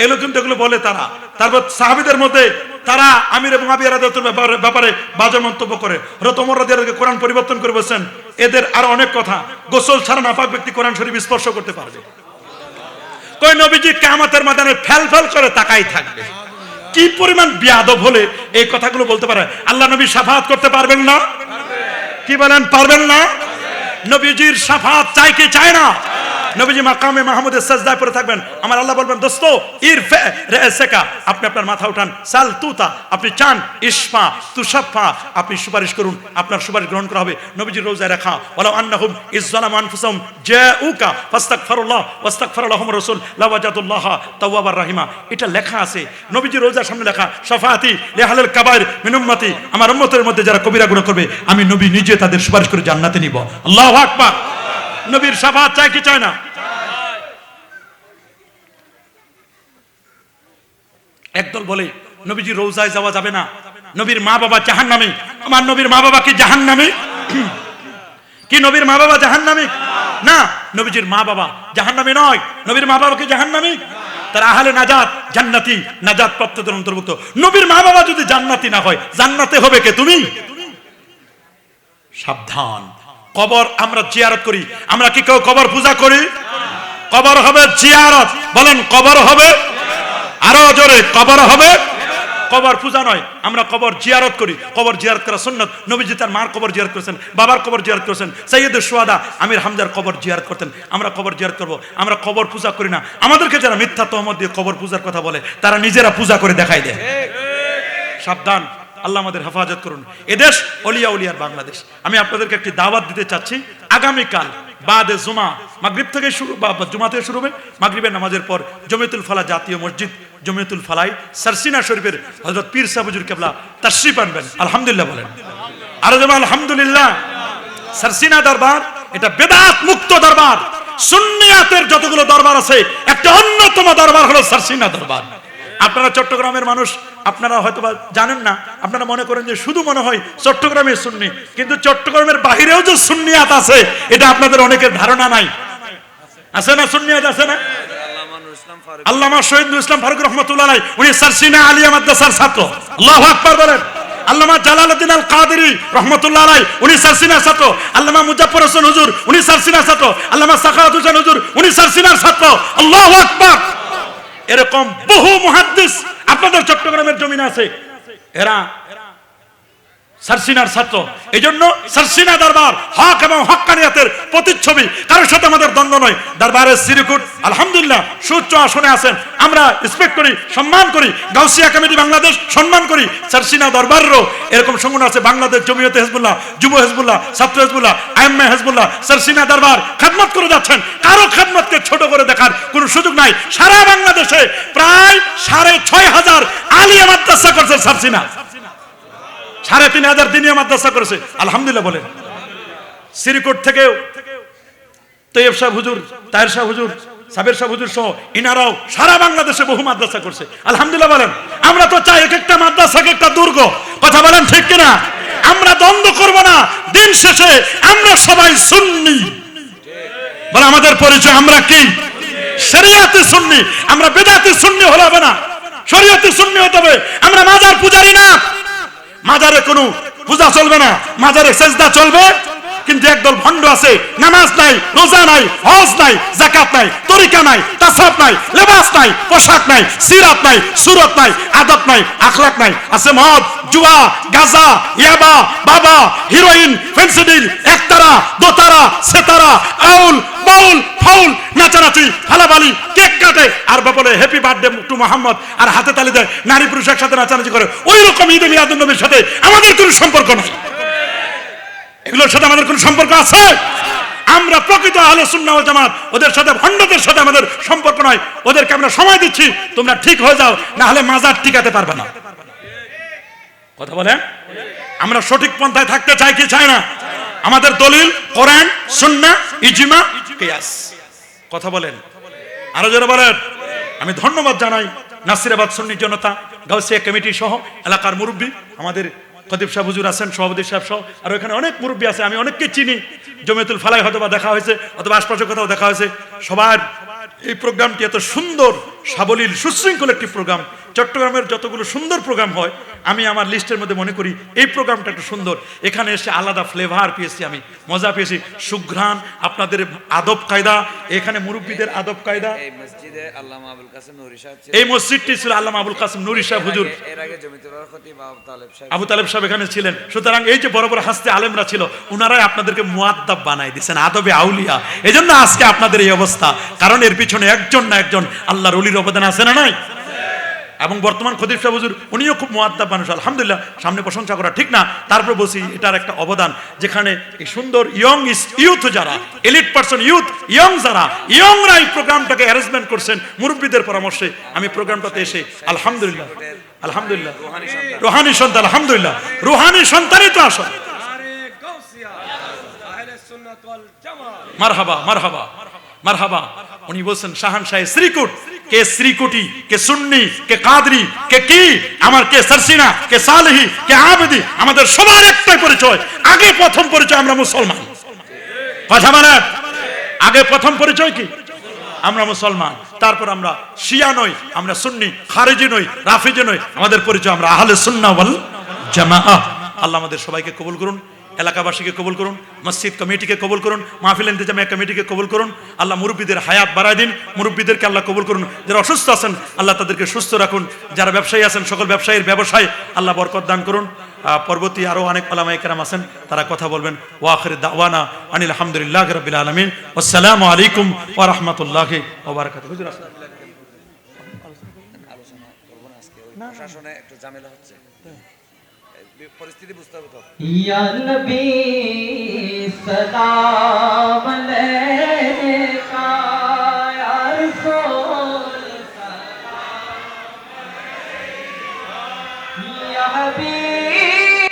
এগুলো কিন্তু এগুলো বলে তারা। তারপর সাহাবীদের মধ্যে তারা আমির এবং মুআবিয়া রাদিয়াল্লাহু আনহুর ব্যাপারে বাজে মন্তব্য করে। হযরত ওমর রাদিয়াল্লাহু আনহু কোরআন পরিবর্তন করে বলেছেন এদের আরো অনেক কথা, গোসল ছাড়া নাপাক ব্যক্তি কোরআন শরীফ স্পর্শ করতে পারবে। কই নবীজি কিয়ামতের ময়দানে ফেল করে তাকাই থাকবে। কি পরিমাণ বিয়াদব হলে এই কথাগুলো বলতে পারে? আল্লাহ নবী শাফাআত করতে পারবেন না? কি বলেন, পারবেন না? নবীজির শাফাআত চাই কি চায় না? নবীজি মাকামে মাহমুদের সাজদায় পড়ে থাকবেন, আমার আল্লাহ বলবেন দোস্ত ইরফা রাসাকা, আপনি আপনার মাথা উঠান, সাল তুতা, আপনি চান, ইশফা তুশাফা, আপনি সুপারিশ করুন, আপনার সুপারিশ গ্রহণ করা হবে। নবীজির রওজায় রাখা ওয়ালা আন্নাহুম ইযলামু আনফুসাহুম জাউকা ফাস্তাগফিরুল্লাহ ওয়াস্তাগফারা লাহুম রাসূল লাওয়াজাদুল্লাহ তাওয়াবার রাহিমা, এটা লেখা আছে নবীজির রওজার সামনে লেখা, শাফাআতি লিআহলিল কাবায়ের মিন উম্মতি, আমার উম্মতের মধ্যে যারা কবিরা গুনাহ করবে আমি নবী নিজে তাদের সুপারিশ করে জান্নাতে নিব। আল্লাহু আকবার। নবীর শাফাআত চাই কি চায় না? একদল বলে নবীজির রওজায় যাওয়া যাবে না, নবীর মা বাবা জাহান্নামী। আমার নবীর মা বাবা কি জাহান্নামী? কি নবীর মা বাবা জাহান্নামী? না, নবীজির মা বাবা জাহান্নামী নয়। নবীর মা বাবা কি জাহান্নামী? তারা আহলে নাজাত, জান্নাতি, নাজাত প্রাপ্তদের অন্তর্ভুক্ত। নবীর মা বাবা যদি জান্নাতি না হয়, জান্নাতে হবে কে? তুমি। সাবধান। কবর আমরা জিয়ারত করি, আমরা কি কেউ কবর পূজা করি? কবর হবে জিয়ারত। বলেন কবর হবে, আরো জোরে, কবর হবে, কবর পূজা নয়। আমরা কবর জিয়ারত করি। কবর জিয়ারত করা সুন্নাত। নবীজি তার মার কবর জিয়ারত করেছেন, বাবার কবর জিয়ারত করেছেন, সাইয়্যিদুশ শুহাদা আমির হামজার কবর জিয়ারত করতেন। আমরা কবর জিয়ারত করব, আমরা কবর পূজা করি না। আমাদেরকে যারা মিথ্যা তহমত দিয়ে কবর পূজার কথা বলে, তারা নিজেরা পূজা করে দেখাই দেয়। সাবধান, আল্লাহ আমাদের হেফাজত করুন। এদেশ অলিয়া উলিয়ার বাংলাদেশ। আমি আপনাদেরকে একটি দাওয়াত দিতে চাচ্ছি। আগামীকাল বাদে জুমা, মাগরিব থেকে শুরু বা জুমা থেকে শুরু হবে, মাগরিবের নামাজের পর জমিয়তুল ফালাহ জাতীয় মসজিদ, জমিয়তুল ফালাহ সারসিনা শরীফের হযরত পীর সাহেব হুজুর কেবলা তাশরীফ আনবেন। আলহামদুলিল্লাহ বলেন। আর যেমন আলহামদুলিল্লাহ। সারসিনা দরবার এটা বেদাত মুক্ত দরবার। সুন্নিয়াতের যতগুলো দরবার আছে একটা অন্যতম দরবার হলো সারসিনা দরবার। আপনারা চট্টগ্রামের মানুষ, আপনারা হয়তো জানেন না, আপনারা মনে করেন যে শুধু মনে হয় চট্টগ্রামের সুন্নি, কিন্তু চট্টগ্রামের বাহিরেও যে সুন্নিয়াত আছে এটা আপনাদের অনেকের ধারণা নাই। আছে না সুন্নিয়াত? আছে না? আল্লামা শহীদুল ইসলাম ফারুক রহমাতুল্লাহ আলাইহি উনি সারসিনা আলিয়া মাদ্রাসার ছাত্র। আল্লাহু আকবার বলেন। আল্লামা জালালউদ্দিন আল কাদেরী রহমাতুল্লাহ আলাইহি উনি সারসিনার ছাত্র। আল্লামা মুজাফফর হোসেন হুজুর উনি সারসিনার ছাত্র। আল্লামা সাখাওয়াত হোসেন হুজুর উনি সারসিনার ছাত্র। আল্লাহু আকবার। এরকম বহু মুহাদ্দিস আপনাদের চট্টগ্রামের জমিনে আছে, এরা সারসিনার ছাত্র। এই জন্য সারসিনা দরবার হক এবং হক্কানিয়াতের প্রতিচ্ছবি, কারোর সাথে আমাদের দ্বন্দ্ব নয়। দরবারের সিরিকুট আলহামদুলিল্লাহ সুউচ্চ আসনে আছেন, আমরা রেসপেক্ট করি, সম্মান করি। গাউসিয়া কমিটি বাংলাদেশ সম্মান করি। সারসিনা দরবারেরও এরকম সংগঠন আছে, বাংলাদেশ জমিয়তে হিজবুল্লাহ, যুব হিজবুল্লাহ, ছাত্র হিজবুল্লাহ, আইএমএ হিজবুল্লাহ। সারসিনা দরবার খেদমত করে যাচ্ছেন, কারো খেদমতকে ছোট করে দেখার কোনো সুযোগ নাই। সারা বাংলাদেশে প্রায় 6500 আলিয়া মাদ্রাসা করছে সারসিনা, 3500 দিনিয়া মাদ্রাসা করেছে আলহামদুলিল্লাহ বলেন। সিরিকোট থেকেও তৈয়ব সাহেব হুজুর, তাহের সাহেব হুজুর, সাবের সাহেব হুজুর সহ ইনারাও সারা বাংলাদেশে বহু মাদ্রাসা করছে আলহামদুলিল্লাহ বলেন। আমরা তো চাই এক একটা মাদ্রাসাকে একটা দুর্গ, কথা বলেন ঠিক কিনা? আমরা দ্বন্দ্ব করব না, দিন শেষে আমরা সবাই সুন্নি। বলে আমাদের পরিচয় আমরা কি? শরিয়াতে সুন্নি। আমরা বেদাতে সুন্নি হলে হবে না, শরিয়াতে সুন্নি হতে হবে। আমরা মাজার পূজারি না, মাজারে কোনো পূজা চলবে না, মাজারে সেজদা চলবে। কিন্তু একদল ভণ্ড আছে, নামাজ নাই, রোজা নাই, হজ নাই, যাকাত নাই, তরিকা নাই, তাসাউফ নাই, লেবাস নাই, পোশাক নাই, সিরাত নাই, সুরত নাই, আদব নাই, আখলাক নাই। আছে মদ, জুয়া, গাঁজা, ইয়াবা, বাবা, হিরোইন, ফেন্সিডিল, একতারা, দোতারা, সেতারা, আউল, বাউল, ফাউল, নাচানাচি, ফালাবালি, কেক কাটে আর বলে হ্যাপি বার্থডে টু মোহাম্মদ, আর হাতে তালি দেয়, নারী পুরুষ একসাথে নাচানাচি করে। ওই রকম ঈদে মিলাদুন নবীর সাথে আমাদের কোনো সম্পর্ক নেই। এগুলোর সাথে আমাদের কোনো সম্পর্ক আছে? আমরা প্রকৃত আহলে সুন্নাহ ওয়াল জামাত, ওদের সাথে ভণ্ডদের সাথে আমাদের সম্পর্ক নয়। ওদেরকে আমরা সময় দিচ্ছি, তোমরা ঠিক হয়ে যাও, না হলে মাজার টিকাতে পারবে না। কথা বলেন। আমরা সঠিক পন্থায় থাকতে চাই কি চাই না? আমাদের দলিল কোরআন, সুন্নাহ, ইজমা, কিয়াস। কথা বলেন, আরো যারা বলেন। আমি ধন্যবাদ জানাই নাসিরাবাদ সুন্নি জনতা, গাউসিয়া কমিটি সহ এলাকার মুরব্বী, আমাদের খতিব সাহেব হুজুর আছেন, সভাপতি সাহেব সহ, আর ওখানে অনেক মুরব্বী আছে, আমি অনেককে চিনি। জমিয়তুল ফালাহ হয়তো বা দেখা হয়েছে, অথবা আশপাশের কোথাও দেখা হয়েছে। সবার এই প্রোগ্রামটি এত সুন্দর, সাবলীল, সুশৃঙ্খল একটি প্রোগ্রাম। চট্টগ্রামের যতগুলো সুন্দর প্রোগ্রাম হয়, আমি আমার লিস্টের মধ্যে মনে করি এই প্রোগ্রামটা একটু সুন্দর। এখানে এসে আলাদা ফ্লেভার পেয়েছি, আমি মজা পেয়েছি। সুঘ্রাণ, আপনাদের আদব কায়দা, এখানে মুরব্বীদের আদব কায়দা। এই মসজিদে আল্লামা আবুল কাসেম নুরী সাহেব, এই মসজিদটি ছিল আল্লামা আবুল কাসেম নুরী সাহেব হুজুর, এর আগে জমিতুল খতিব আবু তালেব সাহেব এখানে ছিলেন। সুতরাং এই যে বড় বড় হাস্তে আলেমরা ছিল, ওনারাই আপনাদেরকে মুআদ্দাব বানাই দিয়েছেন, আদবে আউলিয়া। এজন্য আজকে আপনাদের এই অবস্থা, কারণ এর পিছনে একজন না একজন আল্লাহর ওলির অবদান আছে না নাই? এবং বর্তমান খতিব সাহেব হুজুর উনিও খুব মুআদ্দাব মানুষ আলহামদুলিল্লাহ। সামনে প্রশংসা করা ঠিক না, তারপর বলছি এটার একটা অবদান, যেখানে এই সুন্দর ইউথ যারা, এলিট পারসন, ইউথ ইয়ং যারা, ইয়ংরা এই প্রোগ্রামটাকে অ্যারেঞ্জমেন্ট করছেন মুরব্বীদের পরামর্শে। আমি প্রোগ্রামটাতে এসে আলহামদুলিল্লাহ, আলহামদুলিল্লাহ, রুহানি সন্তান, আলহামদুলিল্লাহ, রুহানি সন্তানই তো আসল। মারহাবা, মারহাবা, মারহাবা। উনি বলছেন শাহান শাহে শ্রীকুট, কে শ্রীকুটি, কে সুন্নি, কে কাদরি, কে কি, আমার কে সারসিনা, কে সালেহি, কে আবেদি, আমাদের সবার একটাই পরিচয়। আগে প্রথম পরিচয় আমরা মুসলমান। কথা মানে, আগে প্রথম পরিচয় কি? আমরা মুসলমান। তারপর আমরা শিয়া নই, আমরা সুন্নি, খারিজি নই, রাফিজি নই, আমাদের পরিচয় আমরা আহলে সুন্নাহ ওয়াল জামাআহ। আল্লাহ আমাদের সবাইকে কবুল করুন, এলাকাবাসীকে কবুল করুন, মসজিদ কমিটিকে কবুল করুন, মাহফিল ইন্তেজামিয়া কমিটিকে কবুল করুন। আল্লাহ মুরব্বীদের হায়াত বাড়ায় দিন, মুরব্বীদেরকে আল্লাহ কবুল করুন। যারা অসুস্থ আছেন আল্লাহ তাদেরকে সুস্থ রাখুন। যারা ব্যবসায়ী আছেন সকল ব্যবসায়ীর ব্যবসায় আল্লাহ বরকত দান করুন। পরবর্তী আরো অনেক উলামায়ে কেরাম আছেন, তারা কথা বলবেন। ওয়া আখির দাওয়ানা আনিল হামদুলিল্লাহি রাব্বিল আলামিন। আসসালামু আলাইকুম ওয়া রাহমাতুল্লাহি ওয়া বারাকাতুহু। হুজুর আসসালাম। আলোচনা করব না আজকে, ওই প্রশাসনে একটু ঝামেলা হচ্ছে, পরিস্থিতি বুঝতে হবে তো। ইয়া নবী সালাম আলাইহি